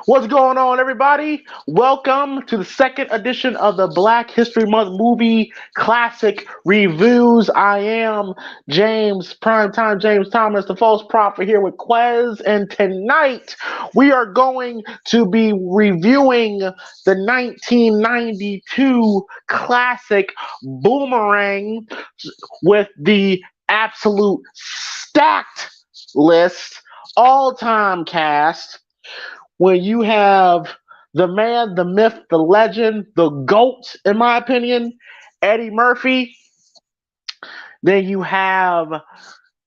What's going on, everybody? Welcome to the second edition of the Black History Month movie classic reviews. I am Primetime James Thomas, the false prophet, here with Quez, and tonight we are going to be reviewing the 1992 classic Boomerang with the absolute stacked list, all-time cast. When you have the man, the myth, the legend, the GOAT, in my opinion, Eddie Murphy. Then you have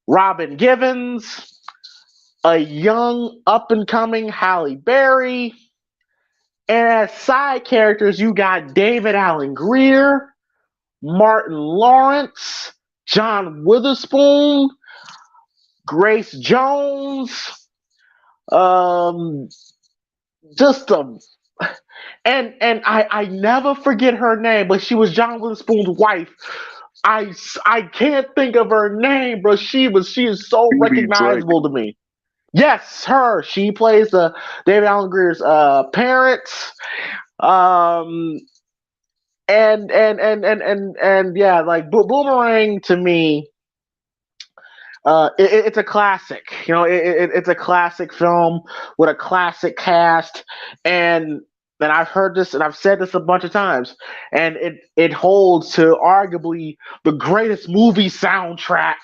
Robin Givens, a young up and coming Halle Berry. And as side characters, you got David Alan Grier, Martin Lawrence, John Witherspoon, Grace Jones, just and I never forget her name, but she was John Witherspoon's wife. I can't think of her name, but she is so Phoebe Drake. recognizable to me. Yes, her. She plays the David Alan Grier's parents. Um and yeah, like Boomerang to me, it's a classic. It's a classic film with a classic cast, and I've heard this and I've said this a bunch of times, and it holds to arguably the greatest movie soundtrack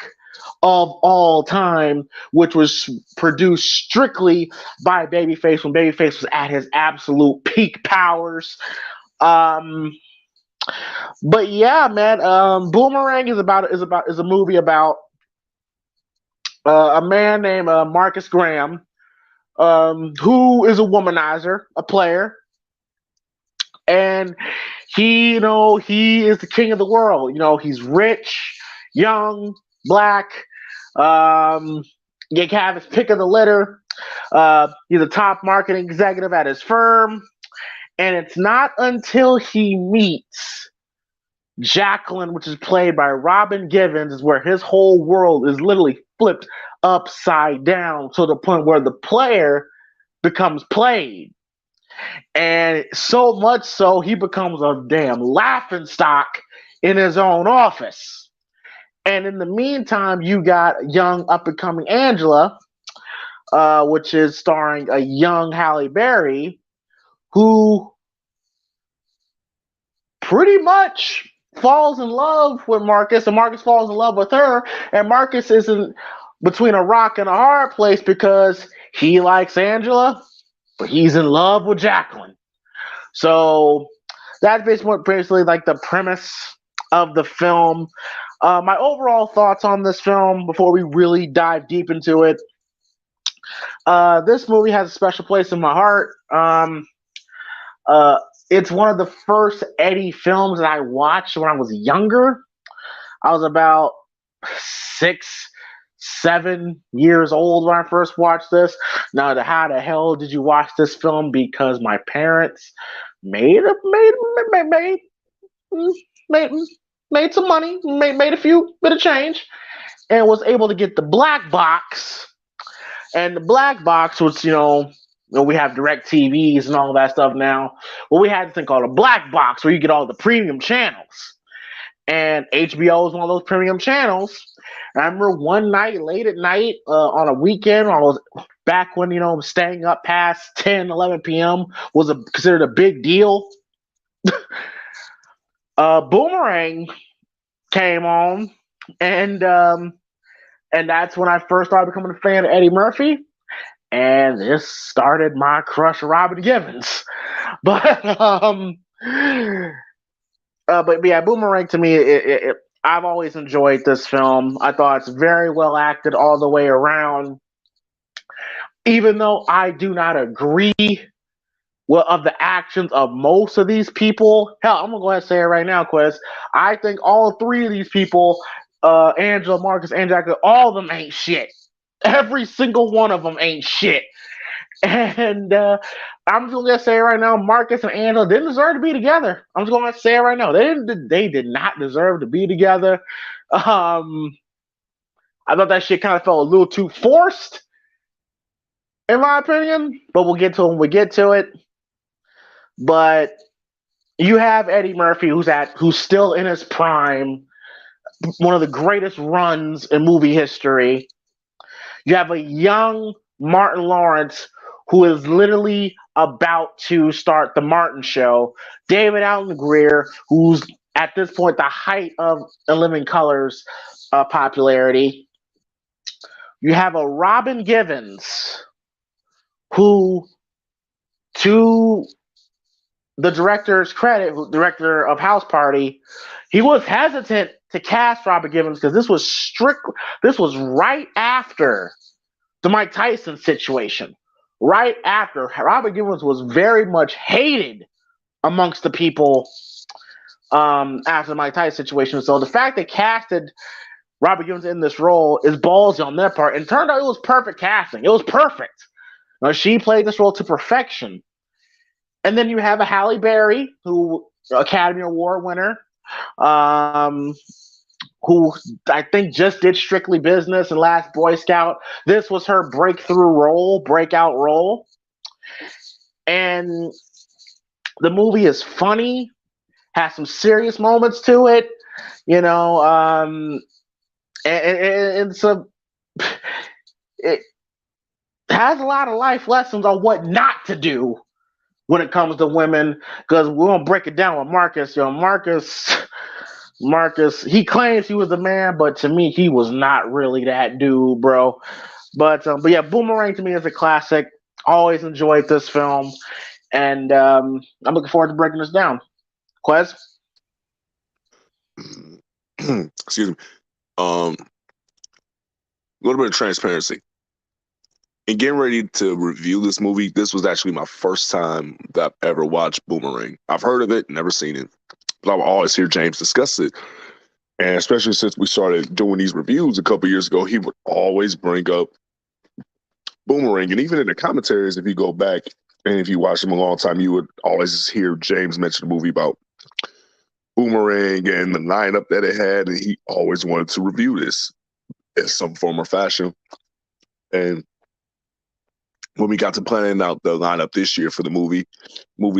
of all time, which was produced strictly by Babyface when Babyface was at his absolute peak powers. Um, but yeah, man, Boomerang is a movie about a man named Marcus Graham, who is a womanizer, a player, and he is the king of the world. He's rich, young, black. Um, you can have his pick of the litter. He's a top marketing executive at his firm, and it's not until he meets Jacqueline, which is played by Robin Givens, is where his whole world is literally flipped upside down to the point where the player becomes played. And so much so, he becomes a damn laughing stock in his own office. And in the meantime, you got young up and coming Angela, which is starring a young Halle Berry, who pretty much falls in love with Marcus, and Marcus falls in love with her, and Marcus isn't between a rock and a hard place because he likes Angela, but he's in love with Jacqueline. So that's basically like the premise of the film. My overall thoughts on this film before we really dive deep into it. This movie has a special place in my heart. Uh, it's one of the first Eddie films that I watched when I was younger. I was about 6, 7 years old when I first watched this. Now, how the hell did you watch this film? Because my parents made made made, made some money, made a few bit of change, and was able to get the black box. And the black box was, we have direct TVs and all that stuff now. Well, we had this thing called a black box where you get all the premium channels. And HBO is one of those premium channels. And I remember one night, late at night, on a weekend, I was back when, staying up past 10, 11 p.m. was considered a big deal. Boomerang came on, and that's when I first started becoming a fan of Eddie Murphy. And this started my crush, Robin Givens. But but yeah, Boomerang to me, I've always enjoyed this film. I thought it's very well acted all the way around. Even though I do not agree with of the actions of most of these people, hell, I'm gonna go ahead and say it right now, Quez. I think all three of these people, Angela, Marcus, and Jacqueline, all of them ain't shit. Every single one of them ain't shit. And I'm just gonna say it right now, Marcus and Angela didn't deserve to be together. I'm just gonna say it right now. They did not deserve to be together. I thought that shit kind of felt a little too forced. in my opinion. But we'll get to it when we get to it. But you have Eddie Murphy, who's still in his prime, one of the greatest runs in movie history. You have a young Martin Lawrence who is literally about to start the Martin Show. David Alan Grier, who's at this point the height of In Living Color's popularity. You have a Robin Givens who, to the director's credit, director of House Party, he was hesitant to cast Robin Givens because this was right after the Mike Tyson situation. Right after, Robin Givens was very much hated amongst the people after the Mike Tyson situation. So the fact they casted Robin Givens in this role is ballsy on their part. And it turned out it was perfect casting. It was perfect. Now, she played this role to perfection. And then you have a Halle Berry, who Academy Award winner, um, who I think just did Strictly Business and Last Boy Scout. This was her breakout role. And the movie is funny, has some serious moments to it, and some it has a lot of life lessons on what not to do when it comes to women. Because we're gonna break it down with Marcus. Marcus, he claims he was the man, but to me, he was not really that dude, bro. But yeah, Boomerang to me is a classic. Always enjoyed this film, and I'm looking forward to breaking this down. Quez? Excuse me. A little bit of transparency. In getting ready to review this movie, this was actually my first time that I've ever watched Boomerang. I've heard of it, never seen it, but I will always hear James discuss it. And especially since we started doing these reviews a couple years ago, he would always bring up Boomerang. And even in the commentaries, if you go back and if you watch them a long time, you would always hear James mention the movie about Boomerang and the lineup that it had. And he always wanted to review this in some form or fashion. And when we got to planning out the lineup this year for the movies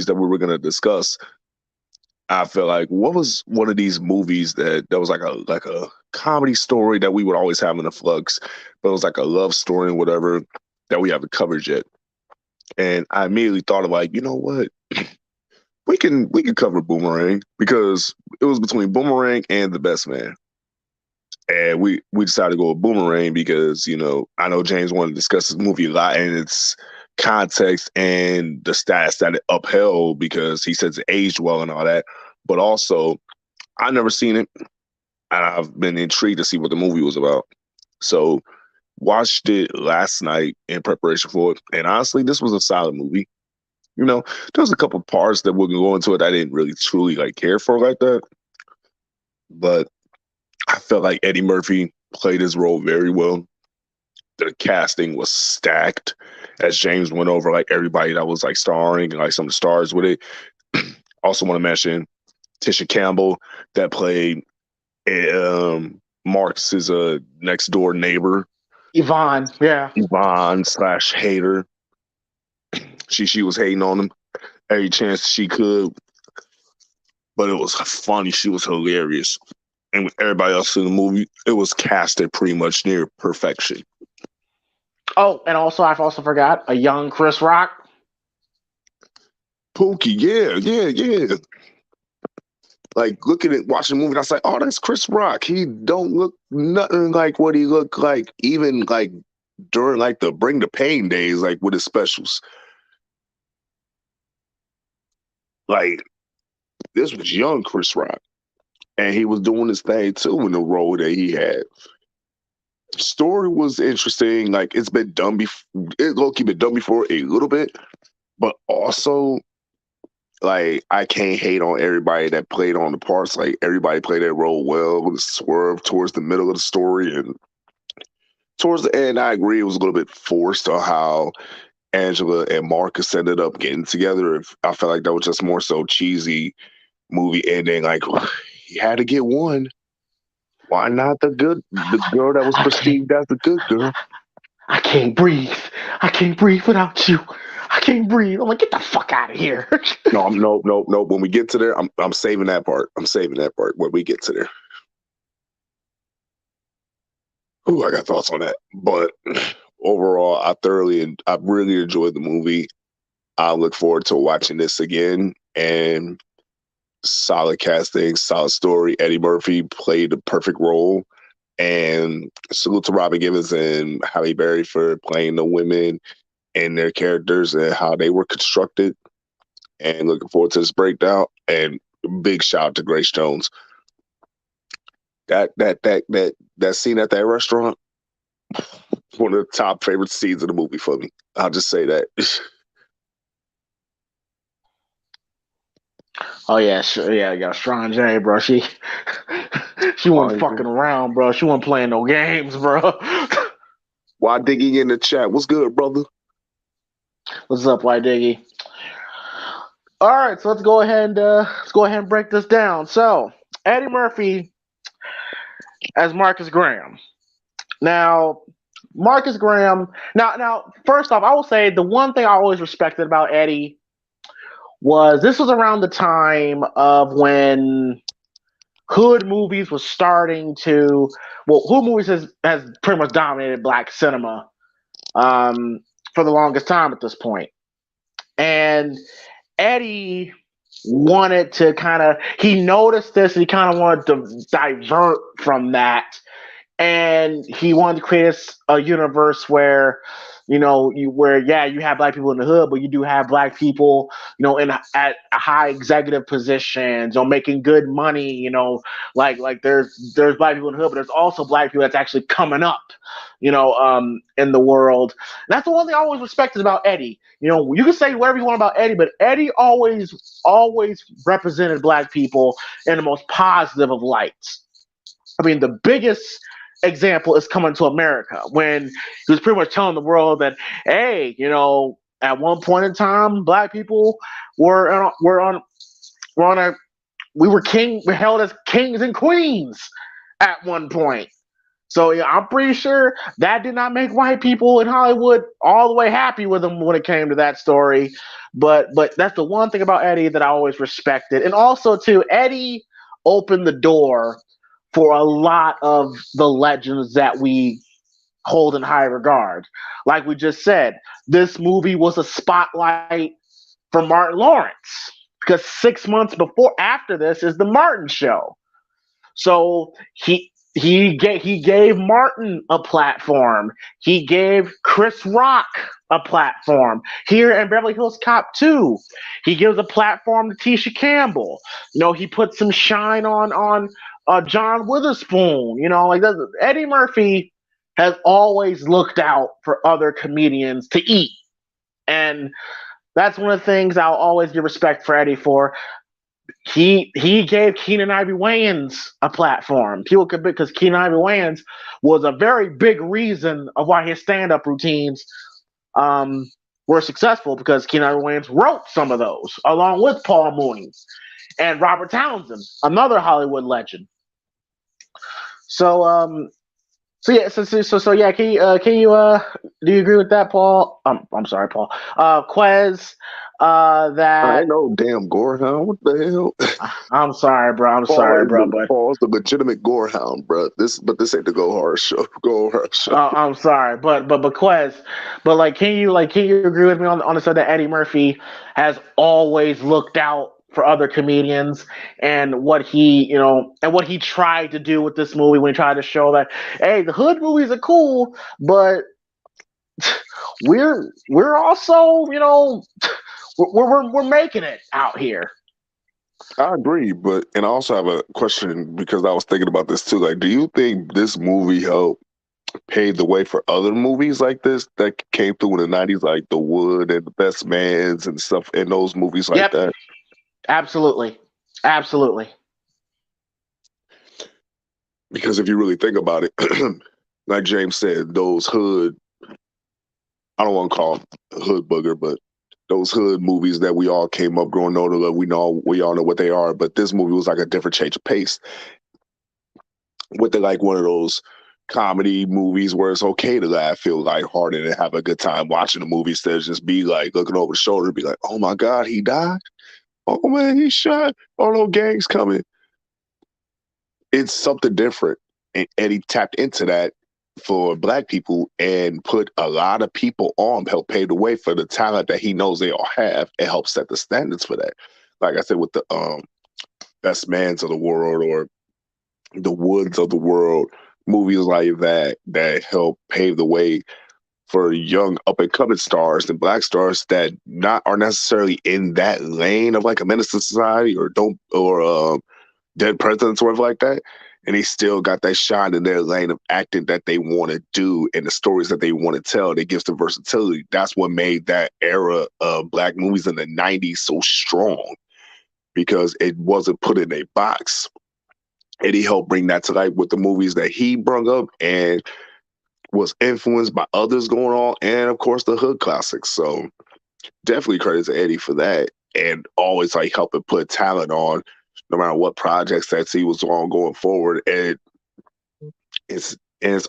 that we were going to discuss, I felt like, what was one of these movies that was like a comedy story that we would always have in the flux, but it was like a love story and whatever that we haven't covered yet. And I immediately thought of like, you know what? We can cover Boomerang, because it was between Boomerang and The Best Man. And we decided to go with Boomerang because, I know James wanted to discuss this movie a lot and its context and the status that it upheld, because he says it aged well and all that. But also, I've never seen it, and I've been intrigued to see what the movie was about. So watched it last night in preparation for it. And honestly, this was a solid movie. There was a couple parts that we're going to go into it I didn't really truly care for like that. But I felt like Eddie Murphy played his role very well. The casting was stacked, as James went over everybody that was starring and some of the stars with it. Also want to mention Tisha Campbell that played Marcus's next door neighbor. Yvonne, yeah. Yvonne / hater. She was hating on him every chance she could. But it was funny. She was hilarious. And with everybody else in the movie, it was casted pretty much near perfection. Oh, and also I've also forgot a young Chris Rock. Pookie, yeah. Looking at watching the movie, I was like, oh, that's Chris Rock. He don't look nothing like what he looked like, even during the Bring the Pain days, with his specials. This was young Chris Rock. And he was doing his thing too in the role that he had. Story was interesting. It's been done before. It low-key been done before a little bit, but also, I can't hate on everybody that played on the parts. Everybody played their role well. With a swerve towards the middle of the story, and towards the end, I agree it was a little bit forced on how Angela and Marcus ended up getting together. I felt like that was just more so cheesy movie ending. He had to get one. Why not the girl that was perceived as the good girl? I can't breathe. I can't breathe without you. I can't breathe. I'm like, get the fuck out of here. No, no. When we get to there, I'm saving that part. I'm saving that part when we get to there. Ooh, I got thoughts on that. But overall, I really enjoyed the movie. I look forward to watching this again. And solid casting, solid story. Eddie Murphy played the perfect role. And salute to Robin Givens and Halle Berry for playing the women and their characters and how they were constructed. And looking forward to this breakdown. And big shout out to Grace Jones. That scene at that restaurant, one of the top favorite scenes of the movie for me. I'll just say that. Oh yeah, sure, yeah, Strong J, bro. She wasn't fucking around, bro. She wasn't playing no games, bro. Why Diggy in the chat? What's good, brother? What's up, White Diggy? All right, so let's go ahead and break this down. So Eddie Murphy as Marcus Graham. Now, Marcus Graham. Now, first off, I will say the one thing I always respected about Eddie was this was around the time of when hood movies was starting to. Well, hood movies has pretty much dominated black cinema for the longest time at this point, and Eddie wanted to he noticed this and he kind of wanted to divert from that, and he wanted to create a universe where you have black people in the hood, but you do have black people at high executive positions making good money, like there's black people in the hood, but there's also black people that's actually coming up in the world. And that's the one thing I always respected about Eddie. You can say whatever you want about Eddie, but Eddie always represented black people in the most positive of lights. I mean, the biggest example is Coming to America, when he was pretty much telling the world that, hey, at one point in time, black people were held as kings and queens at one point. So yeah, I'm pretty sure that did not make white people in Hollywood all the way happy with him when it came to that story. But that's the one thing about Eddie that I always respected. And also too, Eddie opened the door for a lot of the legends that we hold in high regard. Like we just said, this movie was a spotlight for Martin Lawrence, because 6 months after this is the Martin Show. So he gave Martin a platform. He gave Chris Rock a platform. Here in Beverly Hills Cop 2, he gives a platform to Tisha Campbell. He put some shine on John Witherspoon. Like that. Eddie Murphy has always looked out for other comedians to eat, and that's one of the things I'll always give respect for Eddie for. He gave Keenan Ivory Wayans a platform. People could, because Keenan Ivory Wayans was a very big reason of why his stand-up routines were successful, because Keenan Ivory Wayans wrote some of those along with Paul Mooney and Robert Townsend, another Hollywood legend. So yeah, can you do you agree with that, Paul? I'm sorry, Paul. Quez, that I ain't no damn gorehound. What the hell? I'm sorry, bro. But Paul's the legitimate gorehound, bro. This ain't the Go Hard show. Go Hard show. I'm sorry, but Quez, but can you agree with me on the side that Eddie Murphy has always looked out for other comedians, and what he tried to do with this movie when he tried to show that, hey, the hood movies are cool, but we're also we're making it out here. I agree, and I also have a question, because I was thinking about this too. Like, do you think this movie helped pave the way for other movies like this that came through in the 90s, like The Wood and The Best Mans and stuff, and those movies like that? Absolutely. Because if you really think about it, like James said, those hood, I don't want to call them hood booger, but those hood movies that we all came up growing older, we all know what they are. But this movie was like a different change of pace with like one of those comedy movies where it's okay to laugh, feel lighthearted, and have a good time watching the movie instead of just be like looking over the shoulder and be like, oh my God, he died? Oh man, he shot. Oh no, gangs coming. It's something different. And Eddie tapped into that for black people and put a lot of people on, help pave the way for the talent that he knows they all have, and help set the standards for that. Like I said, with the Best Mans of the World or The Woods of the World, movies like that help pave the way for young up and coming stars and black stars that not are necessarily in that lane of like a menace to society or don't or dead presidents or whatever like that. And they still got that shine in their lane of acting that they want to do and the stories that they want to tell. That gives the versatility. That's what made that era of black movies in the 90s so strong, because it wasn't put in a box. And he helped bring that to life with the movies that he brought up and was influenced by others going on. And of course, the hood classics. So definitely credit to Eddie for that. And always like helping put talent on no matter what projects that he was on going forward. And it's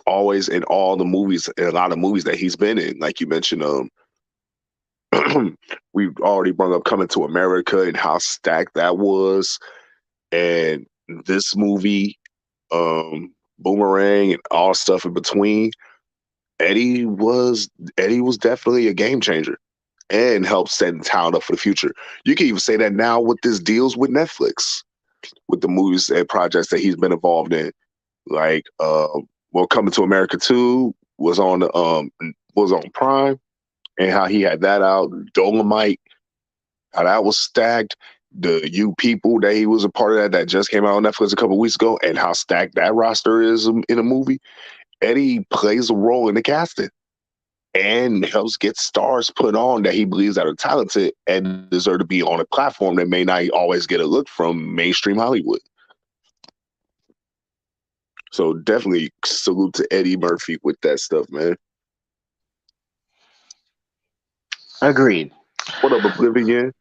always in all the movies, in a lot of movies that he's been in. Like you mentioned, we've already brought up Coming to America and how stacked that was. And this movie, Boomerang and all stuff in between, Eddie was definitely a game changer and helped set talent up for the future. You can even say that now with this deals with Netflix, with the movies and projects that he's been involved in. Like Coming to America 2 was on Prime, and how he had that out. Dolomite, how that was stacked. The You People that he was a part of that just came out on Netflix a couple of weeks ago, and how stacked that roster is in a movie. Eddie plays a role in the casting and helps get stars put on that he believes that are talented and deserve to be on a platform that may not always get a look from mainstream Hollywood. So definitely salute to Eddie Murphy with that stuff, man. Agreed. What up, Oblivion?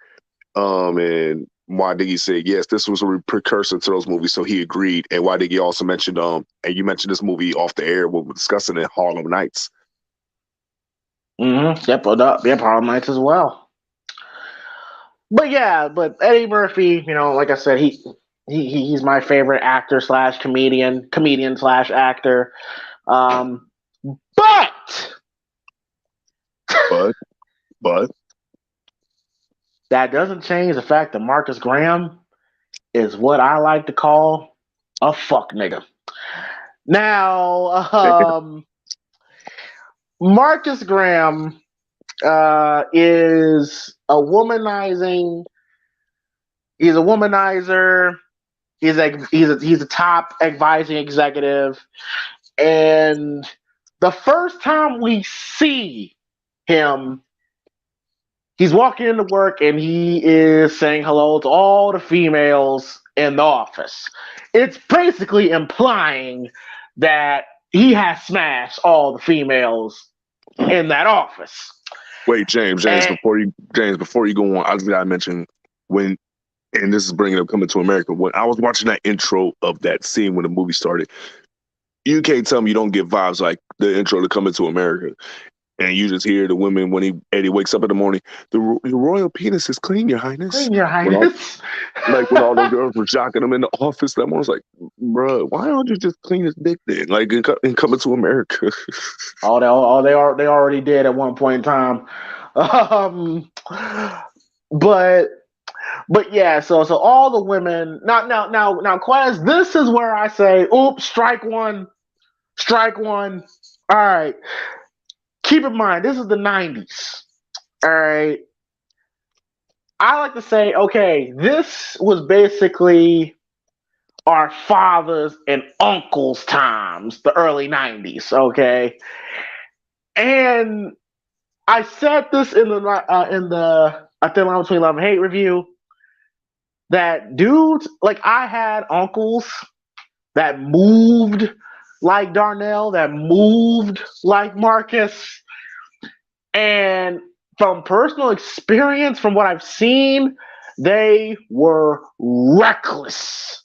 And Why Diggy said yes, this was a precursor to those movies, so he agreed. And Why Diggy also mentioned and you mentioned this movie off the air when we were discussing it, Harlem Nights. Yep, Harlem Nights as well. But yeah, but Eddie Murphy, like I said, he's my favorite actor / comedian / actor. But that doesn't change the fact that Marcus Graham is what I like to call a fuck nigga. Now, Marcus Graham is a womanizing. He's a womanizer. He's a top advising executive, and the first time we see him, he's walking into work and he is saying hello to all the females in the office. It's basically implying that he has smashed all the females in that office. Wait, James, before you go on, I just gotta mention when, and this is bringing up Coming to America. When I was watching that intro of that scene when the movie started, you can't tell me you don't get vibes like the intro to Coming to America. And you just hear the women when Eddie wakes up in the morning. Your royal penis is clean, Your Highness. Clean, Your Highness. When all the girls were jocking him in the office, that morning was like, bro, why don't you just clean his dick then? Like in Coming to America. They already did at one point in time. But yeah, so all the women now, Quez, this is where I say, oops, strike one. All right. Keep in mind, this is the 90s. All right. I like to say, okay, this was basically our fathers and uncles' times, the early 90s, okay? And I said this in the I think Line Between Love and Hate review, that dudes, like I had uncles that moved like Darnell, that moved like Marcus. And from personal experience, from what I've seen, they were reckless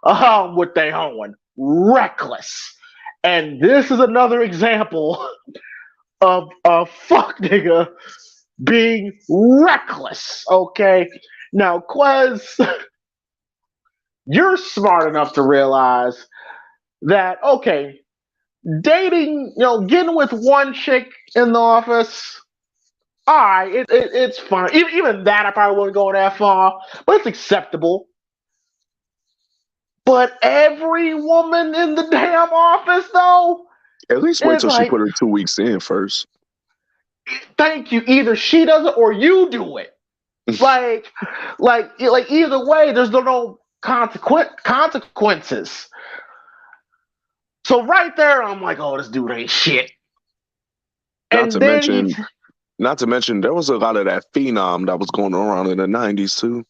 with their hoeing. Reckless. And this is another example of a fuck nigga being reckless. Okay. Now, Quez, you're smart enough to realize that, okay, dating, getting with one chick in the office, all right, it's fine. Even that, I probably wouldn't go that far, but it's acceptable. But every woman in the damn office, though, At least wait it's till she like, put her 2 weeks in first. thank you. Either she does it or you do it. like either way, there's no consequences. So right there, I'm like, oh, this dude ain't shit. Not And to then mention, there was a lot of that phenom that was going around in the 90s too.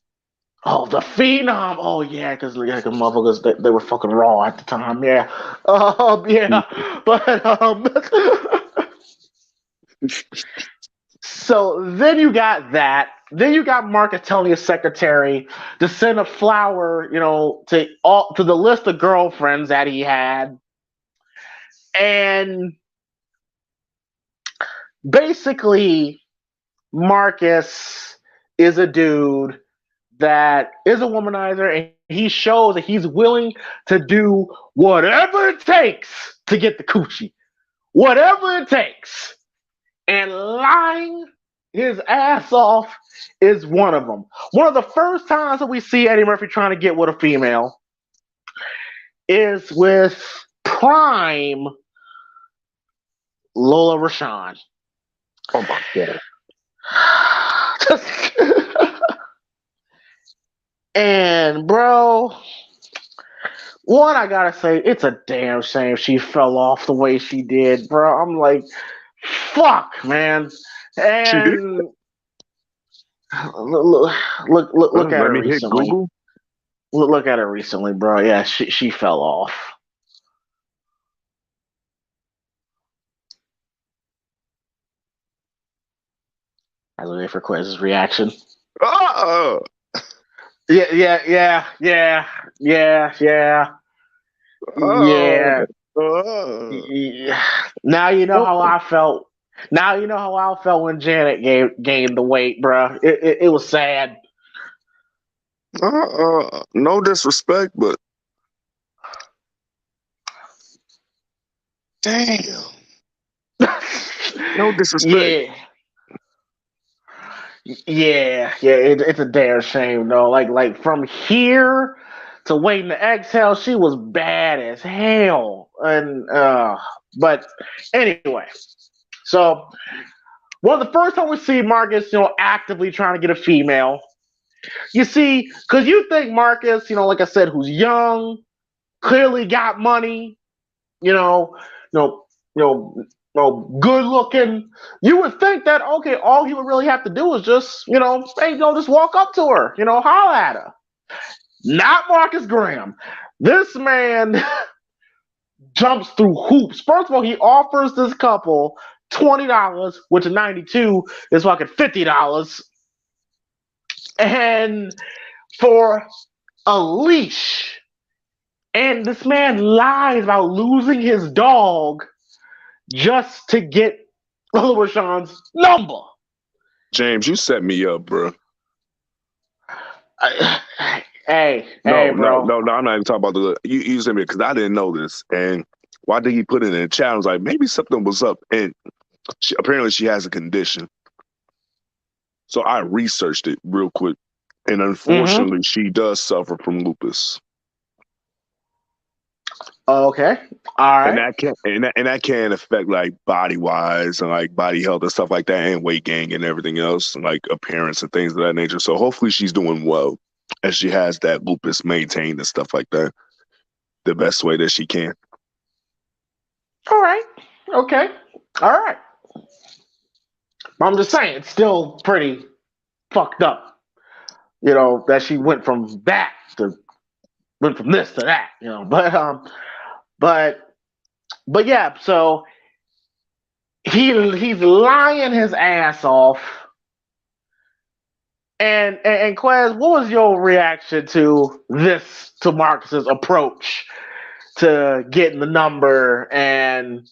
oh, the phenom. Oh yeah, because motherfuckers they were fucking raw at the time. Yeah, yeah. But so then you got that. Then you got Marcus telling his secretary to send a flower, to the list of girlfriends that he had, and basically Marcus is a dude that is a womanizer, and he shows that he's willing to do whatever it takes to get the coochie, whatever it takes, and lying his ass off is one of them. One of the first times that we see Eddie Murphy trying to get with a female is with prime Lola Rashawn. Oh my god. And bro, one, I gotta say, it's a damn shame she fell off the way she did, bro. I'm like, fuck, man. And She did? look at Let her me hit recently. Google. Look at her recently, bro. Yeah, she fell off. I was waiting for Quez's reaction. Oh! Yeah. Now you know how I felt. Now you know how I felt when Janet gained the weight, bro. It was sad. No disrespect, but damn. No disrespect. Yeah. It's a damn shame though. Like from here to waiting to exhale, she was bad as hell. And but anyway, so one of the first time we see Marcus, actively trying to get a female. You see, because you think Marcus, like I said, who's young, clearly got money, you know, you know, you know, good looking. You would think that okay, all he would really have to do is just, just walk up to her, holler at her. Not Marcus Graham. This man jumps through hoops. First of all, he offers this couple $20, which in '92 is fucking $50, and for a leash. And this man lies about losing his dog just to get Lola Rashawn's number. James, you set me up, bro. Hey, No, bro. I'm not even talking about the. You sent me because I didn't know this, and why did he put it in the chat? I was like, maybe something was up, and apparently she has a condition. So I researched it real quick, and unfortunately, she does suffer from lupus. Okay, all right. And that can affect like body wise and like body health and stuff like that, and weight gain and everything else, and like appearance and things of that nature. So hopefully she's doing well, as she has that lupus maintained and stuff like that, the best way that she can. All right. Okay. All right. I'm just saying, it's still pretty fucked up. That she went from this to that. But yeah. So he's lying his ass off. And Quez, what was your reaction to Marcus's approach? to getting the number and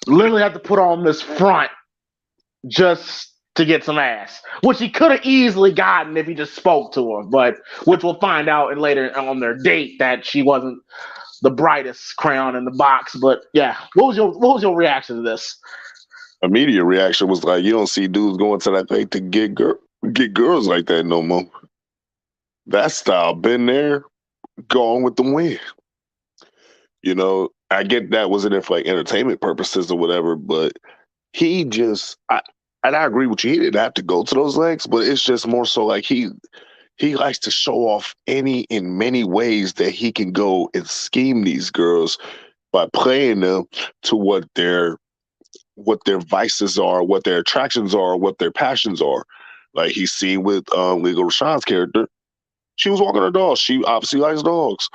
literally have to put on this front just to get some ass, which he could have easily gotten if he just spoke to her, but which we'll find out in later on their date that she wasn't the brightest crayon in the box. But yeah, what was your reaction to this? Immediate reaction was like, you don't see dudes going to that thing to get girls like that no more. That style been there, gone with the wind. You know, I get that wasn't there for like entertainment purposes or whatever, but he just, and I agree with you. He didn't have to go to those legs, but it's just more so like he likes to show off in many ways that he can go and scheme these girls by playing them to what their vices are, what their attractions are, what their passions are. Like he's seen with Legal Rashawn's character. She was walking her dog. She obviously likes dogs.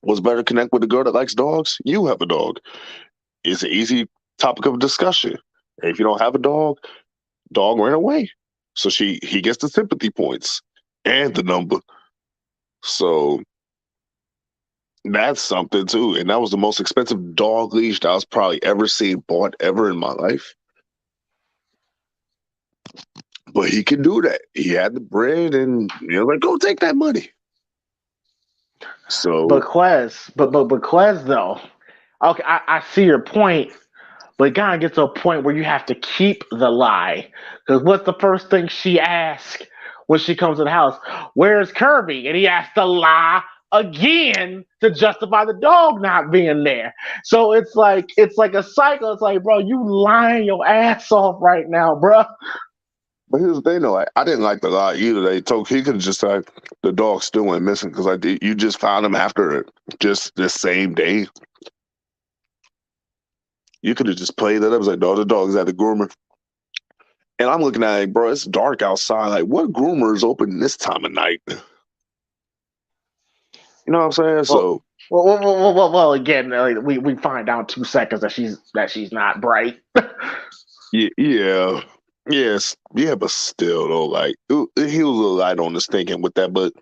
What's better to connect with a girl that likes dogs? You have a dog. It's an easy topic of discussion. And if you don't have a dog ran away. So he gets the sympathy points and the number. So that's something too. And that was the most expensive dog leash that I was probably ever seen bought ever in my life. But he can do that. He had the bread and like, go take that money. So But Quez though, okay, I see your point, but it kind of gets to a point where you have to keep the lie. Because what's the first thing she asks when she comes to the house? Where's Kirby? And he has to lie again to justify the dog not being there. So it's like a cycle. It's like, bro, you lying your ass off right now, bro. But here's the thing, though. I didn't like the lie either. He could have just said the dog still went missing because you just found him after just the same day. You could have just played that up. It's like, no, the dog's at the groomer. And I'm looking at it, bro, it's dark outside. Like, what groomer is open this time of night? You know what I'm saying? So, well again, we find out 2 seconds that she's not bright. yeah. Yes, yeah, but still though, like he was a little light on his thinking with that, but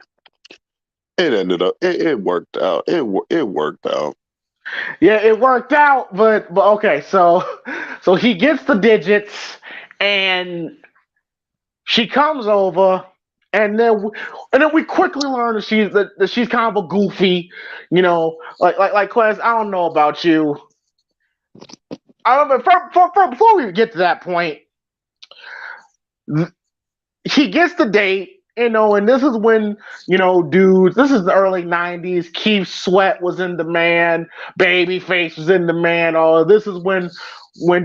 it ended up it worked out. It worked out. Yeah, it worked out, but okay, so he gets the digits and she comes over and then we quickly learn that she's kind of a goofy, like Quez, I don't know about you. Before we get to that point, he gets the date, and this is when, dudes, this is the early 90s. Keith Sweat was in demand, Babyface was in demand. This is when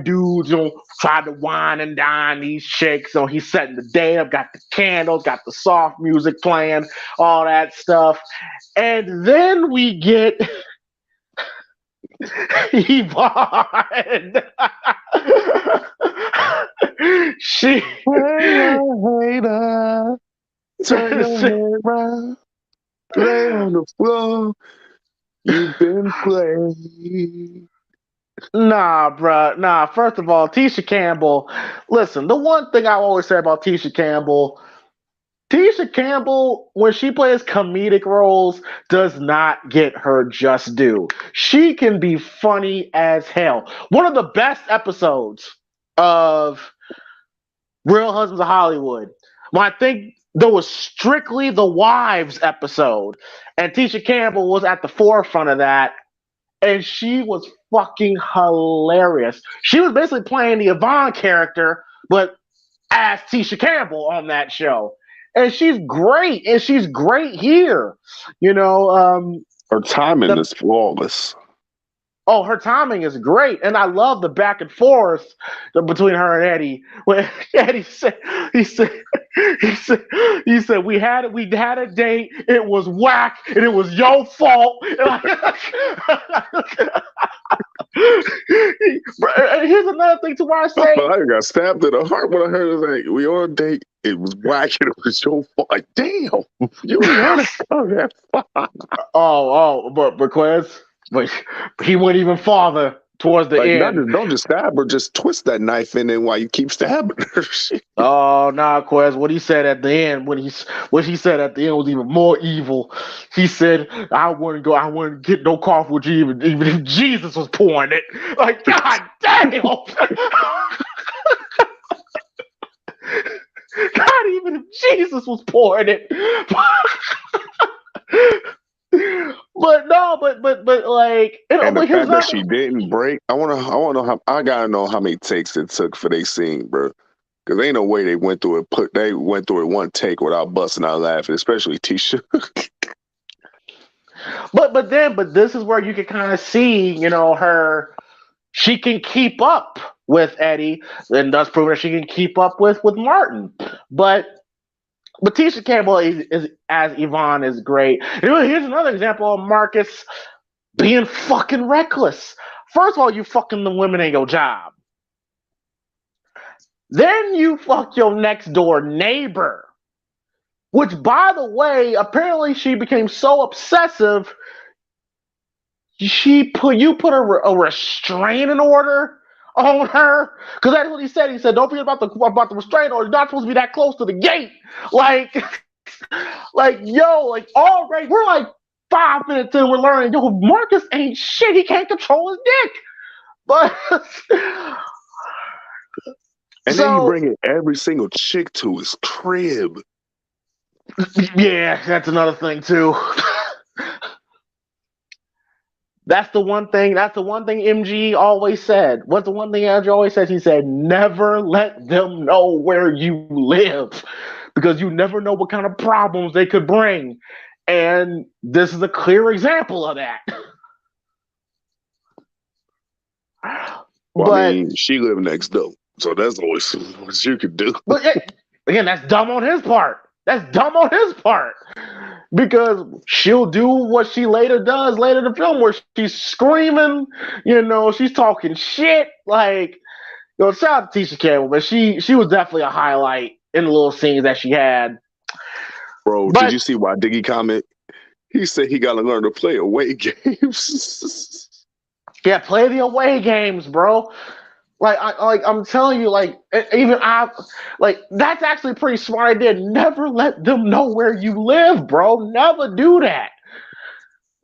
dudes, tried to wine and dine these chicks. So he's setting the day up, got the candles, got the soft music playing, all that stuff. And then we get Yvonne. She hater, turn your head round, lay on the floor. You've been playing. Nah, bruh. Nah, first of all, Tisha Campbell. Listen, the one thing I always say about Tisha Campbell, when she plays comedic roles, does not get her just due. She can be funny as hell. One of the best episodes of Real Husbands of Hollywood, I think there was strictly the wives episode, and Tisha Campbell was at the forefront of that, and she was fucking hilarious. She was basically playing the Yvonne character, but as Tisha Campbell on that show. And she's great, and she's great here. Her timing is flawless. Oh, her timing is great, and I love the back and forth between her and Eddie. When Eddie said, he said, we had a date. It was whack, and it was your fault. And here's another thing to why I say, I got stabbed in the heart when I heard it. Like, we on a date. It was whack, and it was your fault. Like, damn, you heard it. Oh, that's fine. But Quez. But he went even farther towards the Like, end. don't just stab her, just twist that knife in, and while you keep stabbing her. Oh nah, Quez. What he said at the end, what he said at the end was even more evil. He said, "I wouldn't get no coffee with you, even if Jesus was pouring it." Like, God damn! God, even if Jesus was pouring it. But no, but like, And the but here's fact that another. she didn't break, I wanna know how I gotta know how many takes it took for they scene, bro. Because ain't no way they went through it one take without busting out laughing, especially Tisha. But this is where you can kind of see, she can keep up with Eddie, and thus proving that she can keep up with Martin. But Tisha Campbell is as Yvonne is great. Here's another example of Marcus being fucking reckless. First of all, you fucking the women in your job. Then you fuck your next door neighbor. Which, by the way, apparently she became so obsessive, you put a restraining order on her, because that's what he said. He said, "Don't forget about the restraining order. You're not supposed to be that close to the gate." Like, like yo, like already we're like 5 minutes in, we're learning, yo, Marcus ain't shit. He can't control his dick. But And then he so bringing every single chick to his crib. yeah, that's another thing too. That's the one thing. That's the one thing MG always said. What's the one thing MG always says? He said, "Never let them know where you live, because you never know what kind of problems they could bring." And this is a clear example of that. Well, I But mean, she lived next door, so that's always what you could do. again, that's dumb on his part. That's dumb on his part. Because she'll do what she later does later in the film, where she's screaming, she's talking shit. Like, shout out to Tisha Campbell, but she was definitely a highlight in the little scenes that she had. Bro, did But you see why Diggy comment? He said he got to learn to play away games. yeah, play the away games, bro. I'm telling you, that's actually a pretty smart idea. Never let them know where you live, bro. Never do that.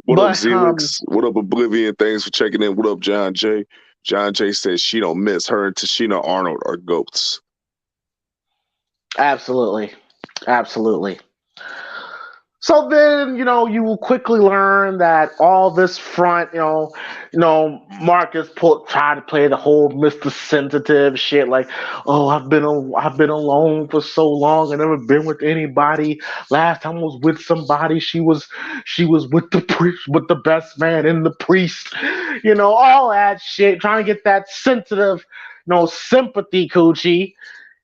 What up, But Zelix? What up, Oblivion? Thanks for checking in. What up, John J? John J says she don't miss her and Tashina Arnold are goats. absolutely. So then, you will quickly learn that all this front, Marcus tried to play the whole Mr. Sensitive shit, like, "Oh, I've been alone for so long. I never been with anybody. Last time I was with somebody, she was with the priest, with the best man and the priest." All that shit, trying to get that sensitive, sympathy coochie.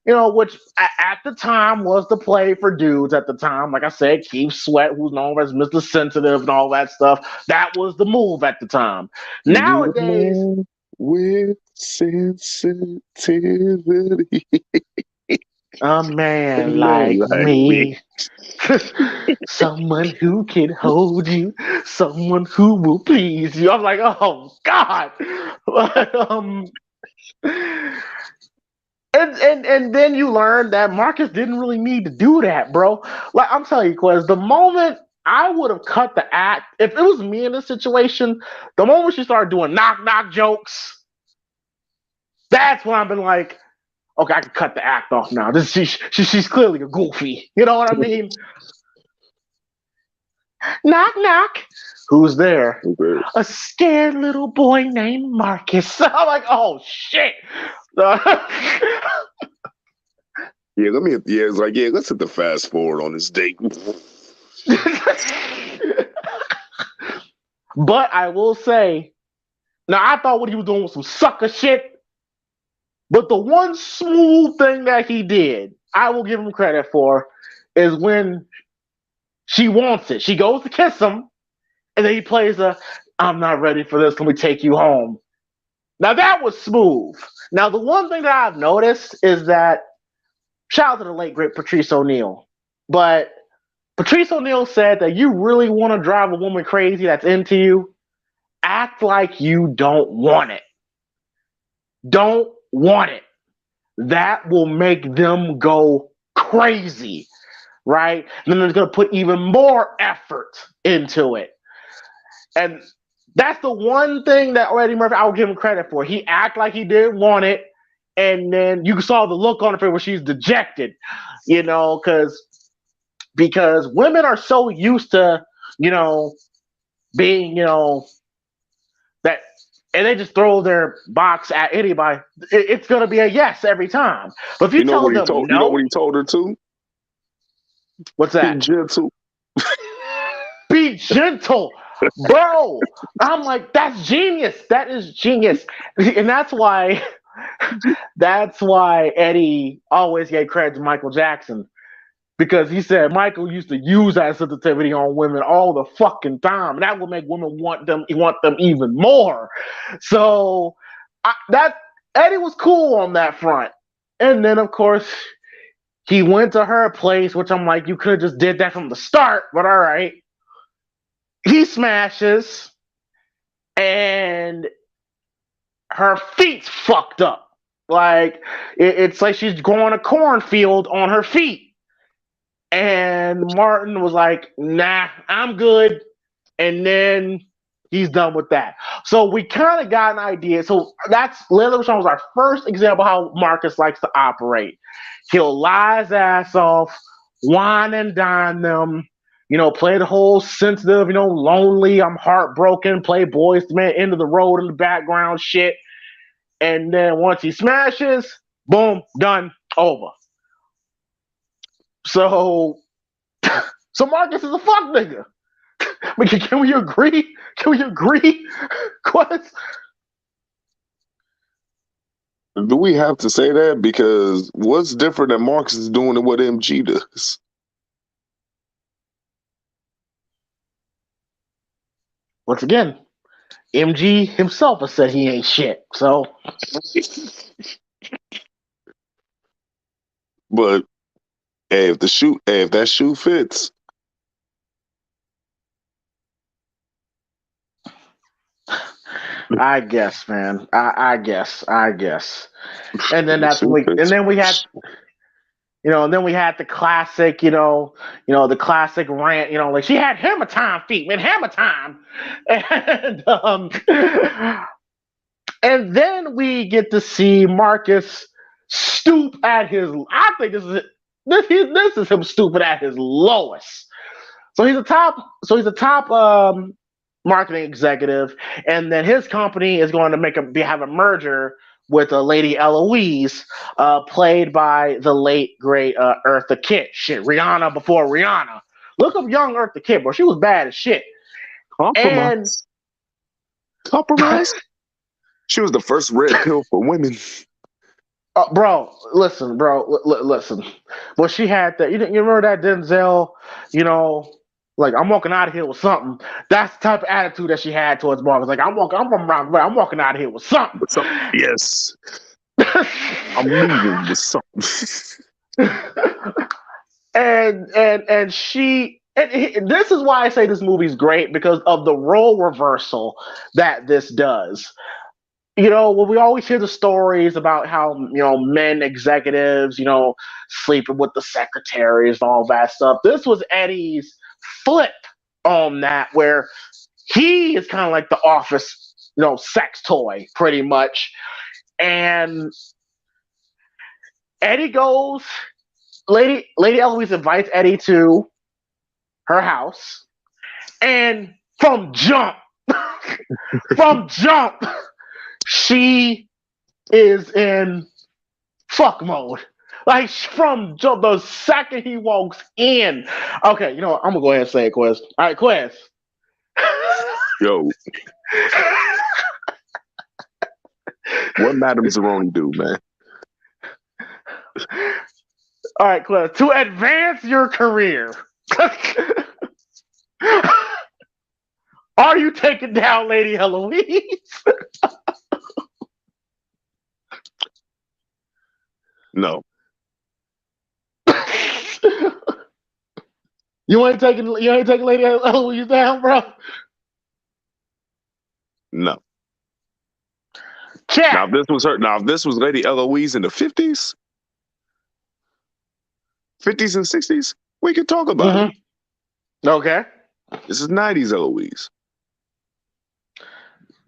Which at the time was the play for dudes at the time. Like I said, Keith Sweat, who's known as Mr. Sensitive and all that stuff, that was the move at the time. You need a Nowadays, man with sensitivity. a A man man like like me. me, someone who can hold you, someone who will please you. I'm like, oh God. And then you learn that Marcus didn't really need to do that, bro. Like, I'm telling you, Quez, the moment I would have cut the act, if it was me in this situation, the moment she started doing knock knock jokes, that's when I've been like, okay, I can cut the act off now. She's clearly a goofy. You know what I mean? Knock knock. Who's there? Okay. A scared little boy named Marcus. I'm like, oh shit. Yeah, it's like, yeah, let's hit the fast forward on this date. But I will say, now I thought what he was doing was some sucker shit. But the one smooth thing that he did, I will give him credit for, is when she wants it. She goes to kiss him, and then he plays "I'm not ready for this. Let me take you home." Now that was smooth. Now the one thing that I've noticed is that, shout out to the late great Patrice O'Neal, but Patrice O'Neal said that you really want to drive a woman crazy that's into you, act like you don't want it. don't want it. That will make them go crazy, right? And then they're going to put even more effort into it. And that's the one thing that Eddie Murphy, I will give him credit for. He acted like he didn't want it, and then you saw the look on her face where she's dejected, because women are so used to, being, that, and they just throw their box at anybody. It's going to be a yes every time. But if you tell them no, you know what he told her too? What's that? Be gentle. Be gentle, bro. I'm like, that's genius. That is genius, and that's why Eddie always gave credit to Michael Jackson, because he said Michael used to use that sensitivity on women all the fucking time, and that would make women want them even more. So that Eddie was cool on that front, and then of course he went to her place, which I'm like, you could have just did that from the start, but all right. He smashes, and her feet's fucked up. Like, it's like she's growing a cornfield on her feet. And Martin was like, nah, I'm good. And then he's done with that. So we kind of got an idea. So that's Lily was our first example how Marcus likes to operate. He'll lie his ass off, wine and dine them, play the whole sensitive, lonely, I'm heartbroken, play Boys to Men, End of the Road in the background shit. And then once he smashes, boom, done, over. So Marcus is a fuck nigga. I mean, can we agree? Quez? Do we have to say that? Because what's different that Marcus is doing than what MG does? Once again, MG himself has said he ain't shit. So, but if that shoe fits, I guess, man. I guess. And then we had. And then we had the classic, the classic rant, like she had hammer time feet, man, hammer time. And then we get to see Marcus stoop at his, I think this is him stooping at his lowest. So he's a top marketing executive, and then his company is going to have a merger with a Lady Eloise, played by the late great Eartha Kitt. Shit, Rihanna before Rihanna. Look up young Eartha Kitt, bro. She was bad as shit. Compromise. She was the first red pill for women. Bro, listen. Well, she had that. You remember that Denzel? Like, I'm walking out of here with something. That's the type of attitude that she had towards Marcus. Like, I'm walking out of here with something. Yes. I'm leaving with something. and she, and this is why I say this movie's great, because of the role reversal that this does. When we always hear the stories about how, men executives, sleeping with the secretaries and all that stuff. This was Eddie's flip on that, where he is kind of like the office, sex toy, pretty much. And Eddie goes, Lady Eloise invites Eddie to her house, and from jump, she is in fuck mode. Like, from jump, the second he walks in. Okay, I'm gonna go ahead and say it, Quez. All right, Quez. Yo. What Madame Zeroni do, man? All right, Quez. To advance your career, are you taking down Lady Eloise? No. You ain't taking Lady Eloise down, bro? No. Chat. Now, if this was her, now if this was Lady Eloise in the 50s and 60s, we could talk about it. Okay. This is 90s Eloise.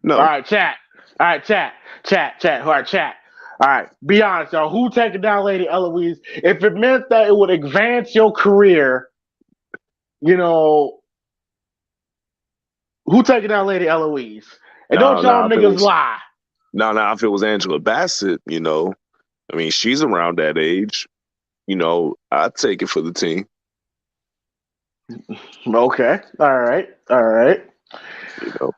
No. All right, chat. All right, chat. All right, chat. All right, be honest, y'all. Who taking down Lady Eloise? If it meant that it would advance your career, you know, who taking down Lady Eloise? And don't y'all niggas lie. No, if it was Angela Bassett, you know, I mean, she's around that age. You know, I'd take it for the team. Okay. All right. You know.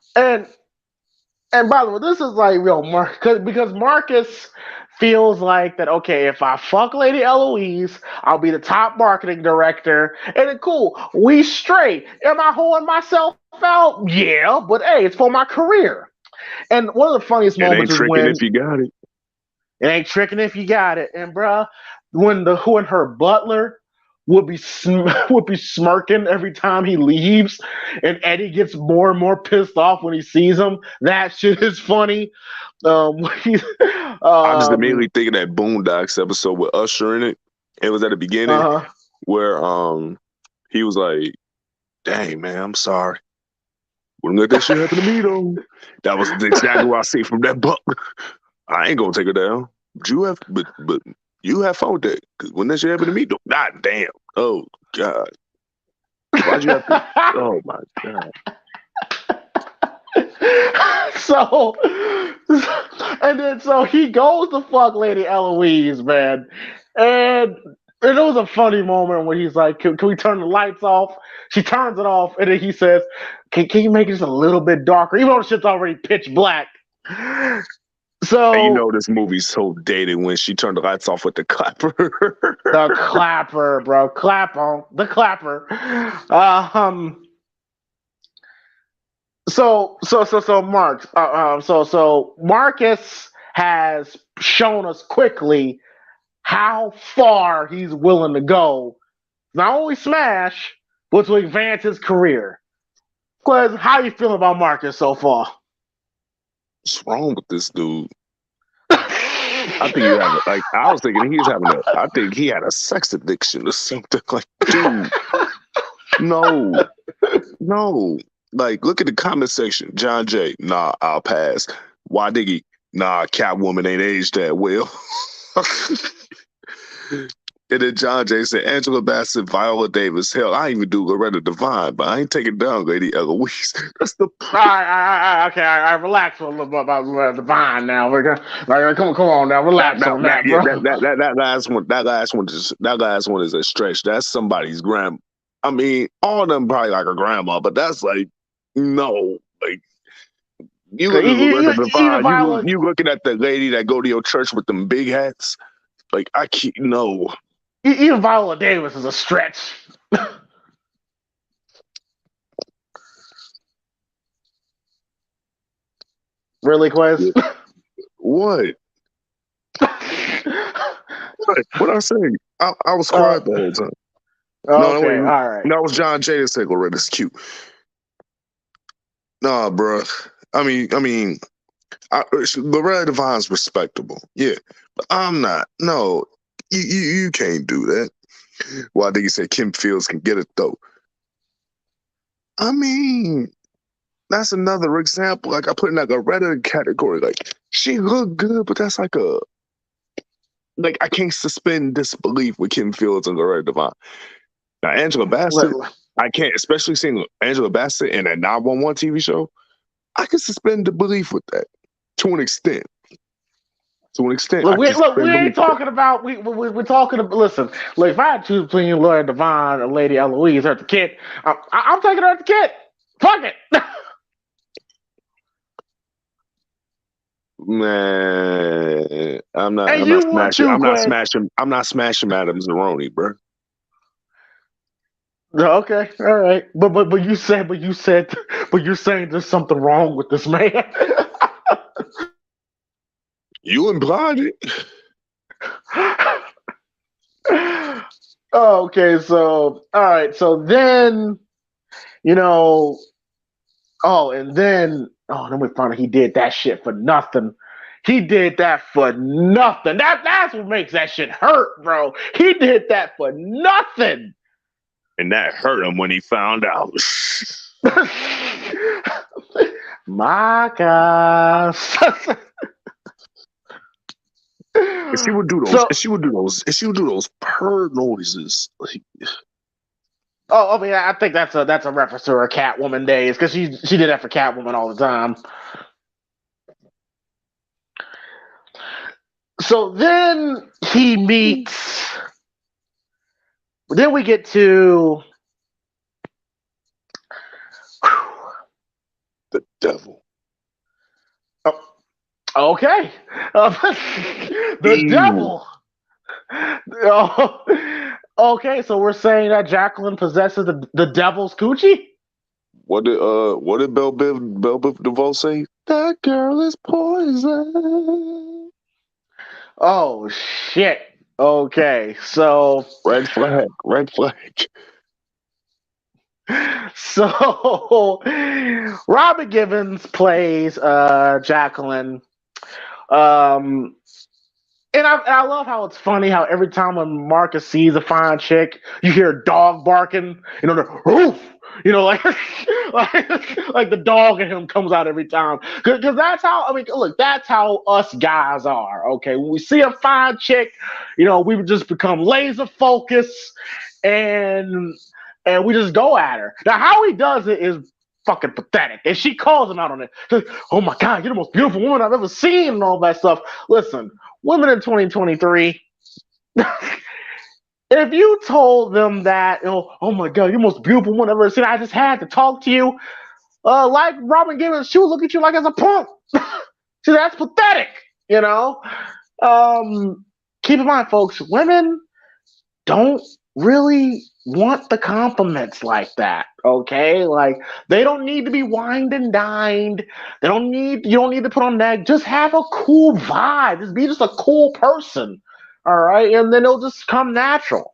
And by the way, this is like real because Marcus feels like that. Okay, if I fuck Lady Eloise, I'll be the top marketing director, and then cool, we straight. Am I holding myself out? Yeah, but hey, it's for my career. And one of the funniest moments is when if you got it. It ain't tricking if you got it. And bruh, when her butler would be smirking every time he leaves, and Eddie gets more and more pissed off when he sees him. That shit is funny. I just immediately think of that Boondocks episode with Usher in it. It was at the beginning where he was like, "Dang man, I'm sorry. Wouldn't let that shit happen to me though." That was exactly what I see from that book. I ain't gonna take her down. But you have fun with that. Because when that shit happened to me, God damn. Oh God. Why'd you have to? Oh my God. So he goes to fuck Lady Eloise, man. And it was a funny moment when he's like, can we turn the lights off? She turns it off, and then he says, can you make it just a little bit darker? Even though the shit's already pitch black. So and you know this movie's so dated when she turned the lights off with the clapper. The clapper, bro. Clap on the clapper. So Marcus has shown us quickly how far he's willing to go, not only smash, but to advance his career. Quez, how you feeling about Marcus so far? What's wrong with this dude? I think I was thinking I think he had a sex addiction or something. Like, dude, no. Like, look at the comment section. John J, nah, I'll pass. Why Diggy? Nah, Catwoman ain't aged that well. And then John J said, Angela Bassett, Viola Davis. Hell, I even do Loretta Devine, but I ain't taking down Lady Eloise. That's the okay. I relax a little bit about Loretta Devine now. We're gonna come on now, relax on that, bro. That last one is a stretch. That's somebody's grandma. I mean, all of them probably like a grandma, but that's like no, like you look at Loretta Devine. You looking at the lady that go to your church with them big hats. Like I can't no. Even Viola Davis is a stretch. Really, Quez? What? What I say? I was quiet the whole time. Okay, all right. That was John J. that said Loretta's cute. Nah, bro. I mean, Loretta Devine's respectable, yeah, but I'm not. No, you can't do that. Well, I think he said Kim Fields can get it though. I mean, that's another example. Like I put in like a Reddit category. Like she looked good, but that's like I can't suspend disbelief with Kim Fields and Loretta Devine. Now Angela Bassett, I can't, especially seeing Angela Bassett in a 911 TV show. I can suspend the belief with that to an extent. Look, we ain't talking about we're talking about. Listen, look, if I had to choose between Loretta Devine and Lady Eloise or the Kitt, I'm taking her at the Kitt. Fuck it. Man, I'm not smashing Madame Zeroni, bro. Okay, all right, but you're saying there's something wrong with this man. You implied it. Okay, so all right, so then then we found out he did that shit for nothing. He did that for nothing. That's what makes that shit hurt, bro. He did that for nothing. And that hurt him when he found out. My gosh. And she would do those. And she would do those purr noises. Like, I mean, I think that's a reference to her Catwoman days because she did that for Catwoman all the time. So then he meets. Then we get to the devil. Oh, okay, the devil. Oh, okay, so we're saying that Jacqueline possesses the devil's coochie. What did Belle Biv DeVoe say? That girl is poison. Oh shit. Okay, so red flag. So Robin Givens plays Jacqueline. And I love how it's funny how every time when Marcus sees a fine chick, you hear a dog barking, the roof, like like the dog in him comes out every time. Because that's how, look, that's how us guys are, okay? When we see a fine chick, we would just become laser focused and we just go at her. Now, how he does it is fucking pathetic. And she calls him out on it. Like, oh my God, you're the most beautiful woman I've ever seen and all that stuff. Listen, women in 2023, if you told them that, oh my God, you're the most beautiful woman I've ever seen, I just had to talk to you, like Robin Givens, she would look at you like as a punk. See, that's pathetic, Keep in mind, folks, women don't really want the compliments like that, okay? Like, they don't need to be wined and dined. You don't need to put on that. Just have a cool vibe. Just be a cool person, all right? And then it'll just come natural.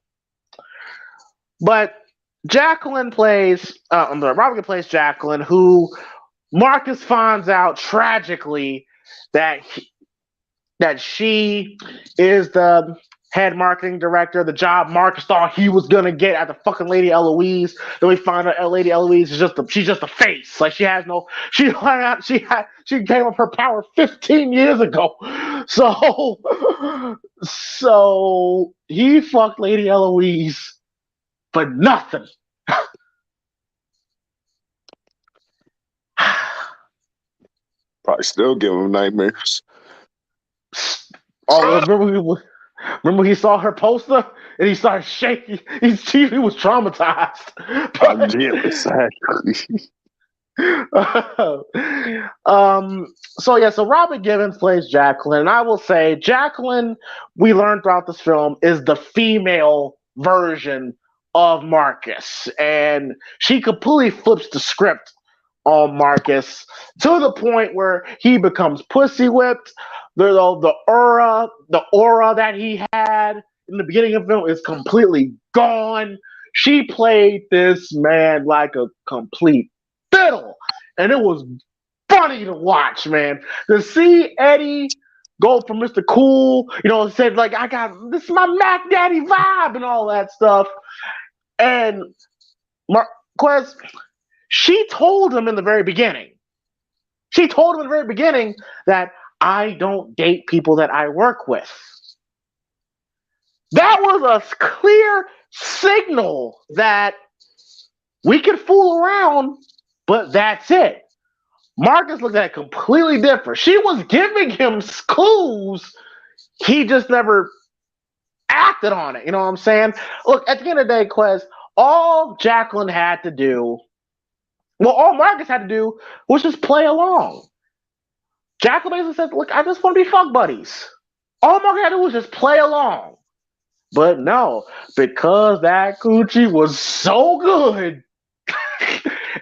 But Robin plays Jacqueline, who Marcus finds out tragically that she is the head marketing director, the job Marcus thought he was gonna get at the fucking Lady Eloise. Then we find out Lady Eloise is she's just a face. Like she came up her power 15 years ago. So he fucked Lady Eloise for nothing. Probably still give him nightmares. Oh, remember he saw her poster and he started shaking. He was traumatized. Yeah, exactly. So Robin Givens plays Jacqueline, and I will say Jacqueline, we learned throughout this film, is the female version of Marcus, and she completely flips the script on Marcus to the point where he becomes pussy whipped. The aura that he had in the beginning of the film is completely gone. She played this man like a complete fiddle, and it was funny to watch, man. To see Eddie go from Mr. Cool, said like, I got this is my Mac Daddy vibe and all that stuff, and Quez, she told him in the very beginning. That I don't date people that I work with. That was a clear signal that we can fool around, but that's it. Marcus looked at it completely different. She was giving him clues. He just never acted on it. You know what I'm saying? Look, at the end of the day, Quez, all Jacqueline had to do, all Marcus had to do was just play along. Jacqueline basically said, look, I just want to be fuck buddies. All Marcus had to do was just play along. But no, because that coochie was so good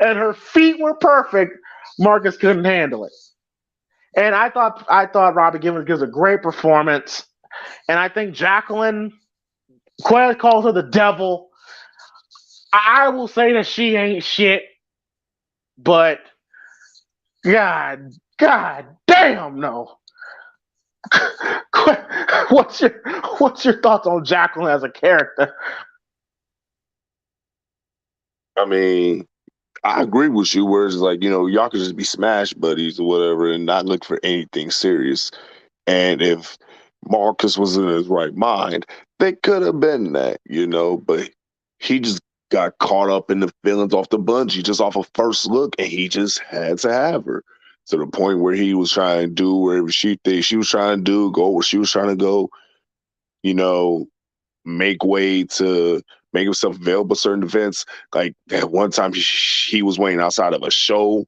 and her feet were perfect, Marcus couldn't handle it. And I thought Robin Givens gives a great performance. And I think Jacqueline, Quez calls her the devil. I will say that she ain't shit, but God damn no. what's your thoughts on Jacqueline as a character? I mean, I agree with you. Where it's like, y'all could just be smash buddies or whatever, and not look for anything serious. And if Marcus was in his right mind, they could have been that. But he just got caught up in the feelings off the bungee, just off a first look, and he just had to have her to the point where he was trying to do wherever she thinks she was trying to do, go where she was trying to go, you know, make way to make himself available at certain events. Like at one time, he was waiting outside of a show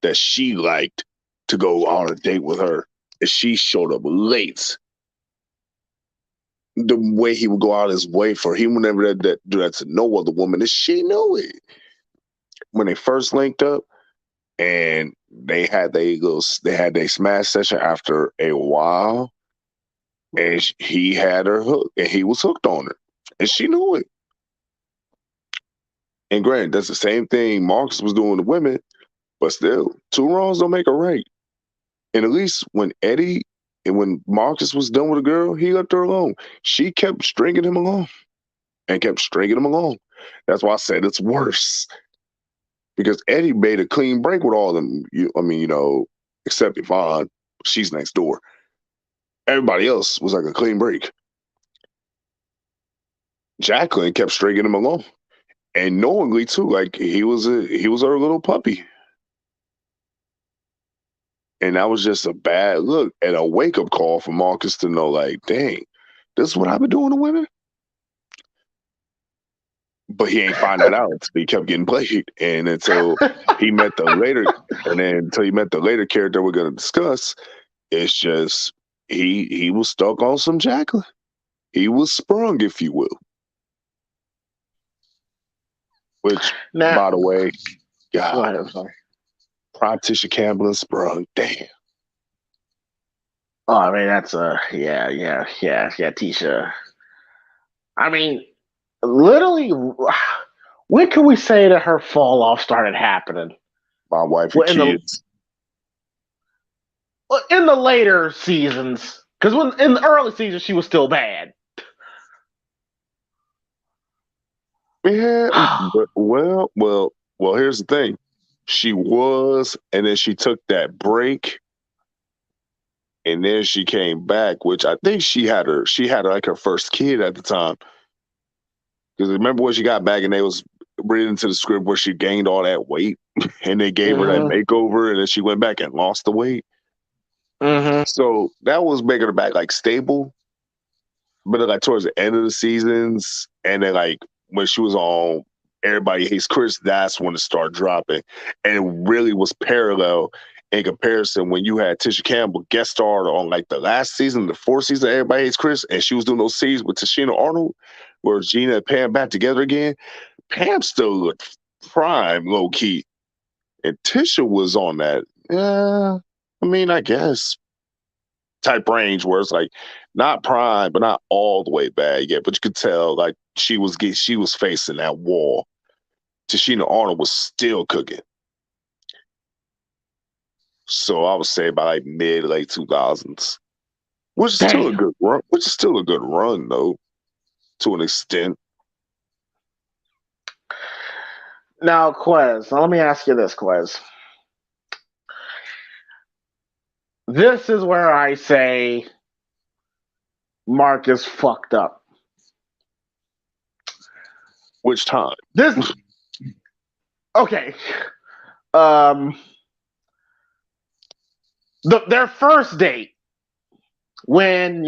that she liked to go on a date with her, and she showed up late. The way he would go out his way for he would never do that to no other woman, and she knew it. When they first linked up, and they had their smash session after a while, and he had her hooked, and he was hooked on her, and she knew it. And granted, that's the same thing Marcus was doing to women, but still, two wrongs don't make a right. And at least when Marcus was done with a girl, he left her alone. She kept stringing him along and kept stringing him along. That's why I said it's worse. Because Eddie made a clean break with all of them. Except Yvonne, she's next door. Everybody else was like a clean break. Jacqueline kept stringing him along. And knowingly too, like he was her little puppy. And that was just a bad look and a wake-up call for Marcus to know, like, dang, this is what I've been doing to women? But he ain't find that out until he kept getting played. And until he met the later character we're going to discuss, it's just he was stuck on some Jacqueline. He was sprung, if you will. Which, by the way, God, go ahead, I'm sorry. Prime Tisha Campbell and sprung. Damn. Oh, I mean, that's yeah, Tisha. I mean, literally, when can we say that her fall off started happening? My wife and kids. In the later seasons, because in the early seasons she was still bad. Yeah, but well. Here's the thing: she was, and then she took that break, and then she came back. Which I think she had like her first kid at the time. Because remember when she got back, and they was reading into the script where she gained all that weight, and they gave her that makeover, and then she went back and lost the weight. Mm-hmm. So that was making her back like stable, but then, like towards the end of the seasons, and then like when she was on Everybody Hates Chris, that's when it started dropping. And it really was parallel in comparison when you had Tisha Campbell guest starred on like the last season, the fourth season of Everybody Hates Chris, and she was doing those scenes with Tichina Arnold where Gina and Pam back together again. Pam still looked prime, low key. And Tisha was on that, I guess, type range where it's like not prime, but not all the way bad yet. But you could tell like she was facing that wall. Tichina Arnold was still cooking. So I would say by like mid late 2000s, which is still a good run. Which is still a good run though, to an extent. Now, Quez, let me ask you this, Quez. This is where I say Marcus fucked up. Which time? Okay. Their first date, when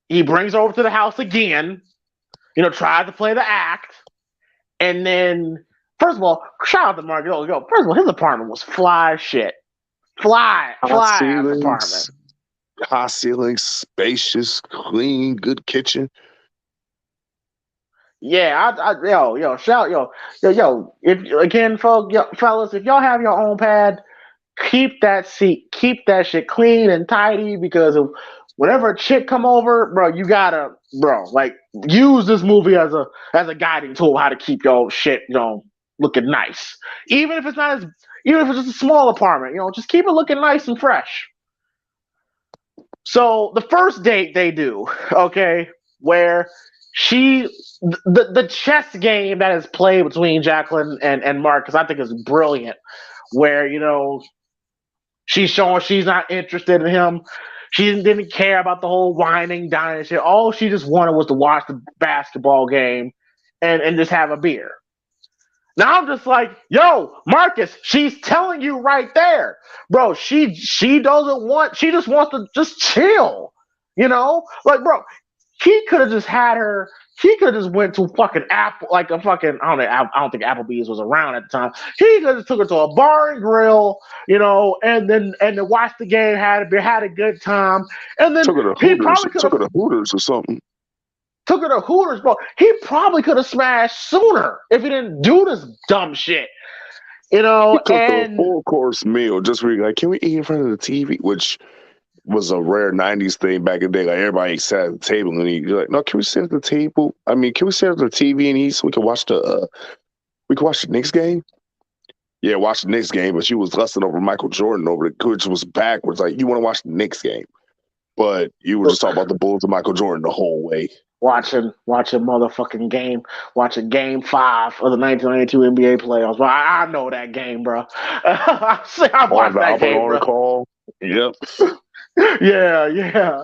he brings her over to the house again, tried to play the act, and then first of all, shout out to Marcus. First of all, his apartment was fly shit. Fly apartment. High ceilings, spacious, clean, good kitchen. Yeah, fellas, if y'all have your own pad, keep that shit clean and tidy, because whenever a chick come over, bro, you gotta, use this movie as a guiding tool how to keep your shit, looking nice. Even if it's just a small apartment, just keep it looking nice and fresh. So the first date they do, okay, where she the chess game that is played between Jacqueline and Marcus, I think is brilliant. Where she's showing she's not interested in him. She didn't care about the whole whining, dining shit. All she just wanted was to watch the basketball game and just have a beer. Now I'm just like, yo, Marcus, she's telling you right there, bro. She doesn't want. She just wants to just chill, Like, bro, he could have just had her. He could have just went to fucking Apple, like a fucking. I don't know. I don't think Applebee's was around at the time. He could have took her to a bar and grill, and then watched the game, had a good time, and then Took her to he Hooters. probably could Took have her to Hooters or something. took her to Hooters, bro. He probably could have smashed sooner if he didn't do this dumb shit. He cooked a And full course meal just for like, can we eat in front of the TV? Which was a rare '90s thing back in the day. Like everybody sat at the table and you're like, no, can we sit at the table? I mean, can we sit at the TV and eat so we can watch the Knicks game? Yeah, watch the Knicks game, but she was lusting over Michael Jordan which was backwards. Like, you want to watch the Knicks game, but you were just talking about the Bulls and Michael Jordan the whole way. watching motherfucking game, watching Game 5 of the 1992 NBA playoffs. But I know that game, bro. I watched that game, bro. Call. Yep. Yeah.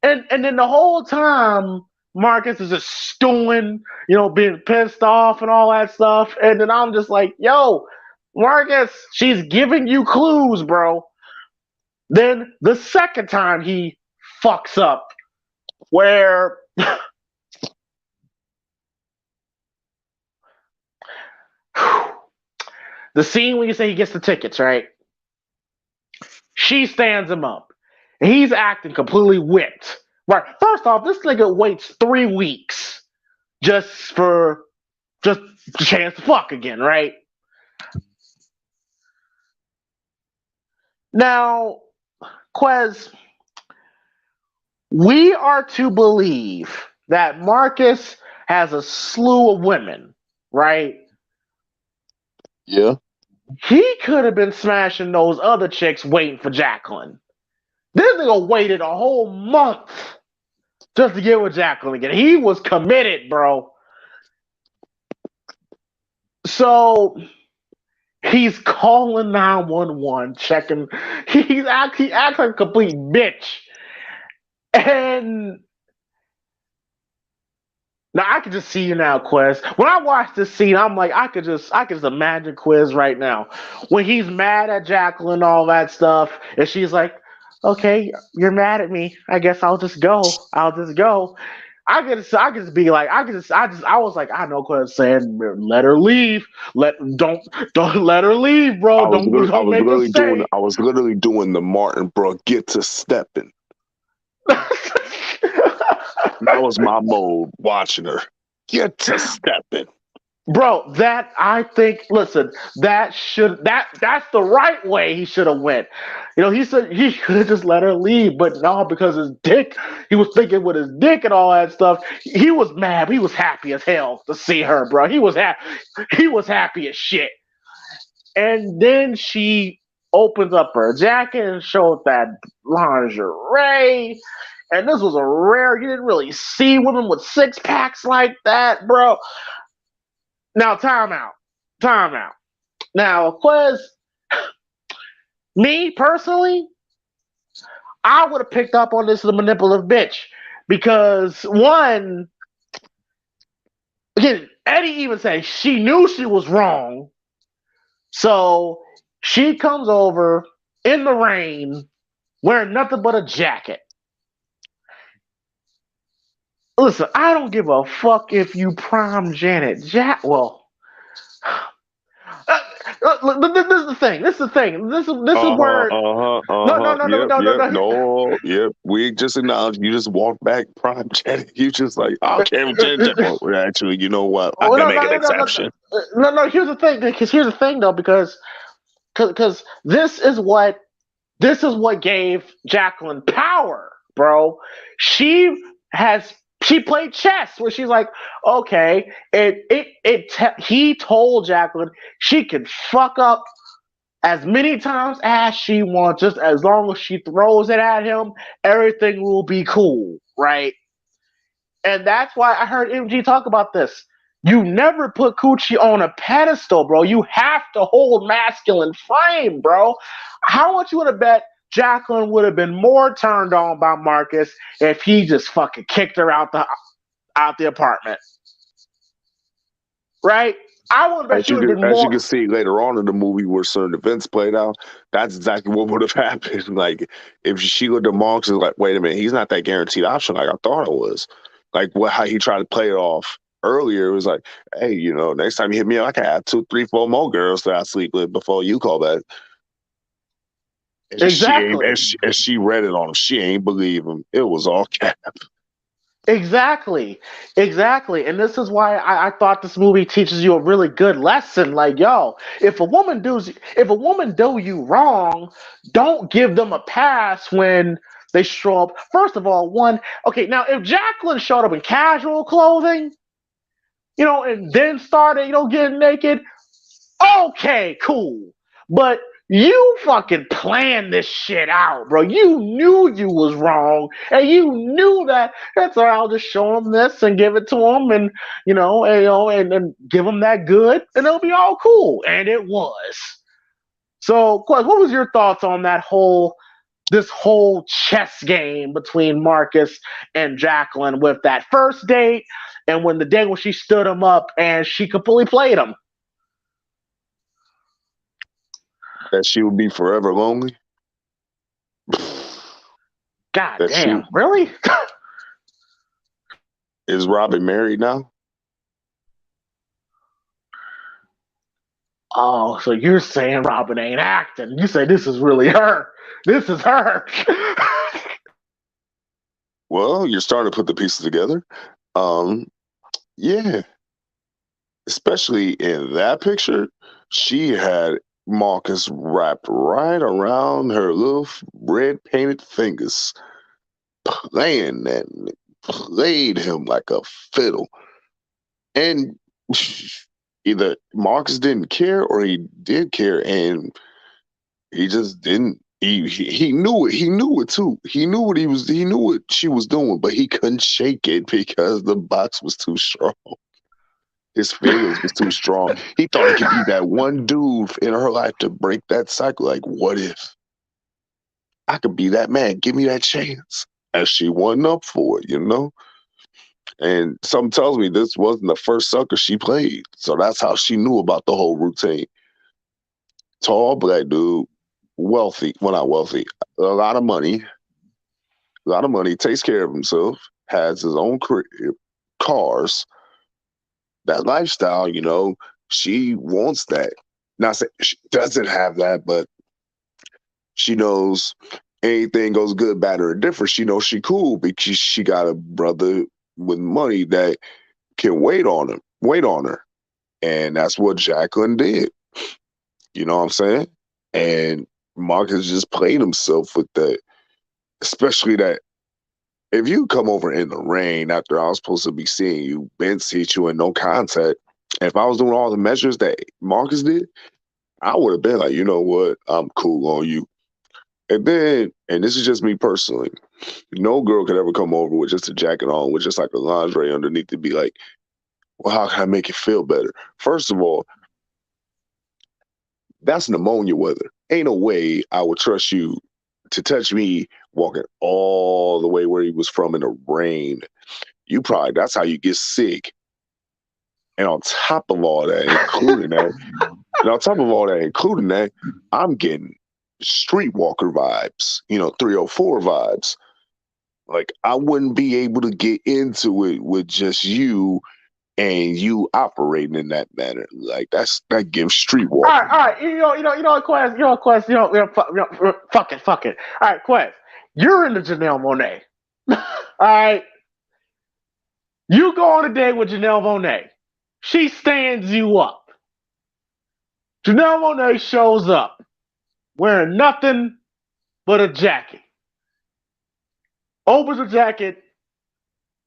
And then the whole time, Marcus is just stewing, being pissed off and all that stuff. And then I'm just like, yo, Marcus, she's giving you clues, bro. Then the second time he fucks up, where the scene when you say he gets the tickets, right? She stands him up. And he's acting completely whipped. Right. First off, this nigga waits 3 weeks just a chance to fuck again, right? Now, Quez, we are to believe that Marcus has a slew of women, right? Yeah. He could have been smashing those other chicks waiting for Jacqueline. This nigga waited a whole month just to get with Jacqueline again. He was committed, bro. So he's calling 911, checking. He acts like a complete bitch. And now I can just see you now, Quez. When I watch this scene, I'm like, I could just imagine Quez right now. When he's mad at Jacqueline and all that stuff, and she's like, okay, you're mad at me. I guess I'll just go. I could be like, I was like, I know Quez saying, let her leave. Don't let her leave, bro. Don't make her stay. I was literally doing the Martin, bro. Get to stepping. That was my mode, watching her. Get to stepping. Bro, I think, listen, that's the right way he should have went. He said he could have just let her leave, but no, because his dick, he was thinking with his dick and all that stuff. He was mad. He was happy as hell to see her, bro. He was happy as shit. And then she opens up her jacket and shows that lingerie. And this was a rare, you didn't really see women with 6-packs like that, bro. Now, time out. Now, Quez, me personally, I would have picked up on this as a manipulative bitch. Because, one, again, Eddie even said she knew she was wrong. So, she comes over in the rain wearing nothing but a jacket. Listen, I don't give a fuck if you prime Janet Well, this is the thing. This is where. No. Yep. We just acknowledged. You just walked back, prime Janet. You just like, okay, Janet. Well, actually, you know what? I can make an exception. No. Here's the thing. Because this is what gave Jacqueline power, bro. She played chess where she's like, okay, he told Jacqueline she could fuck up as many times as she wants, just as long as she throws it at him, everything will be cool, right? And that's why I heard MG talk about this. You never put Coochie on a pedestal, bro. You have to hold masculine frame, bro. How much you would have bet Jacqueline would have been more turned on by Marcus if he just fucking kicked her out the apartment? Right? I would bet she would have been As you more. can see later on in the movie where certain events played out, that's exactly what would have happened. Like if she looked at Marcus and was like, wait a minute, he's not that guaranteed option like I thought it was. Like how he tried to play it off earlier, it was like, hey, next time you hit me up, I can have 2, 3, 4 more girls that I sleep with before you call back. And Exactly. she read it on him. She ain't believe him. It was all cap. Exactly. And this is why I thought this movie teaches you a really good lesson. Like, yo, if a woman do you wrong, don't give them a pass when they show up. First of all, okay, now if Jacqueline showed up in casual clothing, and then started, getting naked, okay, cool. But you fucking planned this shit out, bro. You knew you was wrong, and you knew that. That's all right. I'll just show him this and give it to him, and and give him that good, and it'll be all cool. And it was. So, Quez, what was your thoughts on this whole chess game between Marcus and Jacqueline with that first date, and when the day when she stood him up and she completely played him? That she would be forever lonely. God damn, really? Is Robin married now? Oh, so you're saying Robin ain't acting. You say this is really her. This is her. Well, you're starting to put the pieces together. Yeah. Especially in that picture, she had Marcus wrapped right around her little red painted fingers, playing played him like a fiddle. And either Marcus didn't care or he did care, and he just didn't. He knew it. He knew it too. He knew what he knew what she was doing, but he couldn't shake it because the box was too strong. His feelings was too strong. He thought he could be that one dude in her life to break that cycle. Like, what if I could be that man? Give me that chance. And she wasn't up for it, And something tells me this wasn't the first sucker she played. So that's how she knew about the whole routine. Tall black dude, wealthy. Well, not wealthy. A lot of money. Takes care of himself. Has his own crib, cars. That lifestyle, she wants that. Not saying she doesn't have that, but she knows anything goes good, bad, or different. She knows she cool because she got a brother with money that can wait on her. And that's what Jacqueline did. You know what I'm saying? And Marcus just played himself with that, especially that if you come over in the rain after I was supposed to be seeing you, Ben sees you in no contact. If I was doing all the measures that Marcus did, I would have been like, you know what? I'm cool on you. And then, and this is just me personally, no girl could ever come over with just a jacket on, with just like a lingerie underneath to be like, well, how can I make it feel better? First of all, that's pneumonia weather. Ain't no way I would trust you to touch me walking all the way where he was from in the rain. That's how you get sick. And on top of all that, including that, I'm getting streetwalker vibes, 304 vibes. Like I wouldn't be able to get into it with just you and you operating in that manner. Like that gives streetwalker. All right. Quez. Fuck it. All right, Quez. You're into Janelle Monáe. All right. You go on a date with Janelle Monáe. She stands you up. Janelle Monáe shows up wearing nothing but a jacket. Opens her jacket,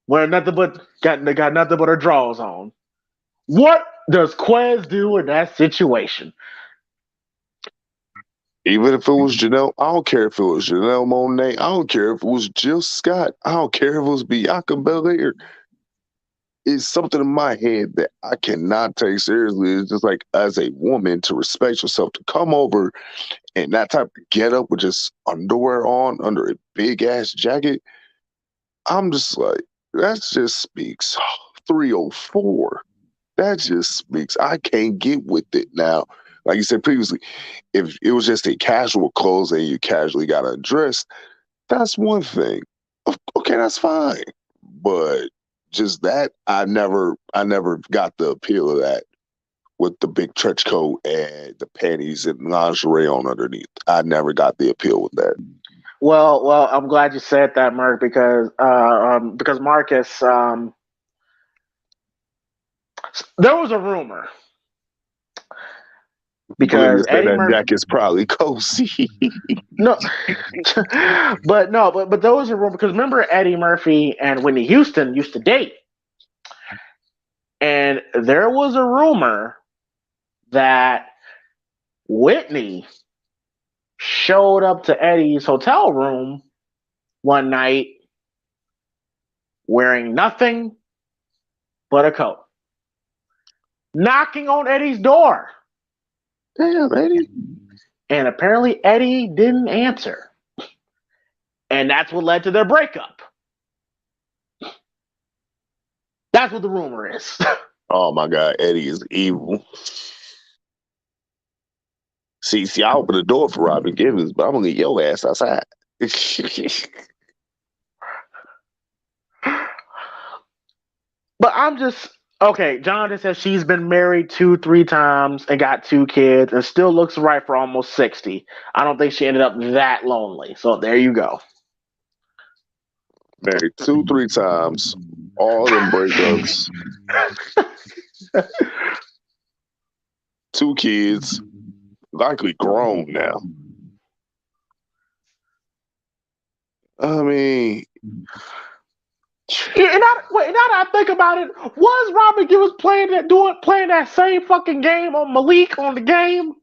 wearing nothing but got nothing but her drawers on. What does Quez do in that situation? Even if it was Janelle, I don't care if it was Janelle Monáe. I don't care if it was Jill Scott. I don't care if it was Bianca Belair. It's something in my head that I cannot take seriously. It's just like, as a woman, to respect yourself, to come over and that type of get up with just underwear on under a big ass jacket. I'm just like, that just speaks 304. That just speaks. I can't get with it now. Like you said previously, if it was just a casual clothes and you casually got undressed, that's one thing. Okay, that's fine. But just that, I never got the appeal of that with the big trench coat and the panties and lingerie on underneath. I never got the appeal with that. Well, I'm glad you said that, Merc, because Marcus, there was a rumor Believe you because said Eddie that Murphy. jacket's probably cozy. No, but there was a rumor because remember Eddie Murphy and Whitney Houston used to date, and there was a rumor that Whitney showed up to Eddie's hotel room one night wearing nothing but a coat, knocking on Eddie's door. Damn, Eddie. And apparently Eddie didn't answer. And that's what led to their breakup. That's what the rumor is. Oh my God, Eddie is evil. See, I opened the door for Robin Givens, but I'm gonna get your ass outside. But I'm just okay. Jonathan says she's been married 2, 3 times and got 2 kids and still looks right for almost 60. I don't think she ended up that lonely. So there you go. Married 2, 3 times, all them breakups, 2 kids, likely grown now. I mean, And now that I think about it, was Robin Givens playing that same fucking game on Malik on the game?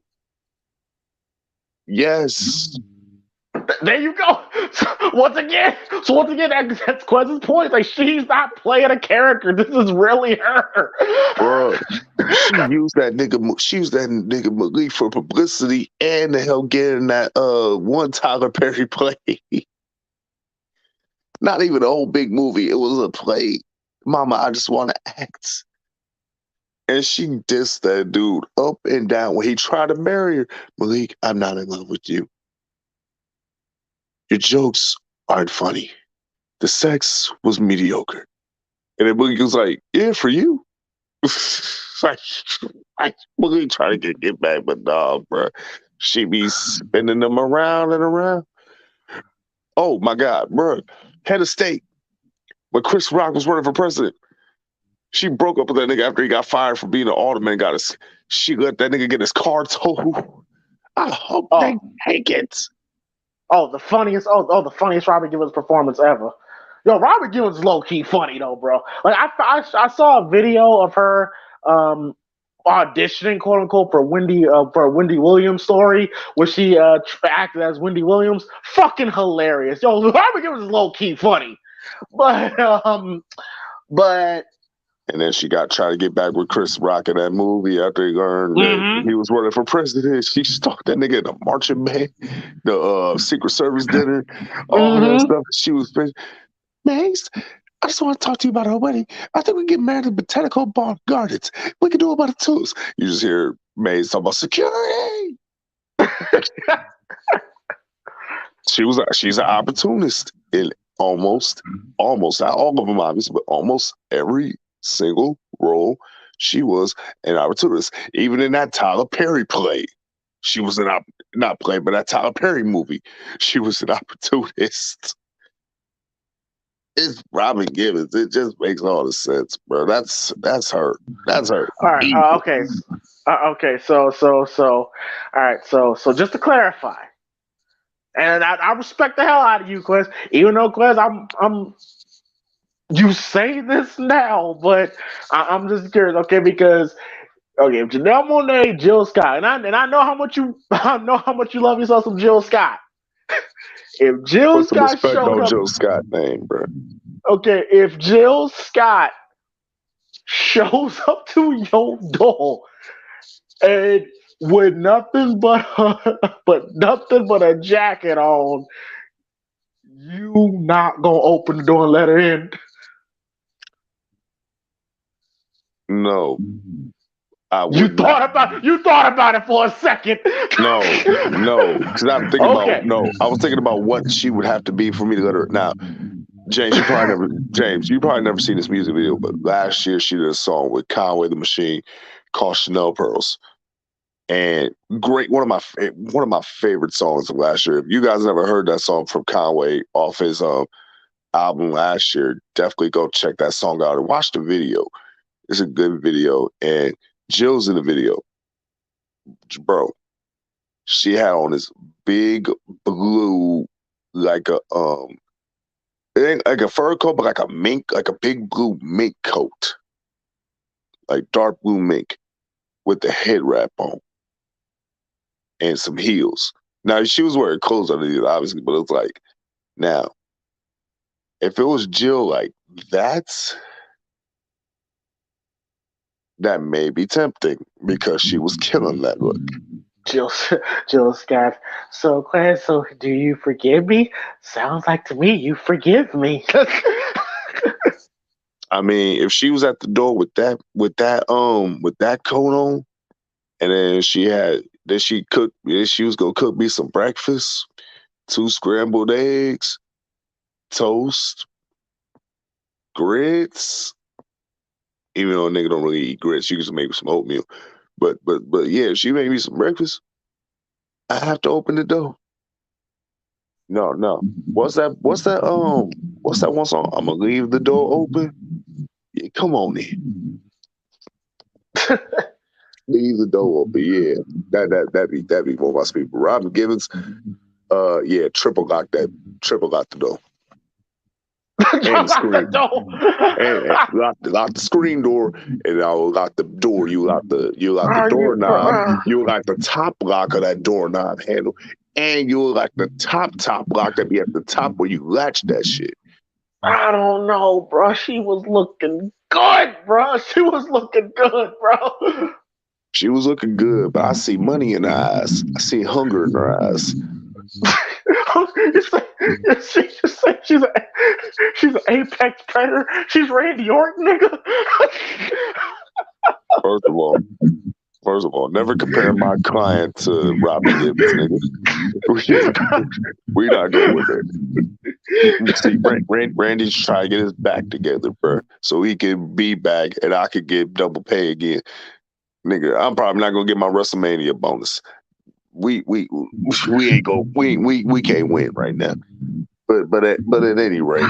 yes. There you go. So once again, that's Quez's point. Like she's not playing a character. This is really her. Bro, she used that nigga Malik for publicity and to help get in that one Tyler Perry play. Not even a whole big movie. It was a play. Mama, I just want to act. And she dissed that dude up and down when he tried to marry her. Malik, I'm not in love with you. Your jokes aren't funny. The sex was mediocre. And then Malik was like, yeah, for you. like Malik trying to get back, but nah, bro. She be spinning them around and around. Oh my God, bro. Head of state. When Chris Rock was running for president, she broke up with that nigga after he got fired for being an alderman. She let that nigga get his car towed. I hope they take it. The funniest Robin Givens performance ever. Yo, Robin Givens is low key funny though, bro. Like I saw a video of her auditioning, quote unquote, for a Wendy Williams story where she acted as Wendy Williams. Fucking hilarious. Yo, Robin Givens is low key funny, but and then she got trying to get back with Chris Rock in that movie after he learned that he was running for president. She stalked that nigga in the marching band, the Secret Service dinner, all that stuff. She was, Mace, I just want to talk to you about our wedding. I think we can get married in Botanical Gardens. We can do it about the twos. You just hear Mace talk about security. She's an opportunist in almost not all of them obviously, but almost every single role she was an opportunist. Even in that Tyler Perry play, she was not play, but that Tyler Perry movie, she was an opportunist. It's Robin Givens. It just makes all the sense, bro. That's her. That's her. All right. Okay. Okay. So. All right. So just to clarify, and I respect the hell out of you, Quez. Even though Quez, I'm. You say this now, but I'm just curious, okay? Because Okay, if Janelle Monáe, Jill Scott, and I know how much you I know how much you love yourself some Jill Scott. If Jill Put some Scott respect showed on up, Jill Scott name, bro. okay, if Jill Scott shows up to your door and with nothing but a jacket on, you not gonna open the door and let her in. No, I You would not. thought about it for a second. No, because I'm thinking about Okay. no. I was thinking about what she would have to be for me to let her. Now, James, you probably never seen this music video, but last year she did a song with Conway the Machine called Chanel Pearls, and great, one of my favorite songs of last year. If you guys never heard that song from Conway off his album last year, definitely go check that song out and watch the video. It's a good video, and Jill's in the video, bro. She had on this big blue, like a it ain't like a fur coat, but like a big blue mink coat, like dark blue mink with the head wrap on and some heels. Now she was wearing clothes underneath, obviously, but it's like now, if it was Jill, like that may be tempting because she was killing that look. Jill, Jill Scott. So, Quez, so do you forgive me? Sounds like to me you forgive me. I mean, if she was at the door with that coat on, and then she was gonna cook me some breakfast, 2 scrambled eggs, toast, grits. Even though a nigga don't really eat grits, you can just make me some oatmeal. But yeah, if she made me some breakfast, I have to open the door. No. What's that one song? I'm gonna leave the door open. Yeah, come on in. Leave the door open. Yeah. That'd be one of my people. Robin Givens, yeah, triple lock the door. And the screen. And lock the screen door, and I'll lock the door. You lock the doorknob. You lock the top lock of that doorknob handle, and you lock the top lock that be at the top where you latch that shit. I don't know, bro. She was looking good, bro. She was looking good, bro. She was looking good, but I see money in her eyes. I see hunger in her eyes. You say she's an apex predator. She's Randy Orton, nigga. First of all, never compare my client to Robin Gibbons, nigga. We not going with it. See, Randy's trying to get his back together, bro, so he can be back and I could get double pay again. Nigga, I'm probably not gonna get my WrestleMania bonus. We ain't go. We can't win right now. But at any rate.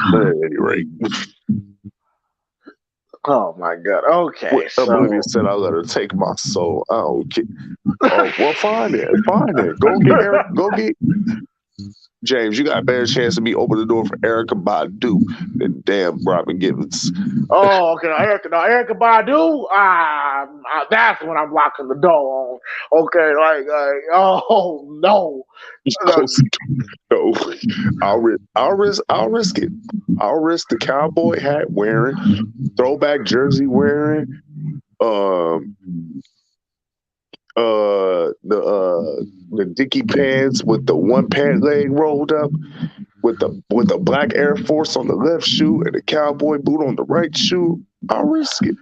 Oh my god. Okay. Oblivion said I let her take my soul. I don't care. Oh, well, fine then. Go get Eric. Go get James. You got a better chance of me open the door for Erykah Badu than damn Robin Givens. Oh, okay. Erykah Badu. That's when I'm locking the door on. Okay, oh no. No, I'll risk it. I'll risk the cowboy hat wearing, throwback jersey wearing, the dicky pants with the one pant leg rolled up, with the black Air Force on the left shoe and the cowboy boot on the right shoe. I'll risk it.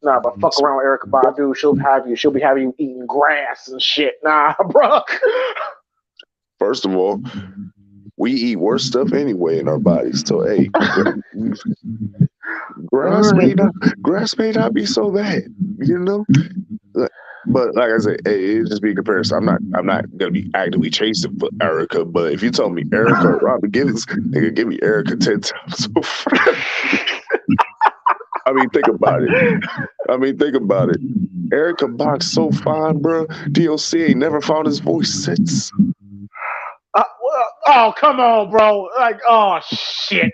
Nah, but fuck around with Erykah Badu. She'll be having you eating grass and shit. Nah, bro. First of all, we eat worse stuff anyway in our bodies. So hey, grass may not be so bad, you know. But like I said, it just be a comparison. I'm not gonna be actively chasing for Erykah, but if you tell me Erykah, Robin Givens, nigga, give me Erykah 10 times over. I mean, think about it. Erykah box so fine, bro. DOC ain't never found his voice since. Oh, come on, bro. Like, oh shit.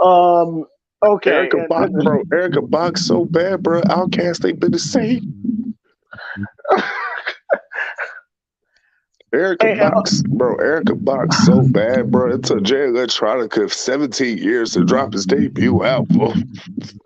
Okay. Erykah box so bad, bro. Outkast ain't been the same. Erica Box, bro. Erica Box so bad, bro. It took Jay Electronica 17 years to drop his debut album.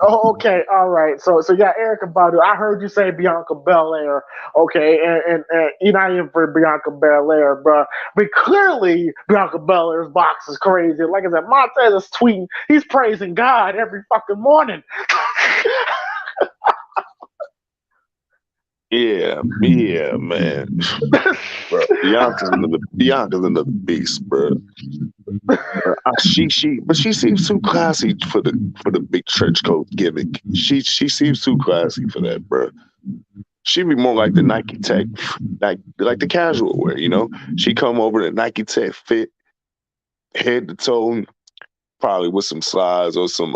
Oh, okay, all right. So yeah, Erica Badu. I heard you say Bianca Belair. Okay, and you're not even for Bianca Belair, bro. But clearly, Bianca Belair's box is crazy. Like I said, Montez is tweeting. He's praising God every fucking morning. Yeah, man. Bro, Bianca's another beast, bro. But she seems too classy for the big trench coat gimmick. She seems too classy for that, bro. She'd be more like the Nike Tech, like the casual wear, you know. She come over the Nike Tech fit, head to toe, probably with some slides or some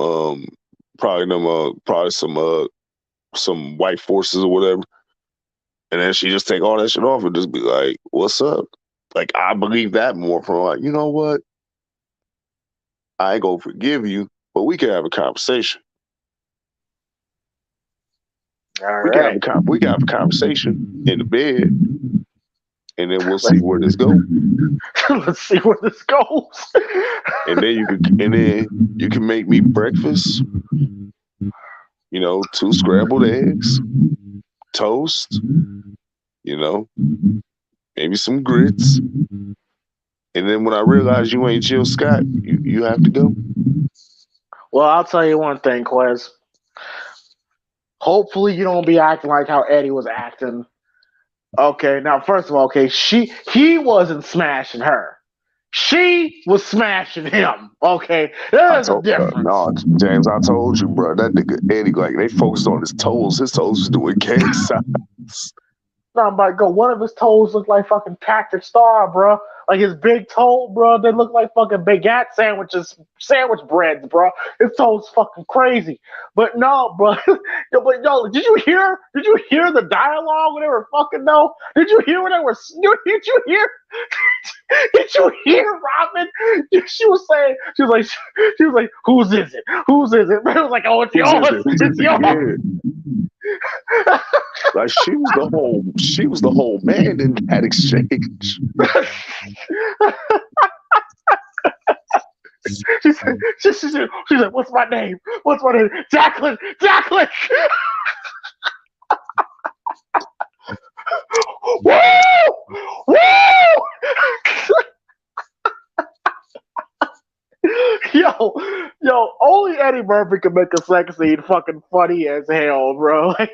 probably some white forces or whatever. And then she just take all that shit off and just be like, "What's up?" Like I believe that more from like, you know what? I ain't gonna forgive you, but we can have a conversation. All We right. can have a conversation in the bed, and then we'll see where this goes. Let's see where this goes. And then you can make me breakfast. You know, 2 scrambled eggs, toast. You know, maybe some grits. And then when I realize you ain't Jill Scott, you have to go. Well, I'll tell you one thing, Quez. Hopefully, you don't be acting like how Eddie was acting. Okay, now first of all, okay, he wasn't smashing her. She was smashing him. Okay, there's a difference. No, James, I told you, bro. That nigga Eddie, like they focused on his toes. His toes was doing gang signs. No, I'm about to go. One of his toes looked like fucking Patrick Star, bro. Like his big toe, bro. They look like fucking baguette sandwich breads, bro. His toes fucking crazy. But no, bro. Yo, did you hear? Did you hear the dialogue when they were fucking though? Did you hear when they were? Did you hear? Did you hear Robin? She was like, whose is it? Whose is it? It was like, oh, it's yours. It's yours. Like she was the whole man in that exchange. She said, what's my name? What's my name? Jacqueline! Woo! Woo! Yo, only Eddie Murphy can make a sex scene fucking funny as hell, bro. Like,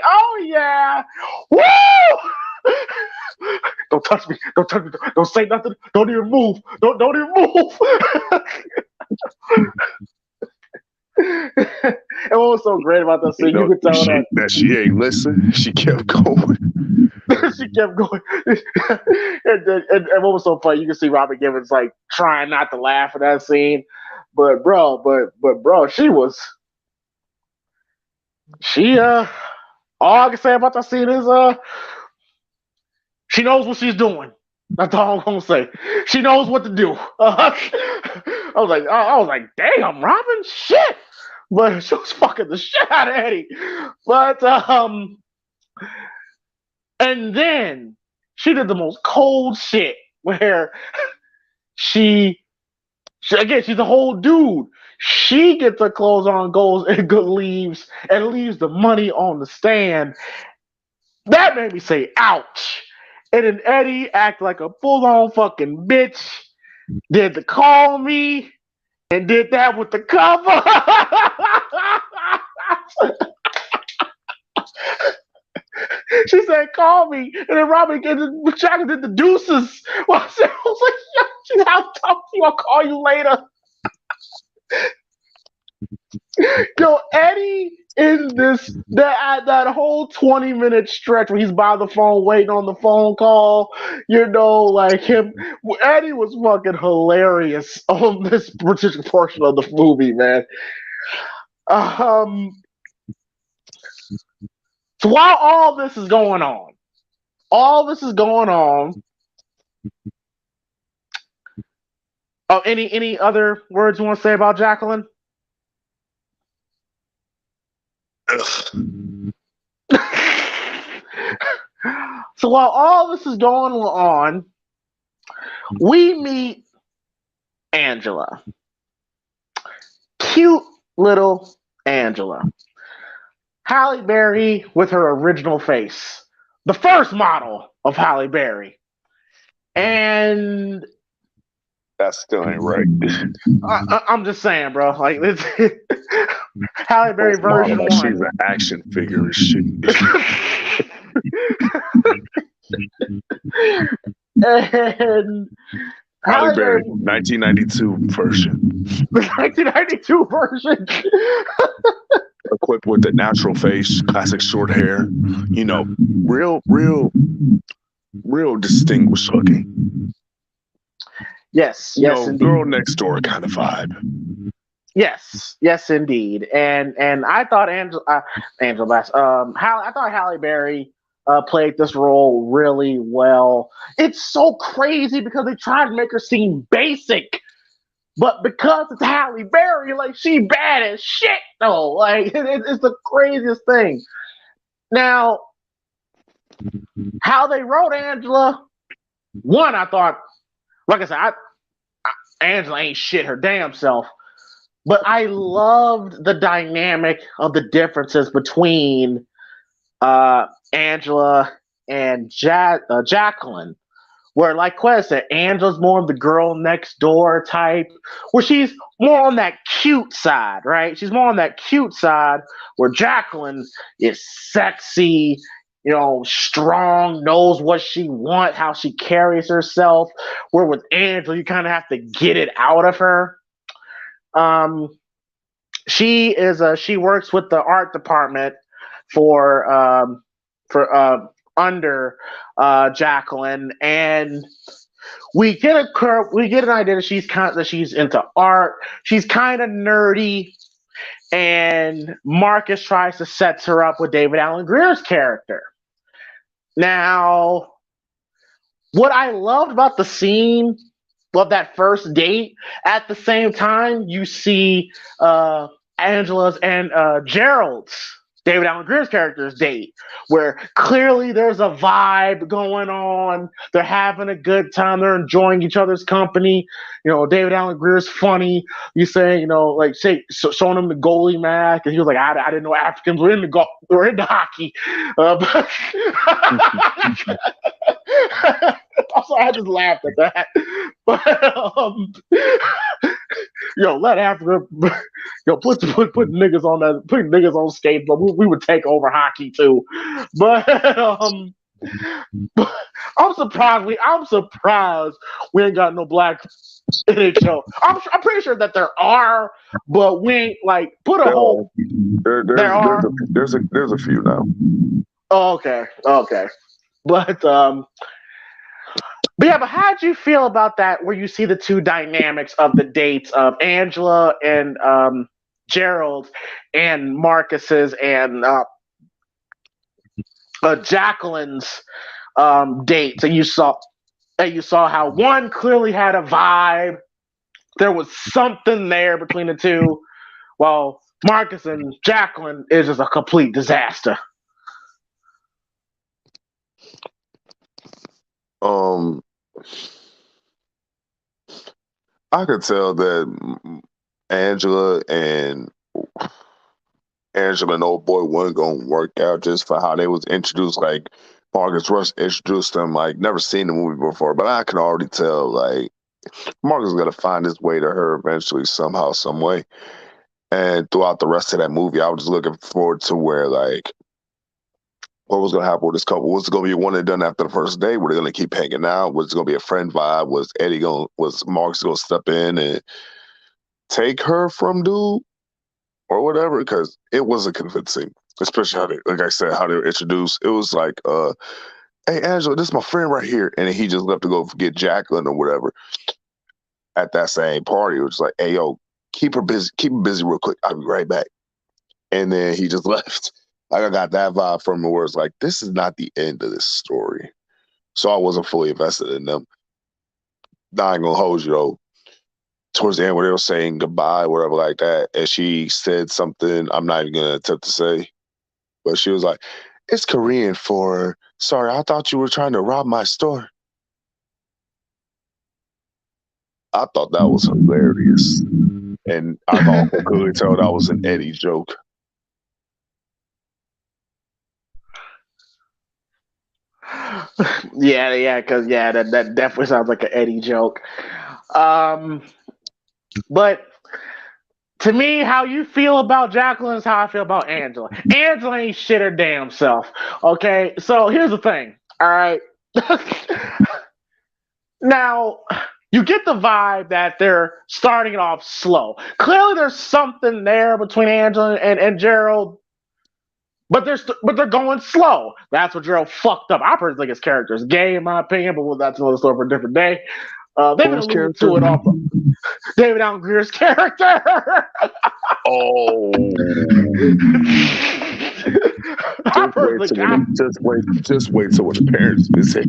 oh yeah, woo! Don't touch me! Don't say nothing! Don't even move! Don't even move! And what was so great about that scene, you could tell that she ain't listen. She kept going. She kept going. And what was so funny, you can see Robert Givens like trying not to laugh at that scene. But bro, she all I can say about that scene is she knows what she's doing. That's all I'm gonna say. She knows what to do. I was like, damn, Robin, shit. But she was fucking the shit out of Eddie. But and then she did the most cold shit where she again, she's a whole dude. She gets her clothes on, goes and leaves the money on the stand. That made me say, ouch. And then Eddie act like a full-on fucking bitch. Did the call me and did that with the cover. She said, call me. And then Robin did the deuces. Well, I was like, I'll talk to you. I'll call you later. Yo, Eddie in that whole 20-minute stretch where he's by the phone waiting on the phone call, like him, Eddie was fucking hilarious on this particular portion of the movie, man. So while all this is going on, any other words you want to say about Jacqueline? So while all this is going on, we meet Angela. Cute little Angela. Halle Berry with her original face. The first model of Halle Berry. And That still ain't right. I'm just saying, bro. Like this Halle Berry version one. She's an action figure and shit. And Halle Berry, 1992 version. The 1992 version. Equipped with the natural face, classic short hair, you know, real distinguished looking. Yes, you yes, know, indeed. girl next door kind of vibe. Yes, yes, indeed. And I thought I thought Halle Berry played this role really well. It's so crazy because they tried to make her seem basic, but because it's Halle Berry, like she bad as shit though. Like it's the craziest thing. Now, how they wrote Angela, one, I thought, like I said, Angela ain't shit her damn self. But I loved the dynamic of the differences between Angela and Jacqueline. Where, like Quez said, Angela's more of the girl next door type, where she's more on that cute side, right? She's more on that cute side, where Jacqueline is sexy, you know, strong, knows what she wants, how she carries herself. Where with Angela, you kind of have to get it out of her. She works with the art department for under Jacqueline, and we get an idea that she's into art. She's kind of nerdy, and Marcus tries to set her up with David Alan Grier's character. Now, what I loved about the scene of that first date, at the same time, you see Angela's and Gerald's, David Alan Grier's character's date, where clearly there's a vibe going on. They're having a good time. They're enjoying each other's company. You know, David Alan Grier's funny. You say, you know, like showing him the goalie mask, and he was like, I didn't know Africans were into hockey. But also, I just laughed at that. But let Africa, put niggas on that, put niggas on skates, but we would take over hockey too. But I'm surprised we ain't got no black NHL. I'm pretty sure that there are, but we ain't like put a whole. There's a few now. Oh, okay. But yeah, but how'd you feel about that where you see the two dynamics of the dates of Angela and Gerald and Marcus's and Jacqueline's dates, and you saw how one clearly had a vibe. There was something there between the two, while Marcus and Jacqueline is just a complete disaster. I could tell that Angela and old boy wasn't gonna work out just for how they was introduced. Like Marcus Rush introduced them, like never seen the movie before, but I can already tell like Marcus is gonna find his way to her eventually, somehow, some way. And throughout the rest of that movie, I was just looking forward to where like what was going to happen with this couple. Was it going to be one and done after the first day? Were they going to keep hanging out? Was it going to be a friend vibe? Was Marcus going to step in and take her from dude or whatever? Because it wasn't convincing, especially how they were introduced. It was like, hey, Angela, this is my friend right here. And he just left to go get Jacqueline or whatever at that same party. It was like, hey, yo, keep her busy real quick. I'll be right back. And then he just left. Like I got that vibe from him where it's like, this is not the end of this story. So I wasn't fully invested in them. I ain't gonna hold you though. Towards the end where they were saying goodbye, whatever like that, and she said something I'm not even gonna attempt to say. But she was like, It's Korean for, sorry, I thought you were trying to rob my store. I thought that was hilarious. And I also could tell that was an Eddie joke. Because that definitely sounds like an Eddie joke. But to me, how you feel about Jacqueline is how I feel about Angela. Angela ain't shit her damn self. Okay, so here's the thing. All right. Now, you get the vibe that they're starting it off slow. Clearly, there's something there between Angela and Gerald, but they're going slow. That's what Gerald fucked up. I personally think his character is gay, in my opinion, but that's another story for a different day. They've been Whose alluding character? to it all. David Alan Grier's character. Oh. Just wait till what the parents visit.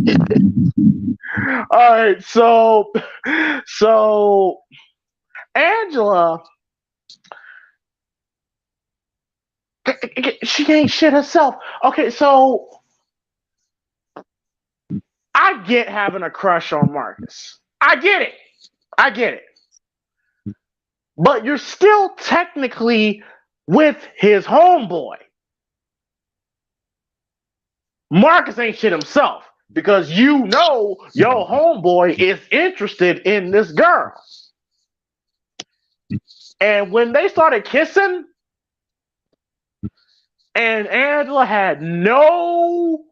All right, so Angela, she ain't shit herself. Okay, so I get having a crush on Marcus. I get it. But you're still technically with his homeboy. Marcus ain't shit himself because you know your homeboy is interested in this girl. And when they started kissing, and Angela had no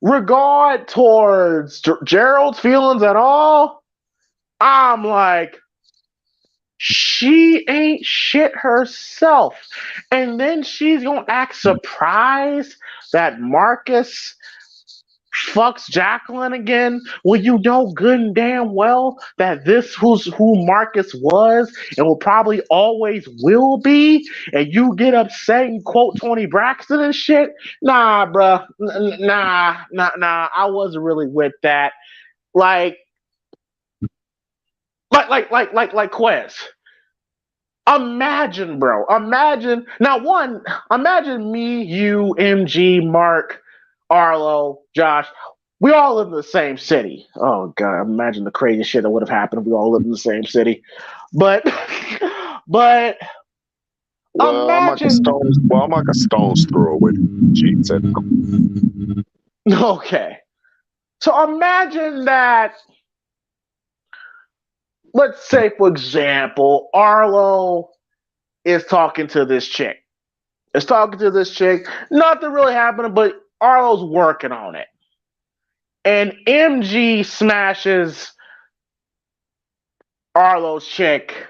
regard towards Gerald's feelings at all, I'm like, she ain't shit herself. And then she's gonna act surprised that Marcus fucks Jacqueline again when you know good and damn well that this who's who Marcus was and will probably always will be, and you get upset and quote Tony Braxton and shit. Nah, bruh. Nah. I wasn't really with that. Like Quez. Imagine, bro. Imagine imagine me, you, MG, Mark, Arlo, Josh. We all live in the same city. Oh god, imagine the crazy shit that would have happened if we all lived in the same city. But but Well, imagine I'm like a stone's throw away. Okay. So imagine that, let's say, for example, Arlo is talking to this chick. Nothing really happening, but Arlo's working on it. And MG smashes Arlo's chick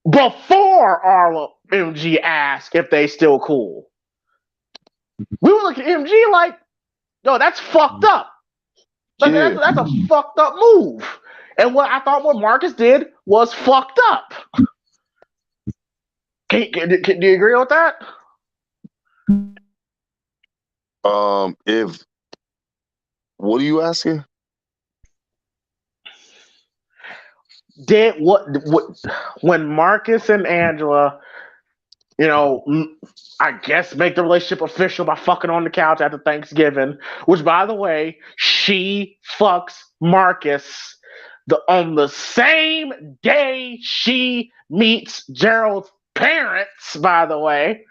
before MG asks if they still cool. We would look at MG like, yo, that's fucked up. That's a fucked up move. And what I thought what Marcus did was fucked up. Do you agree with that? What are you asking? When Marcus and Angela, I guess make the relationship official by fucking on the couch after Thanksgiving, which, by the way, she fucks Marcus on the same day she meets Gerald's parents, by the way.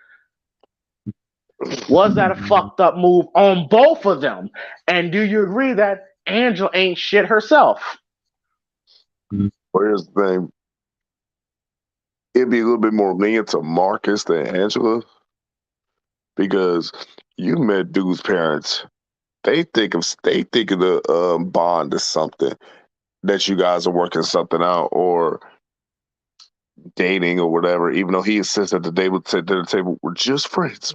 Was that a fucked up move on both of them? And do you agree that Angela ain't shit herself? Well, here's the thing. It'd be a little bit more lenient to Marcus than Angela, because you met dude's parents. They think of the bond as something that you guys are working something out or dating or whatever. Even though he insists at the dinner table, we're just friends.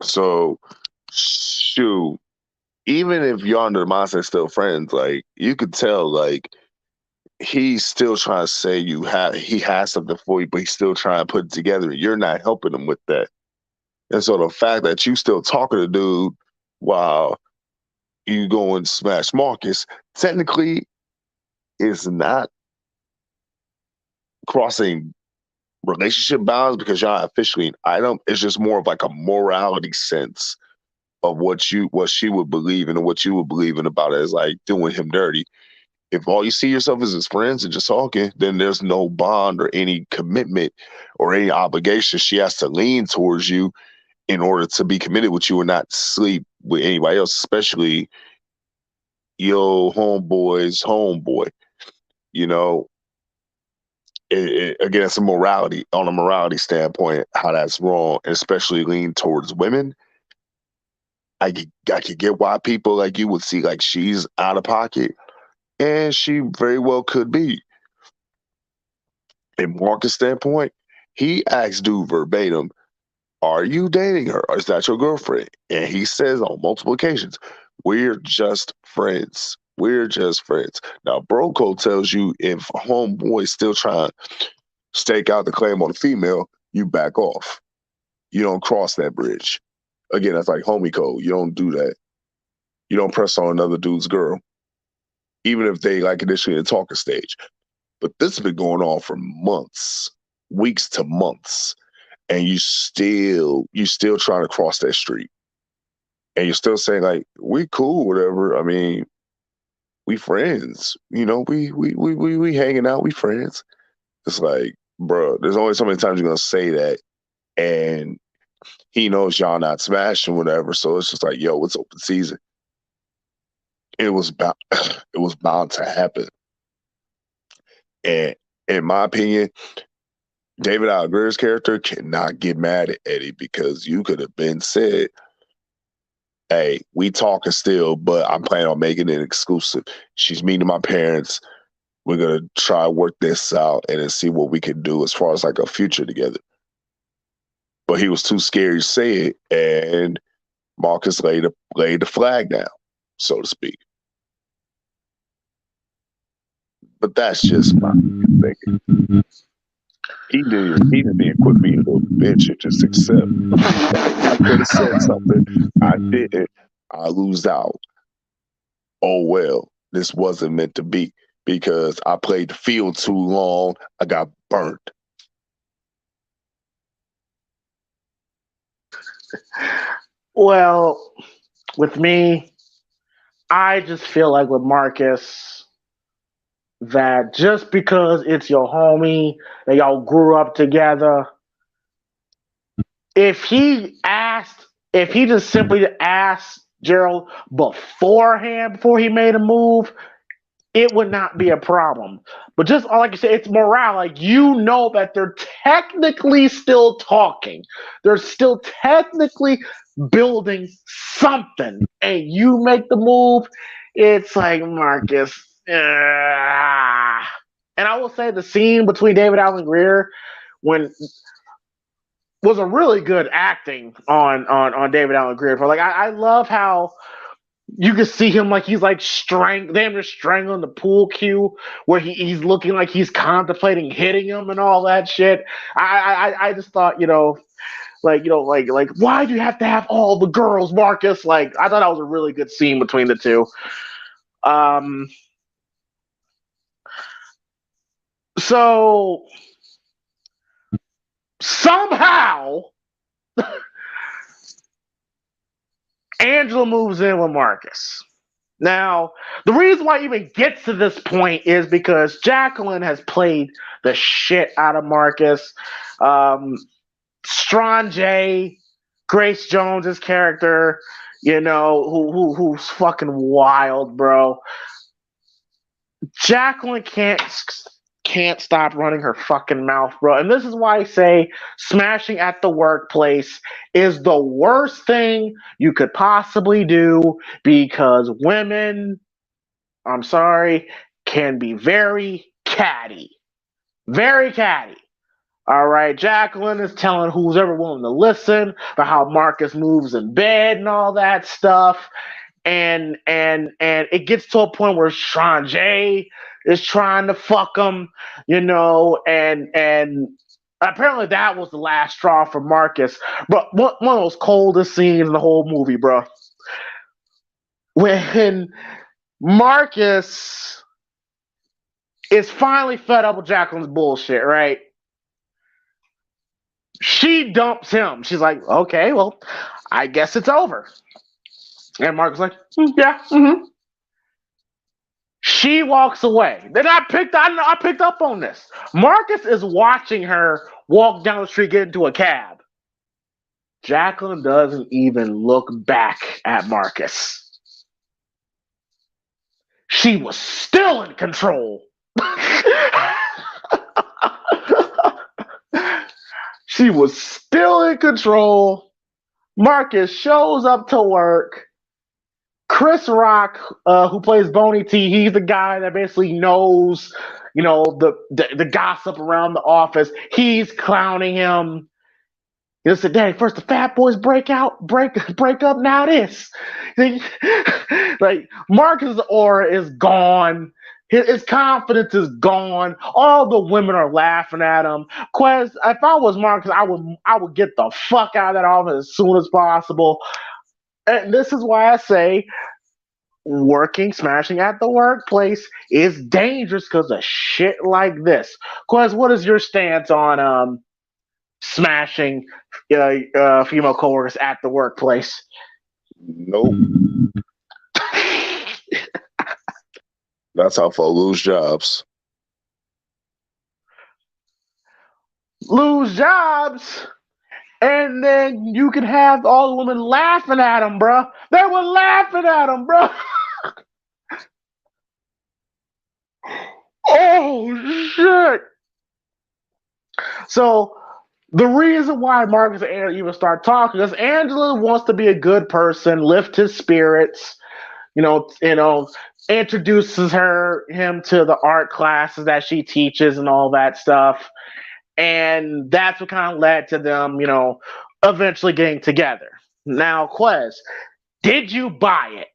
So, shoot, even if you're under the mindset still friends, like you could tell, like he's still trying to say he has something for you, but he's still trying to put it together. You're not helping him with that. And so the fact that you still talking to dude while you go and smash Marcus technically is not crossing relationship balance because y'all officially an item. It's just more of like a morality sense of what she would believe in and what you would believe in about it is like doing him dirty. If all you see yourself as his friends and just talking, then there's no bond or any commitment or any obligation. She has to lean towards you in order to be committed with you and not sleep with anybody else, especially your homeboy's homeboy. You know, again, it's a morality on a morality standpoint, how that's wrong, and especially lean towards women. I could get why people like you would see like she's out of pocket, and she very well could be. In Marcus' standpoint, he asked dude verbatim, "Are you dating her? Or is that your girlfriend?" And he says on multiple occasions, "We're just friends. We're just friends." Now, bro code tells you if homeboy's still trying to stake out the claim on a female, you back off. You don't cross that bridge. Again, that's like homie code. You don't do that. You don't press on another dude's girl, even if they like initially in the talking stage. But this has been going on for months, weeks to months, and you still trying to cross that street, and you're still saying like we cool, whatever. I mean, we friends. You know, we hanging out, we friends. It's like, bro, there's only so many times you're gonna say that, and he knows y'all not smashing, whatever. So it's just like, yo, it's open season. It was bound, it was bound to happen. And in my opinion, David Alan Grier's character cannot get mad at Eddie because you could have been said, "Hey, we talking still, but I'm planning on making it exclusive. She's meeting my parents. We're gonna try to work this out and then see what we can do as far as like a future together." But he was too scared to say it, and Marcus laid the flag down, so to speak. But that's just my thinking. He didn't equip me a little bitch and just accept. I could have said something. I didn't. I lose out. Oh well, this wasn't meant to be because I played the field too long. I got burnt. Well, with me, I just feel like with Marcus that just because it's your homie that y'all grew up together, if he asked, if he just simply asked Gerald beforehand before he made a move, it would not be a problem. But just like you said, it's morale. Like you know that they're technically still talking. They're still technically building something. And you make the move, it's like Marcus. And I will say the scene between David Alan Grier when was a really good acting on David Alan Grier. Like I love how you can see him like he's like damn near strangling the pool cue where he's looking like he's contemplating hitting him and all that shit. I just thought, like why do you have to have all the girls, Marcus? Like I thought that was a really good scene between the two. Um so somehow Angela moves in with Marcus. Now, the reason why it even gets to this point is because Jacqueline has played the shit out of Marcus. Strawn J, Grace Jones's character, who's fucking wild, bro. Jacqueline can't stop running her fucking mouth, bro. And this is why I say smashing at the workplace is the worst thing you could possibly do because women, I'm sorry, can be very catty. Very catty. All right, Jacqueline is telling who's ever willing to listen about how Marcus moves in bed and all that stuff. And it gets to a point where Strawn J is trying to fuck him, and apparently that was the last straw for Marcus. But one of those coldest scenes in the whole movie, bro. When Marcus is finally fed up with Jacqueline's bullshit, right? She dumps him. She's like, okay, well, I guess it's over. And Marcus is like, yeah. Mm-hmm. She walks away. Then I picked up on this. Marcus is watching her walk down the street, get into a cab. Jacqueline doesn't even look back at Marcus. She was still in control. She was still in control. Marcus shows up to work. Chris Rock, who plays Boney T, he's the guy that basically knows, the gossip around the office. He's clowning him. He said, "Daddy, first the fat boys break up, now this." Like Marcus' aura is gone. His confidence is gone. All the women are laughing at him. Quez, if I was Marcus, I would get the fuck out of that office as soon as possible. And this is why I say smashing at the workplace is dangerous because of shit like this. Quez, what is your stance on smashing female coworkers at the workplace? Nope. That's how folks lose jobs. Lose jobs? And then you can have all the women laughing at him, bro. They were laughing at him, bro. Oh, shit. So the reason why Marcus and Angela even start talking is Angela wants to be a good person, lift his spirits, introduces him to the art classes that she teaches and all that stuff. And that's what kind of led to them, eventually getting together. Now, Quez, did you buy it?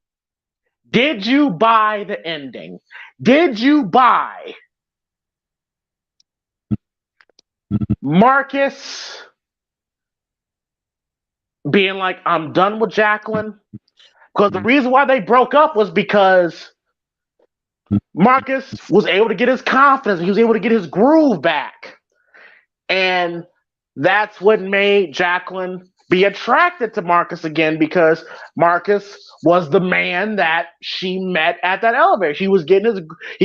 Did you buy the ending? Did you buy Marcus being like, I'm done with Jacqueline? Because the reason why they broke up was because Marcus was able to get his confidence. He was able to get his groove back. And that's what made Jacqueline be attracted to Marcus again, because Marcus was the man that she met at that elevator. He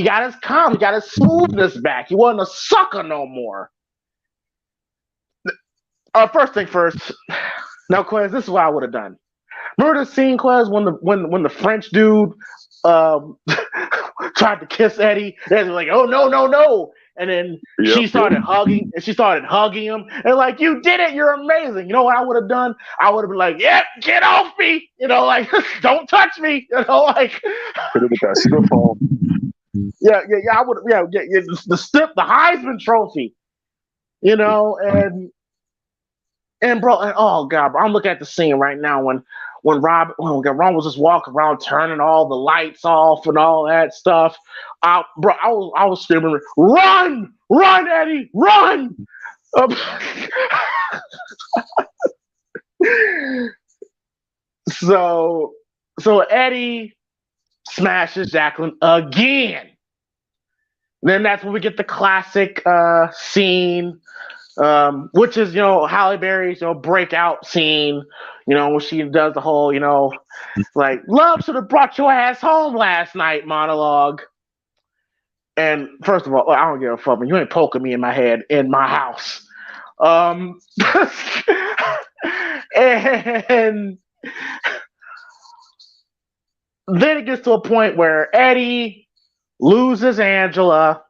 got his calm, he got his smoothness back. He wasn't a sucker no more. First thing first. Now, Quez, this is what I would have done. Remember the scene, Quez, when the French dude tried to kiss Eddie? They were like, "Oh no!" And then she started hugging him, and like, "You did it! You're amazing!" You know what I would have done? I would have been like, "Yep, get off me!" Don't touch me! Like. Yeah. I would. Yeah. The Heisman Trophy. And bro, oh god, bro, I'm looking at the scene right now when Ron was just walking around turning all the lights off and all that stuff. I was screaming, "Run, Eddie, run!" So Eddie smashes Jacqueline again. Then that's when we get the classic scene. Which is, Halle Berry's, breakout scene, when she does the whole, like, "Love should have brought your ass home last night" monologue. And first of all, I don't give a fuck, man. You ain't poking me in my head in my house. And then it gets to a point where Eddie loses Angela.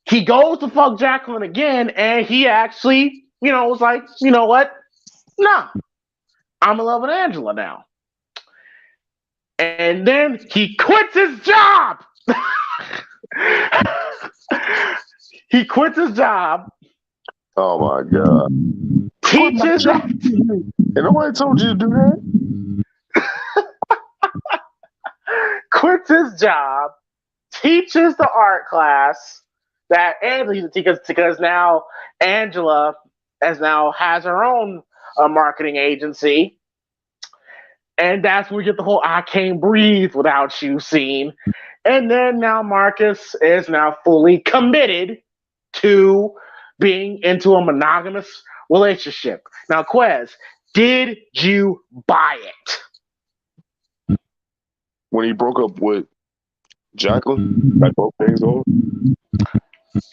He goes to fuck Jacqueline again, and he actually, was like, "You know what? Nah, I'm in love with Angela now." And then he quits his job. He quits his job. Oh my god! Teaches. And nobody told you to do that. Quits his job. Teaches the art class that Angela because now Angela has her own marketing agency, and that's where we get the whole "I can't breathe without you" scene. And then now Marcus is now fully committed to being into a monogamous relationship. Now, Quez, did you buy it? When he broke up with Jacqueline, like both things over.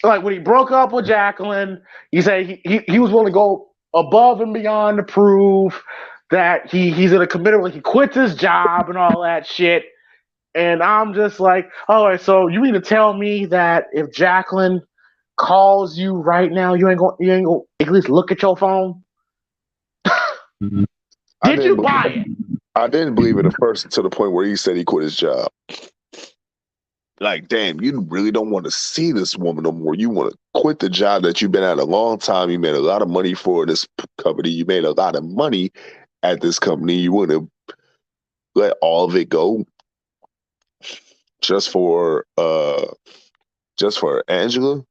Like when he broke up with Jacqueline, you say he was willing to go above and beyond to prove that he's in a committed, like he quits his job and all that shit. And I'm just like, all right, so you mean to tell me that if Jacqueline calls you right now, you ain't gonna at least look at your phone? Did you buy it? I didn't believe it at first to the point where he said he quit his job. Like, damn, you really don't want to see this woman no more. You want to quit the job that you've been at a long time. You made a lot of money for this company. You made a lot of money at this company. You want to let all of it go just for Angela,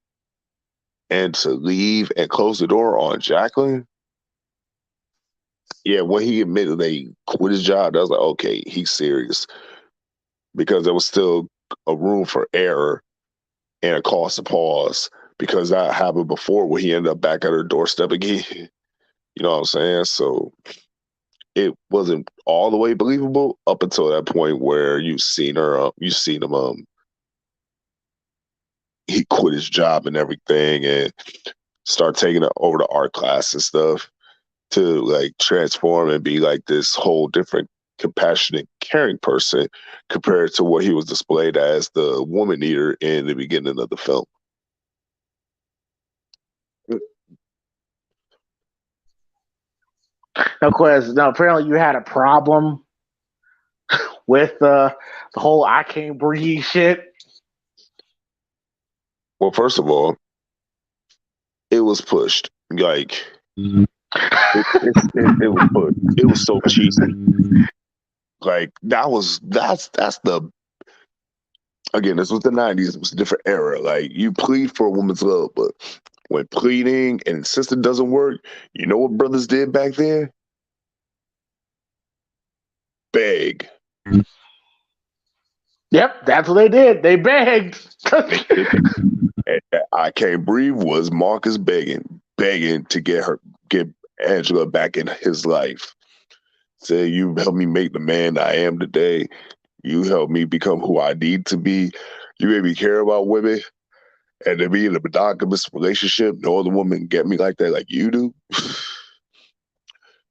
and to leave and close the door on Jacqueline. Yeah, when he admitted they quit his job, I was like, okay, he's serious. Because there was still a room for error and a cause to pause, because that happened before when he ended up back at her doorstep again. You know what I'm saying? So it wasn't all the way believable up until that point where you seen him, he quit his job and everything and start taking it over to art class and stuff to like transform and be like this whole different compassionate, caring person compared to what he was displayed as, the woman eater in the beginning of the film. No, Quez. No, apparently you had a problem with the whole "I can't breathe" shit. Well, first of all, it was pushed. Like it was pushed. It was so cheesy. Like that's the, again, this was the 90s. It was a different era. Like, you plead for a woman's love, but when pleading and insisting doesn't work, you know what brothers did back then? Beg. Yep, that's what they did. They begged. I Can't Breathe was Marcus begging to get Angela back in his life. Say, you helped me make the man I am today. You helped me become who I need to be. You made me care about women. And to be in a monogamous relationship, no other woman get me like that, like you do.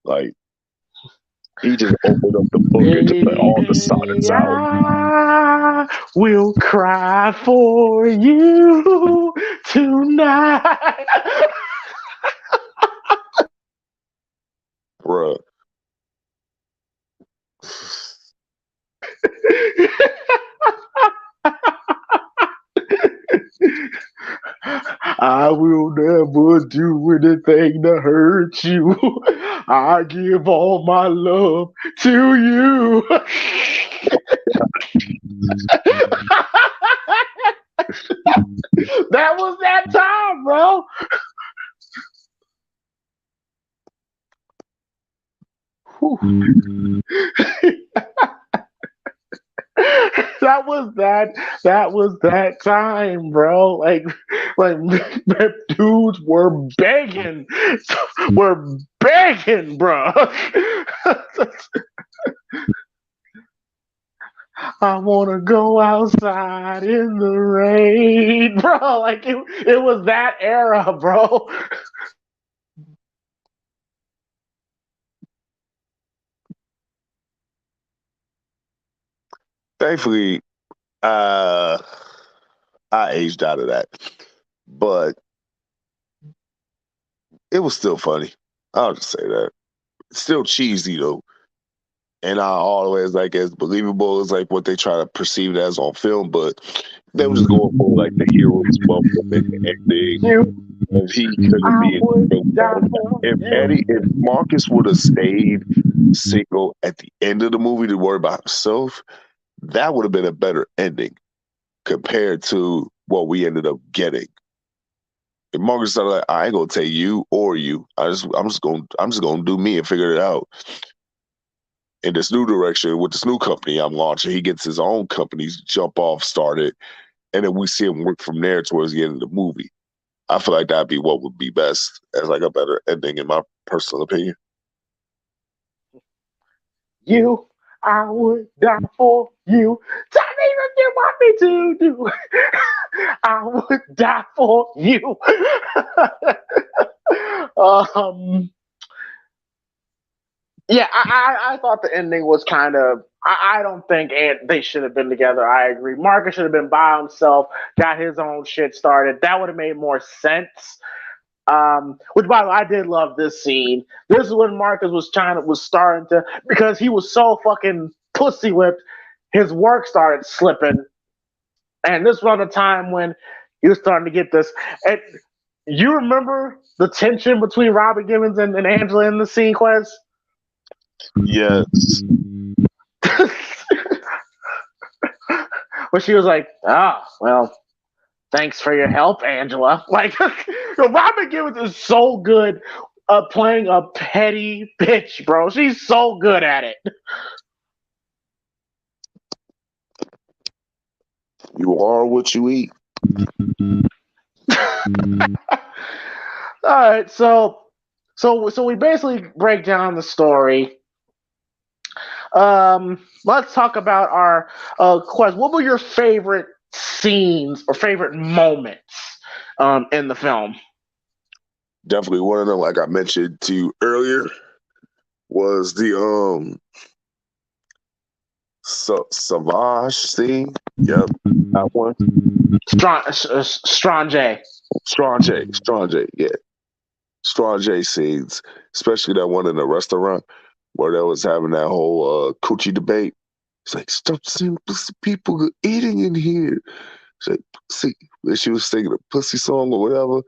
Like, he just opened up the book and just let all the sonnets out. I will cry for you tonight. Bruh. I will never do anything to hurt you. I give all my love to you. That was that time, bro. That was that time, bro. Like dudes were begging, bro. I wanna go outside in the rain, bro. Like it was that era, bro. Thankfully, I aged out of that. But it was still funny. I'll just say that. It's still cheesy though. And not always like as believable as like what they try to perceive it as on film, but they were just going for like the hero's welcome and ending. If he couldn't be if Marcus would have stayed single at the end of the movie to worry about himself, that would have been a better ending compared to what we ended up getting. If Marcus started like, I ain't gonna take you or you. I'm just gonna do me and figure it out. In this new direction with this new company I'm launching, he gets his own company's jump off started, and then we see him work from there towards the end of the movie. I feel like that'd be what would be best as like a better ending, in my personal opinion. You, I would die for you. Tell me what you want me to do. I would die for you. um, yeah, I thought the ending was kind of. I don't think they should have been together. I agree. Marcus should have been by himself, got his own shit started. That would have made more sense. Which, by the way, I did love this scene. This is when Marcus was starting to, because he was so fucking pussy whipped, his work started slipping, and this was around the time when he was starting to get this. And you remember the tension between Robert Gibbons and Angela in the scene, Quez? Yes. Where she was like, "Ah, oh, well, thanks for your help, Angela." Like, Robert Gibbons is so good playing a petty bitch, bro. She's so good at it. You are what you eat. All right, so we basically break down the story. Let's talk about our quest. What were your favorite scenes or favorite moments in the film? Definitely one of them, like I mentioned to you earlier, was the Savage scene. Yep, that one. Strange, yeah. Strange scenes, especially that one in the restaurant where they was having that whole coochie debate. It's like, stop seeing pussy people eating in here. It's like, see, she was singing a pussy song or whatever.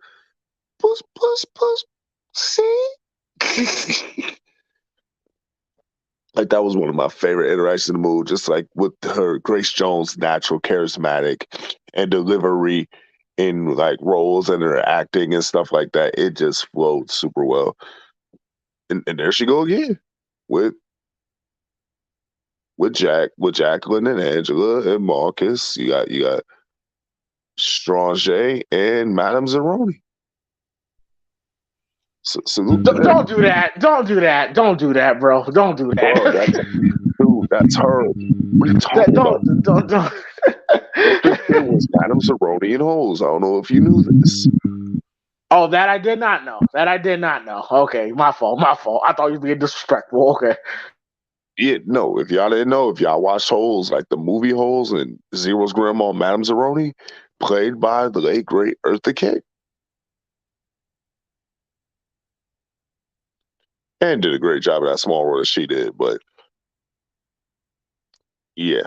Puss, puss, puss, see? Like, that was one of my favorite interactions in the movie, just like with her, Grace Jones' natural charismatic and delivery in like roles and her acting and stuff like that. It just flowed super well. And there she go again with Jacqueline and Angela and Marcus. You got Strange and Madame Zeroni. Salute to them. Don't do that. Don't do that. Don't do that, bro. Don't do that. Bro, that's her. What are you talking about? Don't. It was Madame Zeroni and Holes. I don't know if you knew this. Oh, that I did not know. Okay, my fault. I thought you were being disrespectful. Okay. Yeah, no, if y'all didn't know, if y'all watched Holes, like the movie Holes and Zero's grandma, Madame Zeroni, played by the late, great Eartha Kitt. And did a great job of that small role that she did, but yeah.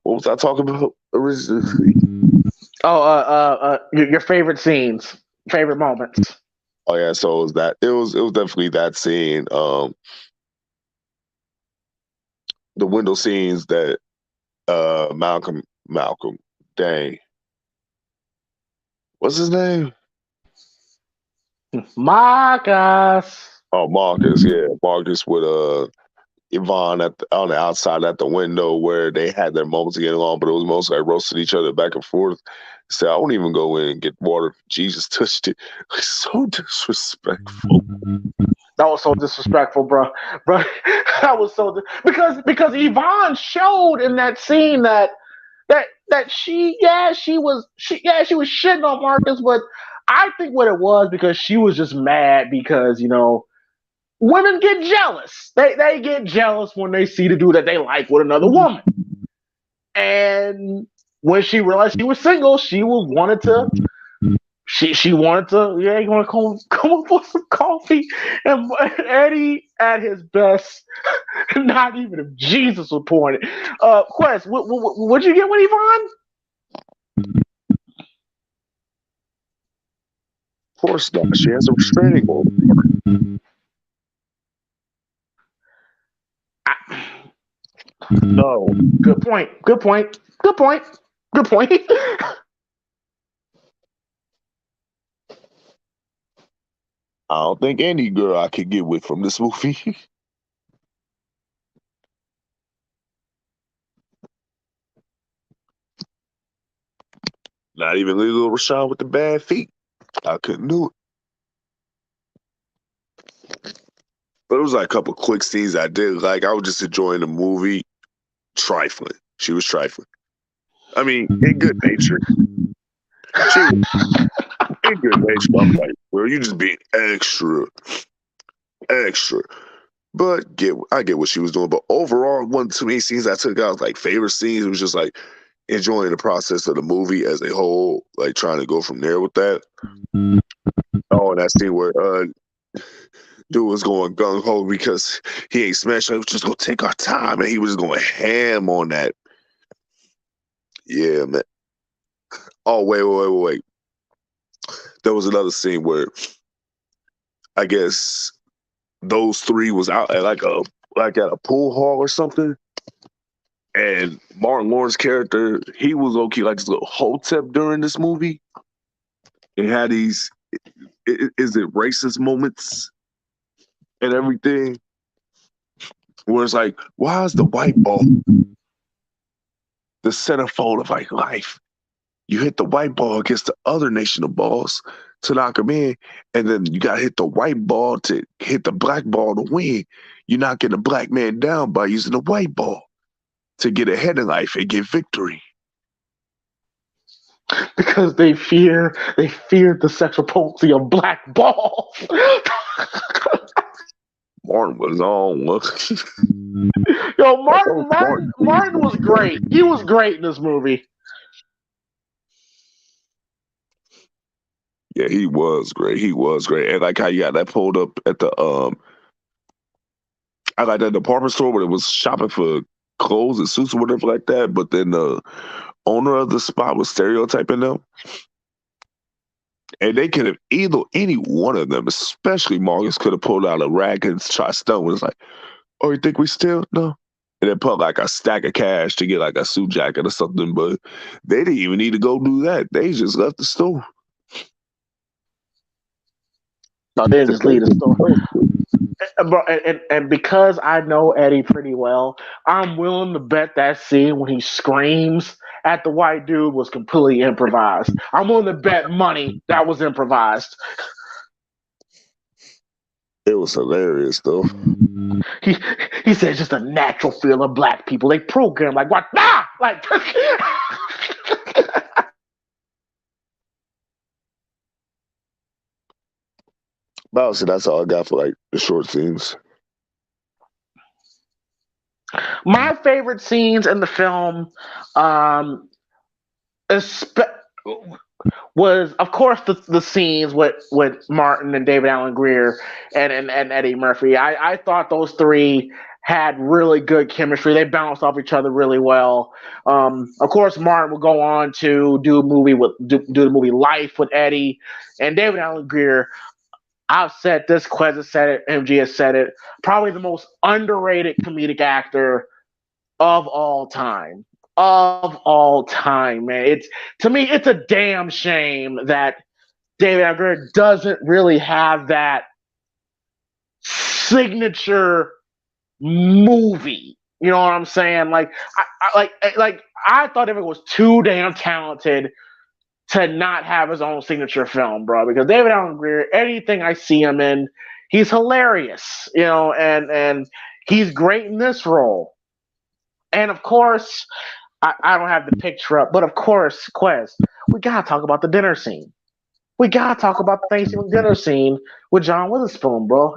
What was I talking about originally? Oh, your favorite scenes, favorite moments. Oh yeah, so it was definitely that scene. The window scenes that Malcolm, dang. What's his name? Marcus. Oh, Marcus, yeah. Marcus with Yvonne on the outside at the window where they had their moments to get along, but it was mostly like roasting each other back and forth. Said, I won't even go in and get water. Jesus touched it. Like, so disrespectful. That was so disrespectful, bro. Bro, that was so because Yvonne showed in that scene that she was shitting on Marcus, but I think what it was because she was just mad because women get jealous. They get jealous when they see the dude that they like with another woman. And when she realized she was single, she wanted to. She wanted to. Yeah, you want to come up for some coffee? And Eddie at his best. Not even if Jesus was pouring it. Quest, what'd you get with Yvonne? Of course not. She has a restraining order. No. Good point. I don't think any girl I could get with from this movie. Not even Little Rashawn with the bad feet. I couldn't do it. But it was like a couple quick scenes I did. Like, I was just enjoying the movie. Trifling. She was trifling. I mean, in good nature. She was in good nature. I'm like, well, you just being extra. But I get what she was doing. But overall, one too many scenes I took out, like favorite scenes. It was just like enjoying the process of the movie as a whole, like trying to go from there with that. Oh, and that scene where dude was going gung ho because he ain't smashed. Like, just gonna take our time, and he was going ham on that. Yeah, man. Oh, wait. There was another scene where I guess those three was out at like at a pool hall or something. And Martin Lawrence's character, he was okay, like this little hotep during this movie. It had these, is it racist moments and everything? Where it's like, why is the white ball the centerfold of like life? You hit the white ball against the other nation of balls to knock them in, and then you got to hit the white ball to hit the black ball to win. You're knocking the black man down by using the white ball to get ahead in life and get victory. Because they feared the sexual potency of black balls. Martin was on. Yo, Martin was great. He was great in this movie. Yeah, he was great. And like how you got that pulled up at the I like that department store where it was shopping for clothes and suits or whatever like that, but then the owner of the spot was stereotyping them. And they could have any one of them, especially Marcus, could have pulled out a rag and tried stone. It was like, oh, you think we steal? No. And then put like a stack of cash to get like a suit jacket or something, but they didn't even need to go do that. They just left the store. No, they didn't just leave the store. Bro, and because I know Eddie pretty well, I'm willing to bet that scene when he screams at the white dude was completely improvised. I'm willing to bet money that was improvised. It was hilarious though. He said it's just a natural feel of black people. They program like what? Ah! Like But honestly, that's all I got for like the short scenes. My favorite scenes in the film, was of course the scenes with Martin and David Alan Grier and Eddie Murphy. I thought those three had really good chemistry. They bounced off each other really well. Of course, Martin will go on to do the movie Life with Eddie, and David Alan Grier. I've said this, Quez has said it, MG has said it. Probably the most underrated comedic actor of all time. Of all time, man. To me, it's a damn shame that David Alan Grier doesn't really have that signature movie. You know what I'm saying? Like, I thought if it was too damn talented to not have his own signature film, bro. Because David Alan Grier, anything I see him in, he's hilarious, you know, and he's great in this role. And of course, I don't have the picture up, but of course, Quez, we gotta talk about the dinner scene. We gotta talk about the Thanksgiving dinner scene with John Witherspoon, bro.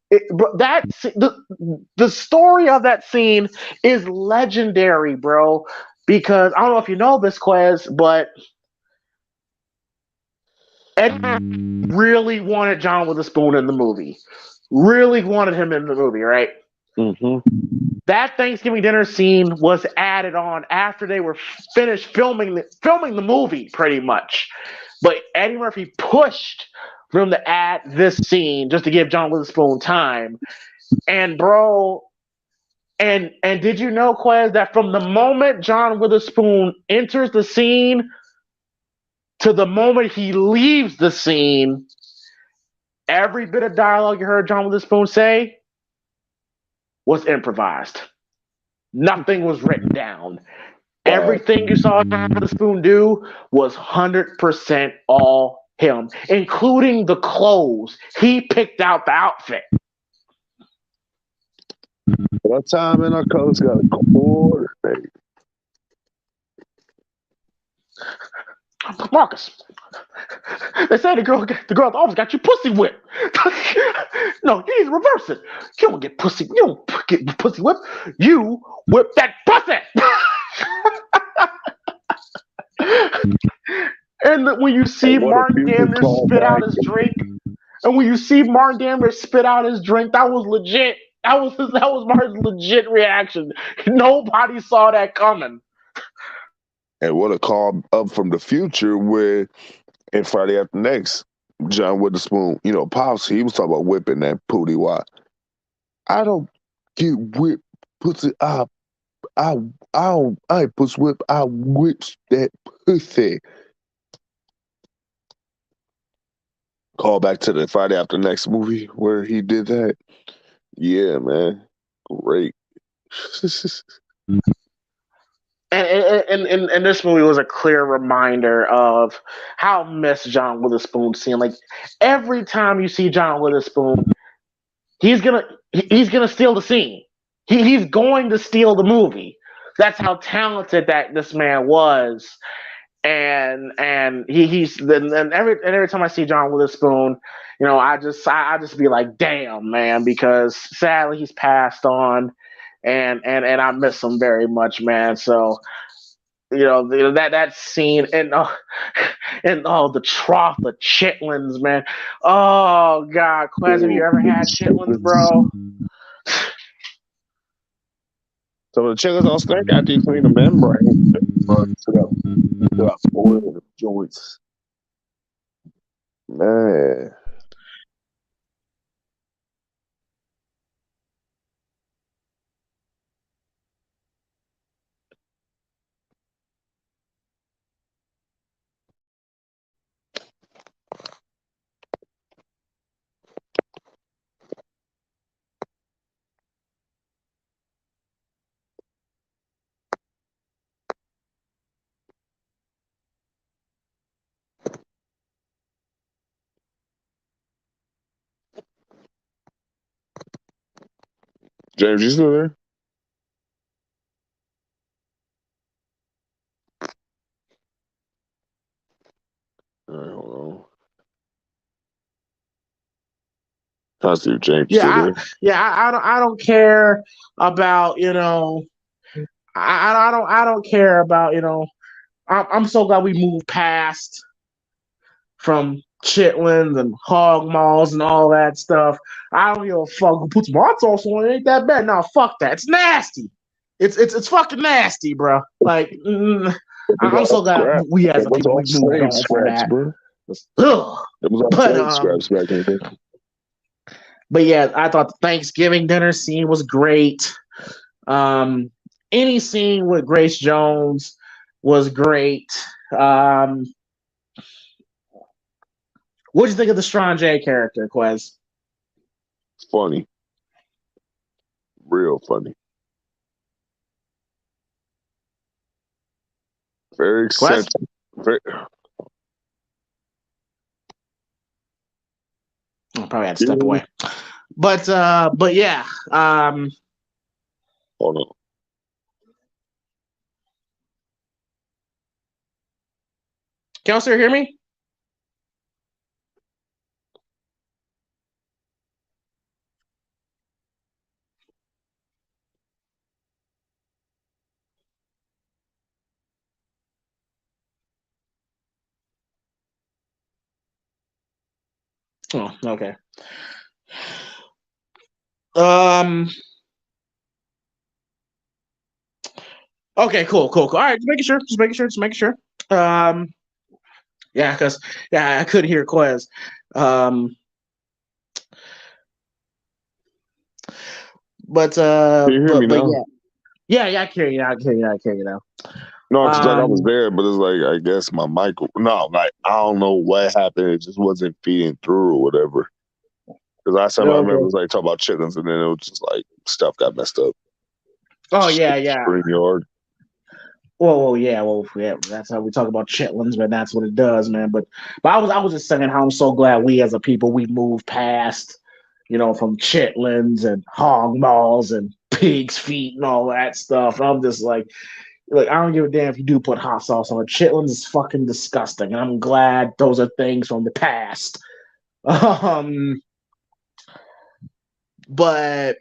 The story of that scene is legendary, bro. Because I don't know if you know this, Quez, but Eddie really wanted John Witherspoon in the movie. Really wanted him in the movie, right? Mm-hmm. That Thanksgiving dinner scene was added on after they were finished filming the movie, pretty much. But Eddie Murphy pushed for him to add this scene just to give John Witherspoon time. And bro, and did you know, Quez, that from the moment John Witherspoon enters the scene to the moment he leaves the scene, every bit of dialogue you heard John Witherspoon say was improvised. Nothing was written down. Everything you saw John Witherspoon do was 100% all him, including the clothes. He picked out the outfit. Our time and our colors got a coordinate. Marcus, they say the girl at the office got you pussy whipped. No, you need to reverse it. You don't get pussy. You don't get pussy whipped. You whip that pussy. And when you see Martin damn near spit out his drink, that was legit. That was Martin's legit reaction. Nobody saw that coming. And what a call up from the future where in Friday After Next, John Witherspoon, Pops, he was talking about whipping that pootie. Why? I don't get whipped pussy. I ain't pussy whip. I whips that pussy. Call back to the Friday After Next movie where he did that. Yeah, man. Great. And this movie was a clear reminder of how missed John Witherspoon seemed. Like every time you see John Witherspoon, he's gonna steal the scene. He's going to steal the movie. That's how talented that this man was. And every time I see John Witherspoon, I just be like, damn, man, because sadly he's passed on. And I miss him very much, man. So that scene and the trough of chitlins, man. Oh God, Quez, have you ever had chitlins, bro? So the chitlins on snack after you clean the membrane. Got four joints, man. James, you still there? All right, hold on. Trying to see if James still there. I don't care about I don't care about I'm so glad we moved past from chitlins and hog maws and all that stuff. I don't give a fuck who puts hot sauce on it. Ain't that bad? No, fuck that. It's nasty. It's fucking nasty, bro. Like I'm so glad we as a people we moved on from that. Bro. It was all scraps back in the day. But yeah, I thought the Thanksgiving dinner scene was great. Any scene with Grace Jones was great. What did you think of the Strong J character, Quez? Funny. Real funny. Very eccentric. I'll probably had to step away. But yeah. Hold on. Can you still hear me? Oh, okay. Okay, cool. All right, just making sure. Yeah, because I could hear Quez. But can you hear me now? Yeah, I can hear you. I can hear you now. No, it's like I was there, but it's like I guess my mic. No, like I don't know what happened. It just wasn't feeding through or whatever. Because last time I remember it was like talking about chickens, and then it was just like stuff got messed up. Oh yeah. StreamYard. yeah, that's how we talk about chitlins, man. That's what it does, man. But I was just saying how I'm so glad we as a people we move past, from chitlins and hog balls and pig's feet and all that stuff. And I'm just like I don't give a damn if you do put hot sauce on it. Chitlins is fucking disgusting, and I'm glad those are things from the past. Um, but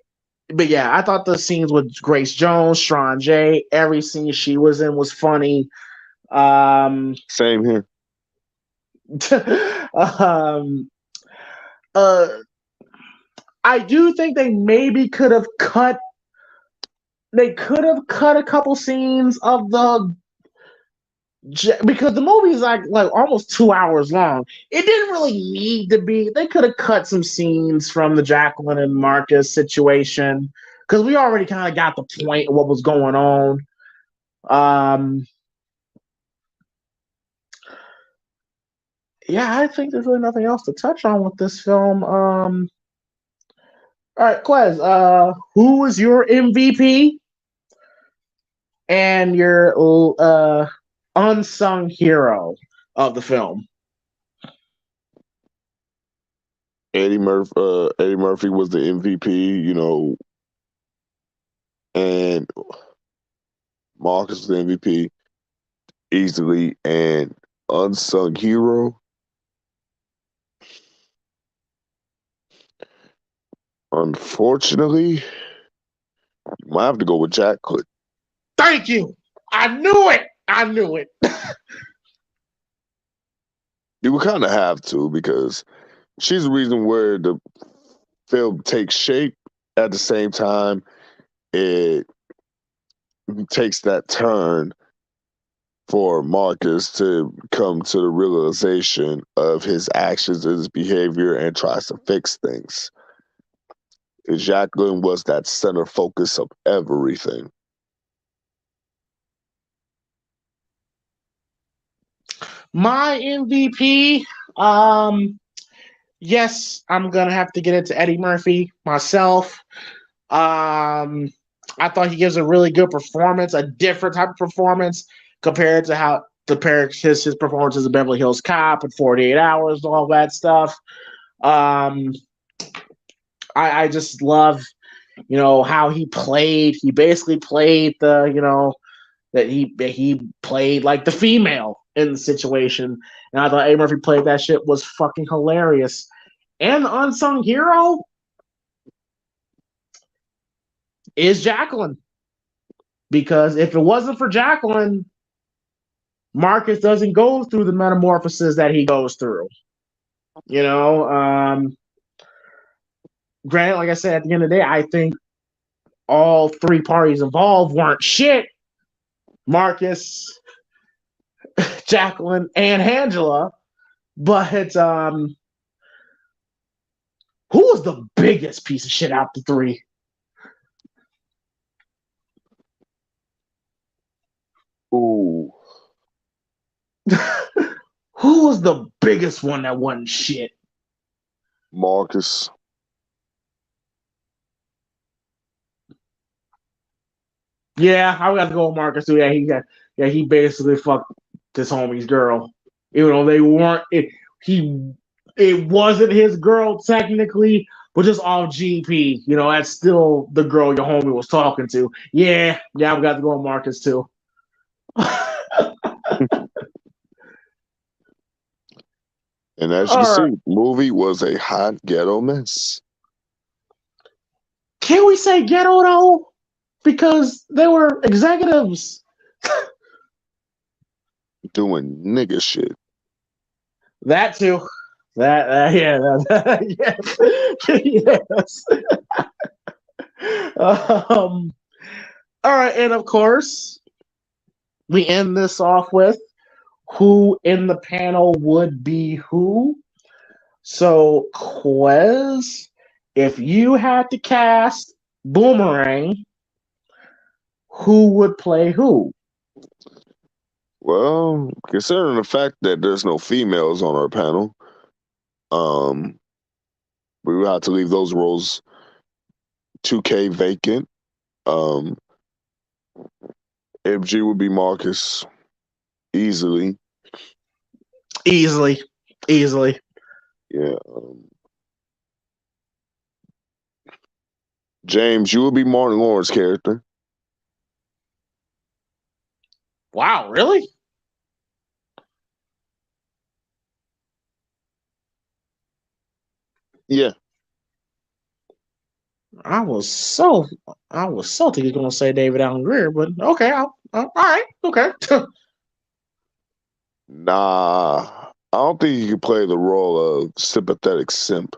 but yeah, I thought the scenes with Grace Jones, Sharon J, every scene she was in was funny. Same here. um, uh, I do think they maybe could have cut. They could have cut a couple scenes of because the movie is like almost 2 hours long. It didn't really need to be. They could have cut some scenes from the Jacqueline and Marcus situation because we already kind of got the point of what was going on. Yeah, I think there's really nothing else to touch on with this film. All right, Quez, who is your MVP and your unsung hero of the film? Eddie Murphy was the MVP, and Marcus was the MVP easily. And unsung hero, unfortunately, you might have to go with Jacqueline. Thank you. I knew it. I knew it. You would kind of have to because she's the reason where the film takes shape. At the same time, it takes that turn for Marcus to come to the realization of his actions and his behavior and tries to fix things. Jacqueline was that center focus of everything. My MVP, yes, I'm gonna have to get into Eddie Murphy myself. I thought he gives a really good performance, a different type of performance compared to his performance as a Beverly Hills Cop in 48 Hours, all that stuff. Um, I just love, how he played. He basically played that he played like the female in the situation, and I thought Eddie Murphy played that shit was fucking hilarious. And the unsung hero is Jacqueline. Because if it wasn't for Jacqueline, Marcus doesn't go through the metamorphosis that he goes through. You know, granted, like I said, at the end of the day, I think all three parties involved weren't shit. Marcus, Jacqueline, and Angela. But who was the biggest piece of shit out the three? Ooh. Who was the biggest one that wasn't shit? Marcus. Yeah, I got to go with Marcus too. He basically fucked this homie's girl, even though they weren't. It wasn't his girl technically, but just off GP. That's still the girl your homie was talking to. Yeah, I've got to go with Marcus too. And as you can see, the movie was a hot ghetto mess. Can we say ghetto though? Because they were executives doing nigga shit. That too. Yes. All right, and of course, we end this off with who in the panel would be who. So, Quez, if you had to cast Boomerang, who would play who? Well, considering the fact that there's no females on our panel, we would have to leave those roles 2K vacant. MG would be Marcus. Easily. Easily. Yeah. James, you would be Martin Lawrence's character. Wow, really? Yeah. I was so thinking he was gonna say David Alan Grier, but okay, all right, okay. Nah. I don't think he could play the role of sympathetic simp.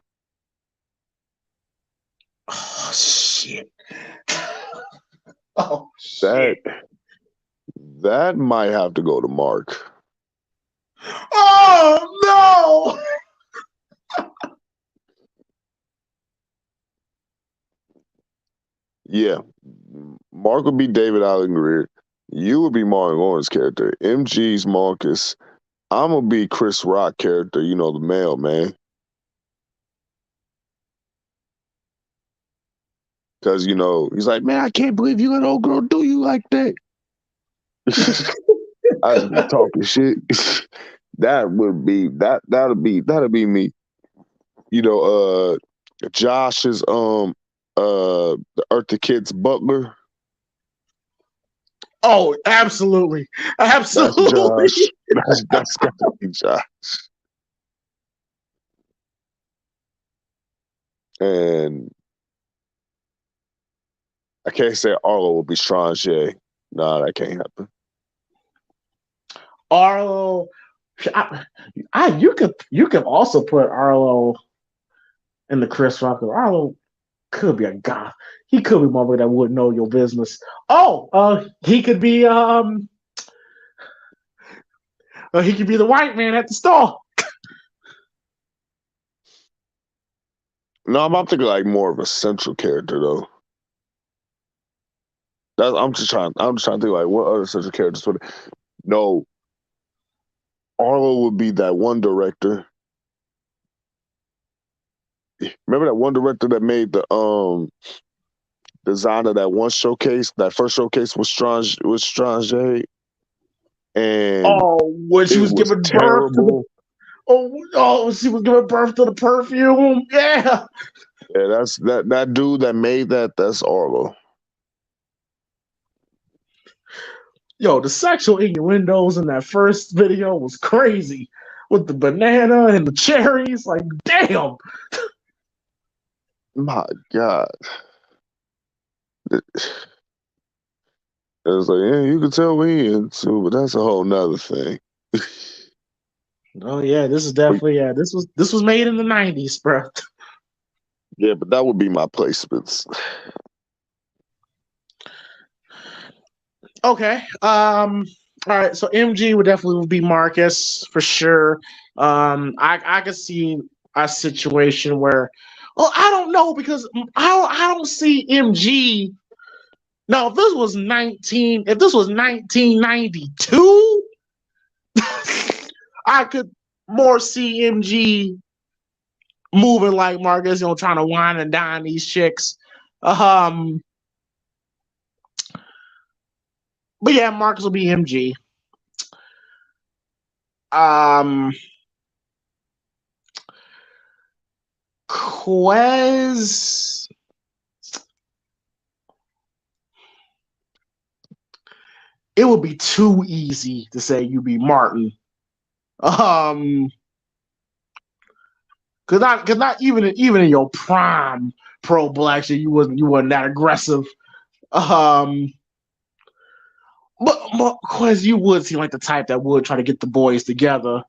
Oh shit. Oh That shit. that might have to go to Mark. Oh no. Yeah. Mark would be David Alan Grier. You would be Martin Lawrence's character. MG's Marcus. I'm gonna be Chris Rock character, the mailman. Because, he's like, man, I can't believe you let old girl do you like that. I just be talking shit. That'd be me. Josh is the Eartha Kitt's butler. Oh, absolutely. That's Josh. That's gotta be Josh. And I can't say Arlo will be Strange. Nah, that can't happen. Arlo, you could also put Arlo in the Chris Rock. Arlo could be a guy. He could be a motherfucker that wouldn't know your business. Oh, he could be the white man at the store. No, I'm thinking like more of a central character though. I'm just trying to think like what other central characters would. No, Arlo would be that one director. Remember that one director that made the design of that one showcase? That first showcase was Strange and When she it was giving birth to the terrible. she was giving birth to the perfume. Yeah. Yeah, that's that dude that made that. That's Arlo. Yo, the sexual innuendos in that first video was crazy. With the banana and the cherries, like damn. My God. It was like, yeah, you can tell what he into, but that's a whole nother thing. Oh yeah, this is definitely this was made in the 90s, bro. Yeah, but that would be my placements. Okay. All right, so MG would definitely be Marcus for sure. I could see a situation where I don't know because I don't see MG. Now, if this was 1992, I could more see MG moving like Marcus, trying to wine and dine these chicks. But yeah, Marcus will be MG. Quez. It would be too easy to say you be Martin. Cause not even in your prime pro black shit, you wasn't that aggressive. But Quez, you would seem like the type that would try to get the boys together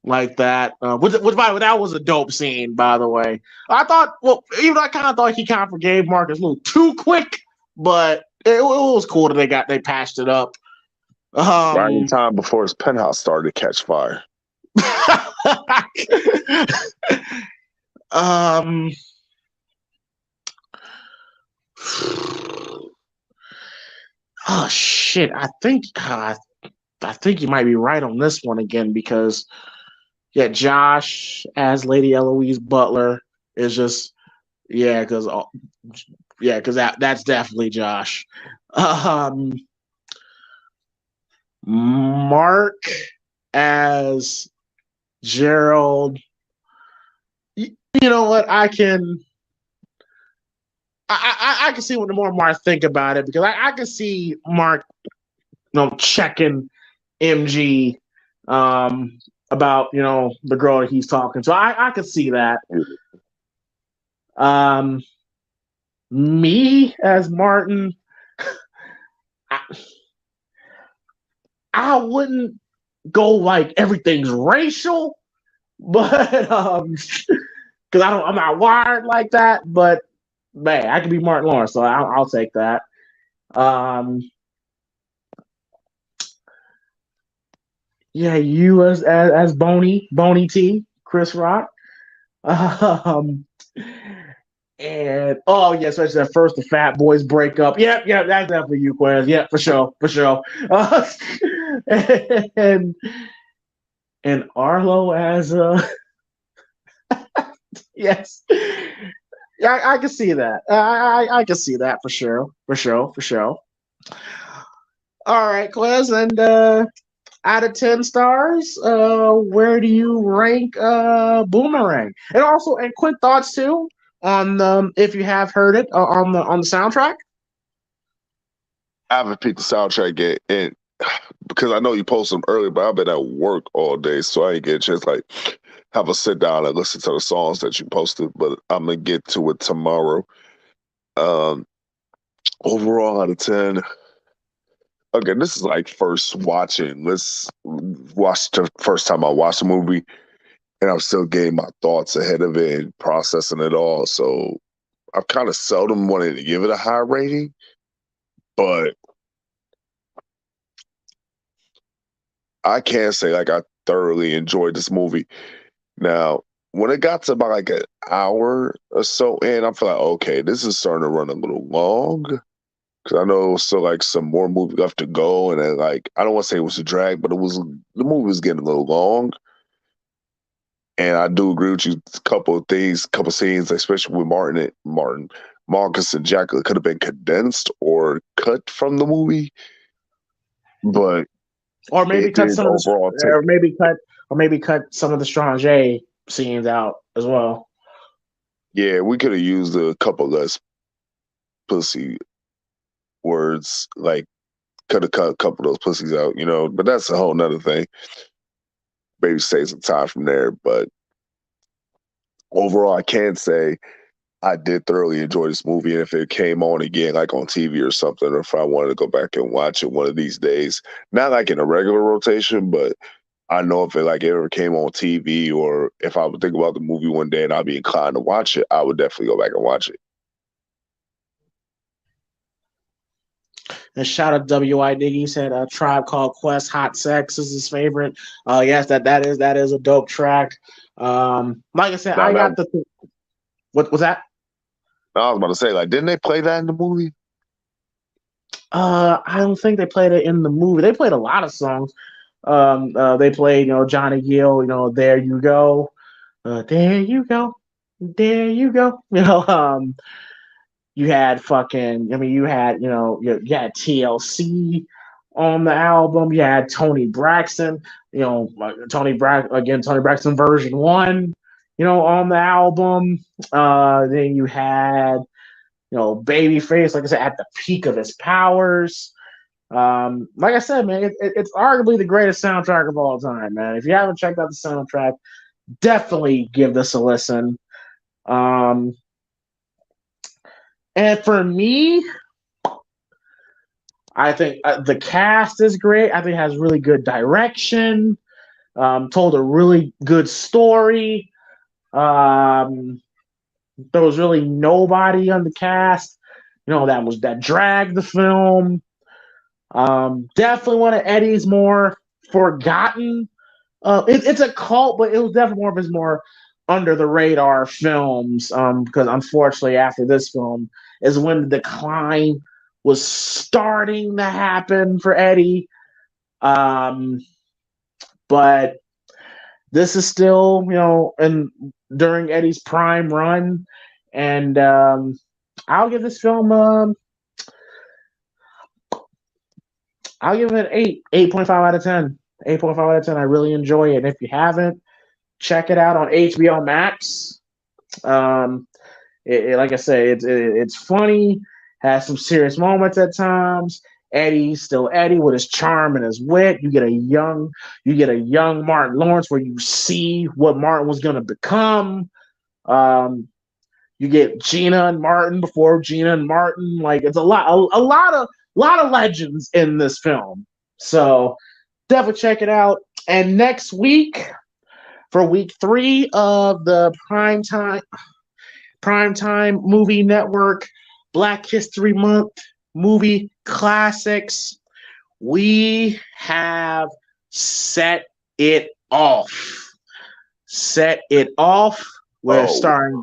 like that. Which by the way, that was a dope scene, by the way. I thought, even I kind of thought he kind of forgave Marcus a little too quick, but it was cool that they patched it up. Right in time before his penthouse started to catch fire. Oh shit! I think you might be right on this one again because Josh as Lady Eloise Butler is just because that's definitely Josh. Mark as Gerald. You know what? I can see what the more I think about it, because I can see Mark, checking MG about the girl that he's talking to. I could see that. Me as Martin, I wouldn't go like everything's racial, but because I'm not wired like that. But man, I could be Martin Lawrence, so I'll take that. Yeah, you as Boney T, Chris Rock. And oh yes, especially at first the Fat Boys break up. Yep, that's definitely you, Quez. Yeah, for sure. And and Arlo as yes, yeah, I can see that. I can see that for sure. All right, Quez, and out of 10 stars, where do you rank Boomerang? And also, and quick thoughts too on if you have heard it on the soundtrack. I haven't picked the soundtrack yet, and because I know you posted them earlier, but I've been at work all day, so I ain't get a chance like have a sit down and listen to the songs that you posted. But I'm gonna get to it tomorrow. Um, Overall, out of 10. Again, this is like first watching. Let's watch the first time I watched the movie, and I'm still getting my thoughts ahead of it and processing it all. So I've kind of seldom wanted to give it a high rating, but I can say like I thoroughly enjoyed this movie. Now, when it got to about like an hour or so in, I feel like, okay, this is starting to run a little long. Because I know still like some more movie left to go. And then like, I don't want to say it was a drag, but the movie was getting a little long. And I do agree with you. A couple of things, couple scenes, especially with Marcus and Jacqueline could have been condensed or cut from the movie. But Or maybe cut some of overall the, or maybe cut some of the Strange scenes out as well. Yeah, we could have used a couple less pussy words, like could have cut a couple of those pussies out, but that's a whole nother thing. Maybe save some time from there. But overall, I can say I did thoroughly enjoy this movie. And if it came on again, like on TV or something, or if I wanted to go back and watch it one of these days, not like in a regular rotation, but I know if it like ever came on TV, or if I would think about the movie one day and I'd be inclined to watch it, I would definitely go back and watch it. And shout out W.I. Diggy, said a Tribe Called Quest, Hot Sex is his favorite. Yes, that is a dope track. Like I said, I got the what was that? I was about to say, like, didn't they play that in the movie? I don't think they played it in the movie. They played a lot of songs. They played, Johnny Gill, There You Go. There you go. There you go. You had you had, you had TLC on the album. You had Tony Braxton, Tony Braxton version 1, on the album. Then you had, Babyface, like I said, at the peak of his powers. Like I said, man, it's arguably the greatest soundtrack of all time, man. If you haven't checked out the soundtrack, definitely give this a listen. And for me, I think the cast is great. I think it has really good direction. Told a really good story. There was really nobody on the cast, that dragged the film. Definitely one of Eddie's more forgotten. It's a cult, but it was definitely one of his more under the radar films. Because unfortunately, after this film is when the decline was starting to happen for Eddie. But this is still, and during Eddie's prime run, and I'll give this film I'll give it an 8.5 out of 10. 8.5 out of 10. I really enjoy it. And if you haven't, check it out on HBO Max. Like I say, it's funny, has some serious moments at times. Eddie's still Eddie with his charm and his wit. You get a young Martin Lawrence where you see what Martin was going to become. You get Gina and Martin before Gina and Martin. Like it's a lot of legends in this film. So definitely check it out. And next week, for week 3 of the Primetime Movie Network Black History Month movie classics, we have Set It Off. Set It Off. We're starring.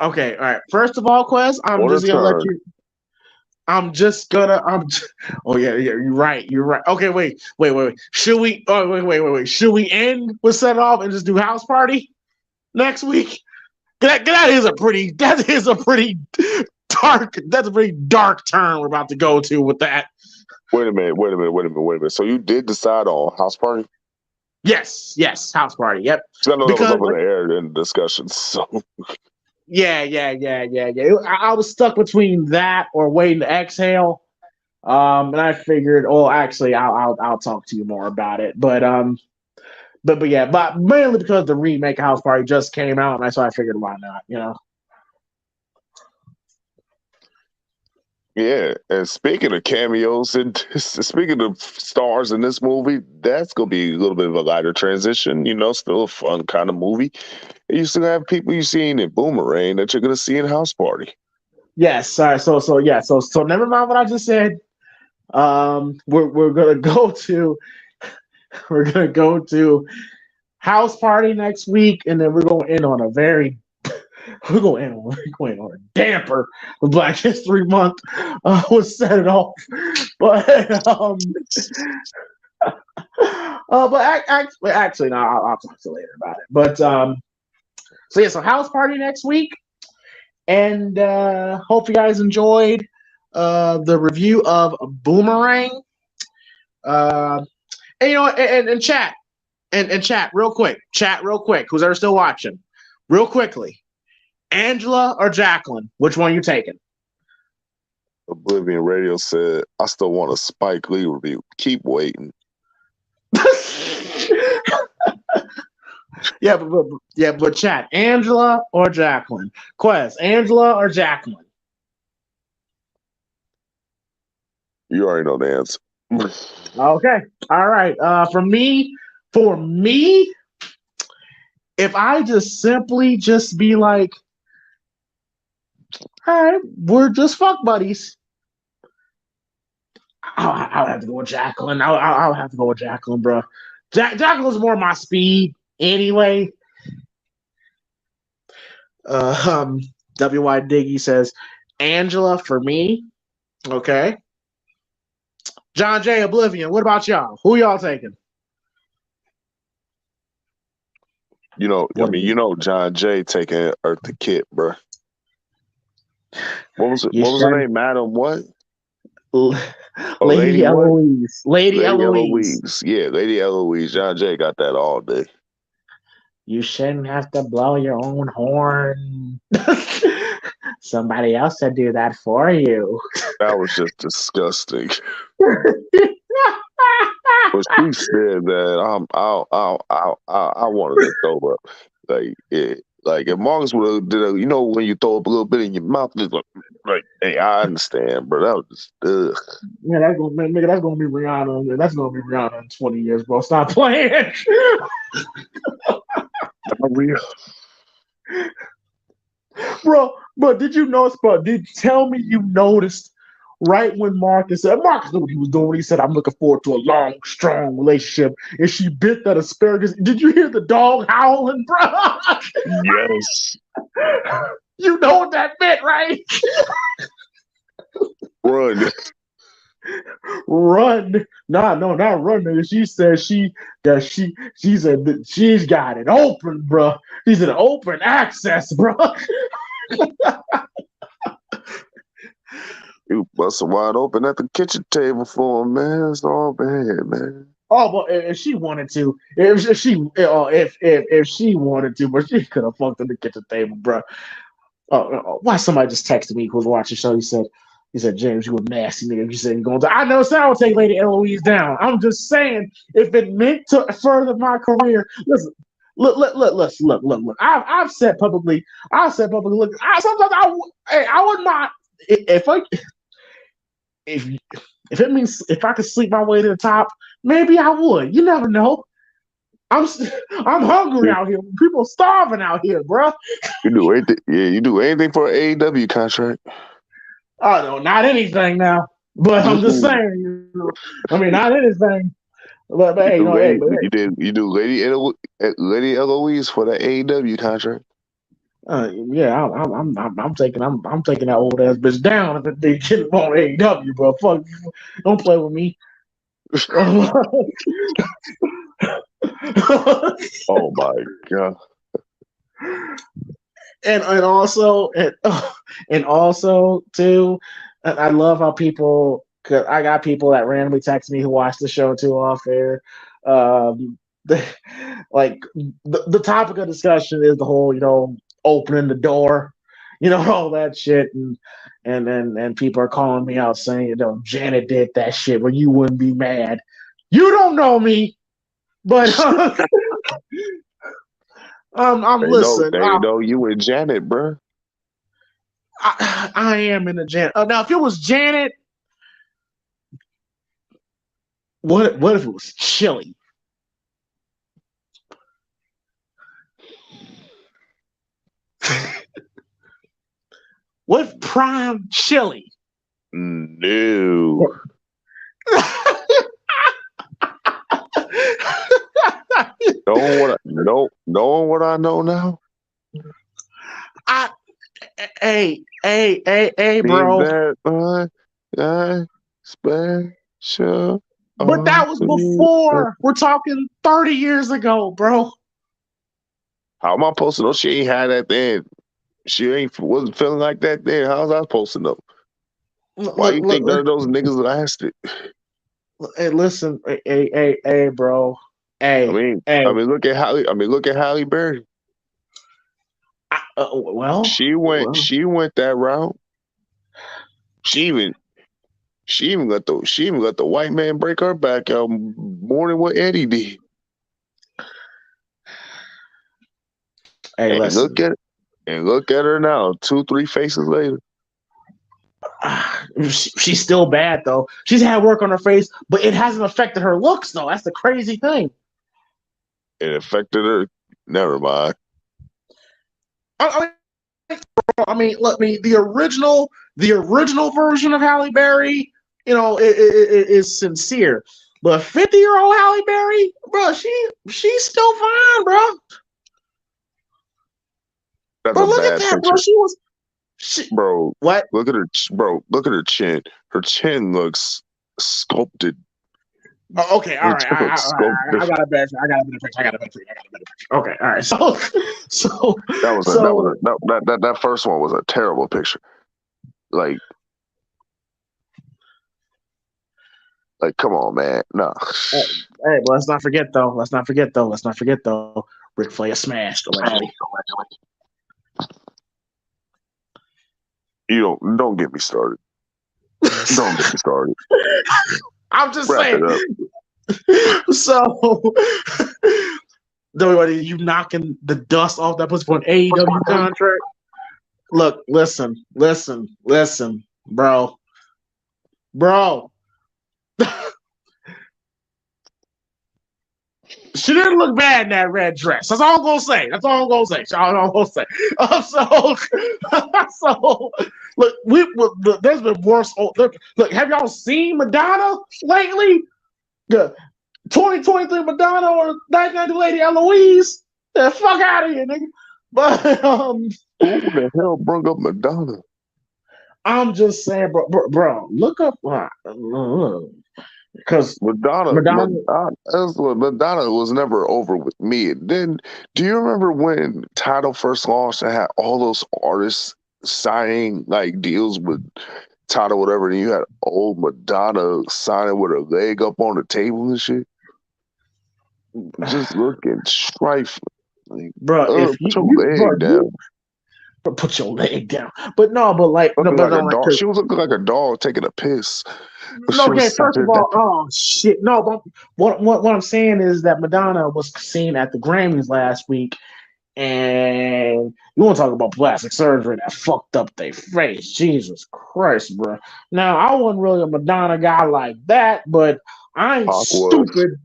Okay, all right. First of all, Quez, I'm Oh yeah, you're right. Okay, wait. Should we? Oh, wait. Should we end with Set It Off and just do House Party next week? That is a pretty dark. That's a pretty dark turn we're about to go to with that. Wait a minute. So you did decide on House Party? Yes, House Party. Yep. I know that was up in the air in discussions. So. Yeah. I was stuck between that or Waiting to Exhale, and I figured, actually, I'll talk to you more about it. But mainly because the remake of House Party just came out, and so I figured, why not? Yeah, and speaking of cameos and speaking of stars in this movie, that's gonna be a little bit of a lighter transition. Still a fun kind of movie. You still have people you've seen in Boomerang that you're gonna see in House Party. Yes, sorry. So never mind what I just said. We're gonna go to House Party next week, and then we're gonna end on a damper with Black History Month. We'll Set It Off, but actually, no, I'll talk to you later about it. But so House Party next week, and hope you guys enjoyed the review of Boomerang. And chat and chat real quick. Who's ever still watching? Real quickly. Angela or Jacqueline? Which one you taking? Oblivion Radio said, I still want a Spike Lee review. Keep waiting. but chat. Angela or Jacqueline? Quez, Angela or Jacqueline? You already know the answer. Okay. All right. For me, if I simply be like, all right, we're just fuck buddies, I'll have to go with Jacqueline. I'll have to go with Jacqueline, bro. Jacqueline's more my speed anyway. W.Y. Diggy says Angela for me. Okay. John J. Oblivion. What about y'all? Who y'all taking? John J. taking Eartha Kitt, bro. What was her name? Madam what? Lady Eloise. Lady Eloise. Yeah, Lady Eloise. John J. got that all day. You shouldn't have to blow your own horn. Somebody else would do that for you. That was just disgusting. But she said that I wanted to throw up. Like if Marcus would have did when you throw up a little bit in your mouth, it's like, hey, I understand, bro. That was just Yeah, that's gonna be Rihanna. That's gonna be Rihanna in 20 years, bro. Stop playing. Bro, did you notice, bro? Tell me you noticed right when Marcus knew what he was doing. He said, I'm looking forward to a long, strong relationship. And she bit that asparagus. Did you hear the dog howling, bro? Yes. You know what that meant, right? Run. No, not run, nigga. She said she said that she's got it open, bro. She said open access, bro. You busted wide open at the kitchen table for him, man. It's all bad, man. Oh, but if she wanted to, if she wanted to, but she could have fucked at the kitchen table, bro. Why somebody just texted me who was watching the show? He said, James, you a nasty nigga. You said you're going to. I know, so I would take Lady Eloise down. I'm just saying, if it meant to further my career, listen. Look. I've said publicly. Look, sometimes I would not if it means if I could sleep my way to the top, maybe I would. You never know. I'm I'm hungry out here. People starving out here, bro. You do anything. Yeah, you do anything for an AEW contract. Oh no, not anything now. But I'm just saying. I mean, not anything. But hey, you do Lady Eloise for the AEW contract. Yeah, I'm taking that old ass bitch down if they get on AEW, bro. Fuck, don't play with me. Oh my god. And also too, I love how people. Cause I got people that randomly text me who watch the show too off air. The topic of discussion is the whole opening the door, all that shit, and people are calling me out saying Janet did that shit when you wouldn't be mad. You don't know me, but I'm listening. They know you and Janet, bro. I am in the Janet. Now, if it was Janet, what if it was Chili? What if Prime Chili? No. Knowing what I know now. Hey, bro. That special. But that was before. We're talking 30 years ago, bro. How am I supposed to know she ain't had that then? She wasn't feeling like that then. How was I supposed to know? Why you think none of those niggas lasted? Hey, listen, hey, bro. Hey, I mean, look at Halle Berry. She went that route. She even let the white man break her back out more than what Eddie did. Hey, listen. Look at her now, 2-3 faces later. She's still bad though. She's had work on her face, but it hasn't affected her looks though. That's the crazy thing. It affected her. Never mind. I mean, the original version of Halle Berry, is sincere. But 50-year-old Halle Berry, bro, she's still fine, bro. That's bro, a look bad at that, picture. bro. What? Look at her, bro. Look at her chin. Her chin looks sculpted. Oh, okay, all right. I got a better picture. Okay, all right. So that first one was a terrible picture. Like, come on, man. No. Hey, but let's not forget though. Ric Flair smashed allegedly. You don't get me started. Don't get me started. I'm just saying. So, you knocking the dust off that puts for an AEW contract? Look, listen, bro. She didn't look bad in that red dress. That's all I'm gonna say. So look, there's been worse. Look, have y'all seen Madonna lately? The 2023 Madonna or 1990 Lady Eloise? The fuck out of here, nigga. But who the hell brought up Madonna? I'm just saying, bro, look up. Because Madonna was never over with me. Then, do you remember when Tidal first launched and had all those artists signing like deals with title, whatever, and you had old Madonna signing with her leg up on the table and shit. Just looking trifling. Like, bro, if put your you leg down. put your leg down. But no, but like, no, Looking but like a no, like, dog. She was looking like a dog taking a piss. She okay, was first of sitting there. all, oh shit, no. But what I'm saying is that Madonna was seen at the Grammys last week, and you want to talk about plastic surgery that fucked up their face? Jesus Christ, bro. Now I wasn't really a Madonna guy like that, but I ain't Pac was. stupid.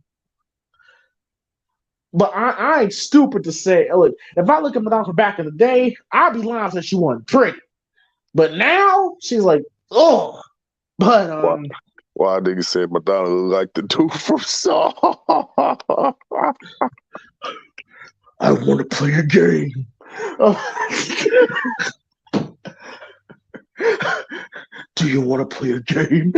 But I ain't stupid to say, look, if I look at Madonna from back in the day, I'd be lying that she wasn't pretty. But now she's like, oh. But Why nigga said Madonna look like the dude from Saw? I want to play a game. Do you want to play a game?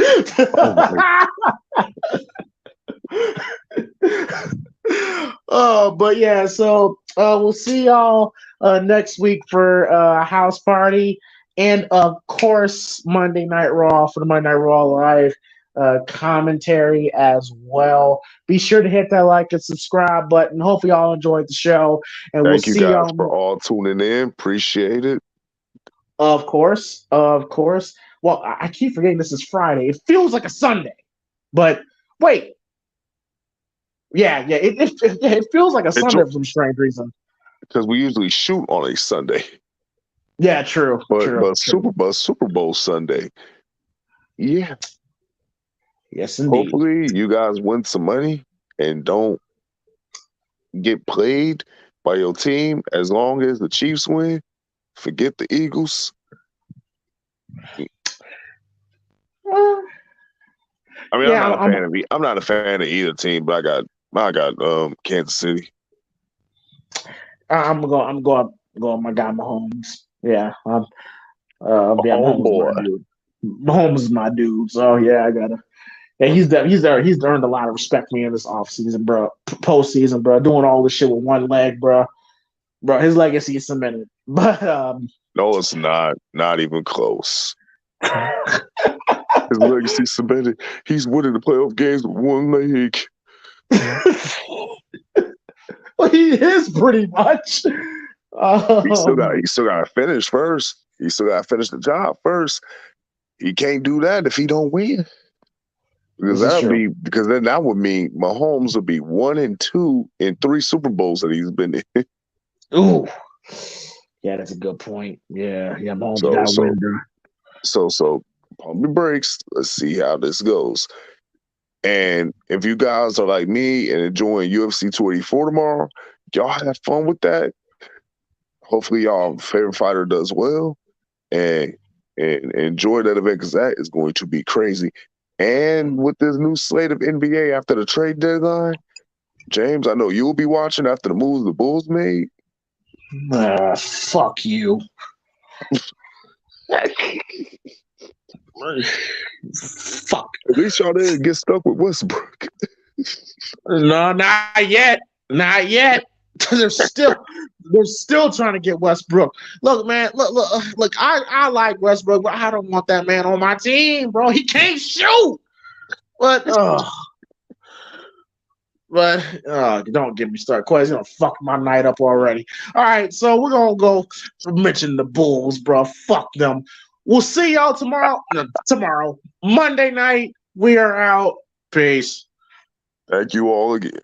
But yeah, so we'll see y'all next week for House Party, and of course Monday Night Raw for the Monday Night Raw live commentary as well. Be sure to hit that like and subscribe button. Hopefully y'all enjoyed the show, and we'll Thank you see guys y'all for all tuning in. Appreciate it. Of course. Well, I keep forgetting this is Friday. It feels like a Sunday, but wait. Yeah. It feels like a Sunday for some strange reason. Because we usually shoot on a Sunday. Yeah, true. But Super Bowl Sunday. Yeah. Yes, indeed. Hopefully you guys win some money and don't get played by your team. As long as the Chiefs win, forget the Eagles. I mean, yeah, I'm not a fan of either team, but I got Kansas City. I'm going my guy Mahomes. Yeah, Mahomes boy. Mahomes is my dude. So yeah, I gotta. Yeah, he's earned a lot of respect for me in this offseason, bro. Postseason, bro. Doing all this shit with one leg, bro. Bro, his legacy is cemented. But no, it's not. Not even close. His legacy cemented. He's winning the playoff games with one leg. Well, he is pretty much. He still got to finish first. He still got to finish the job first. He can't do that if he don't win. Because then that would mean Mahomes would be 1-2 in 3 Super Bowls that he's been in. Ooh, yeah, that's a good point. Yeah, Mahomes got to win, bro. So pump your brakes. Let's see how this goes. And if you guys are like me and enjoying UFC 284 tomorrow, y'all have fun with that. Hopefully, y'all favorite fighter does well, and enjoy that event because that is going to be crazy. And with this new slate of NBA after the trade deadline, James, I know you'll be watching after the moves the Bulls made. Fuck you. Fuck. At least y'all didn't get stuck with Westbrook. No, not yet. Not yet. They're still trying to get Westbrook. Look, man. Look. I like Westbrook, but I don't want that man on my team, bro. He can't shoot. But don't get me started. Quez, you don't fuck my night up already. All right, so we're gonna go mention the Bulls, bro. Fuck them. We'll see y'all tomorrow. Monday night. We are out. Peace. Thank you all again.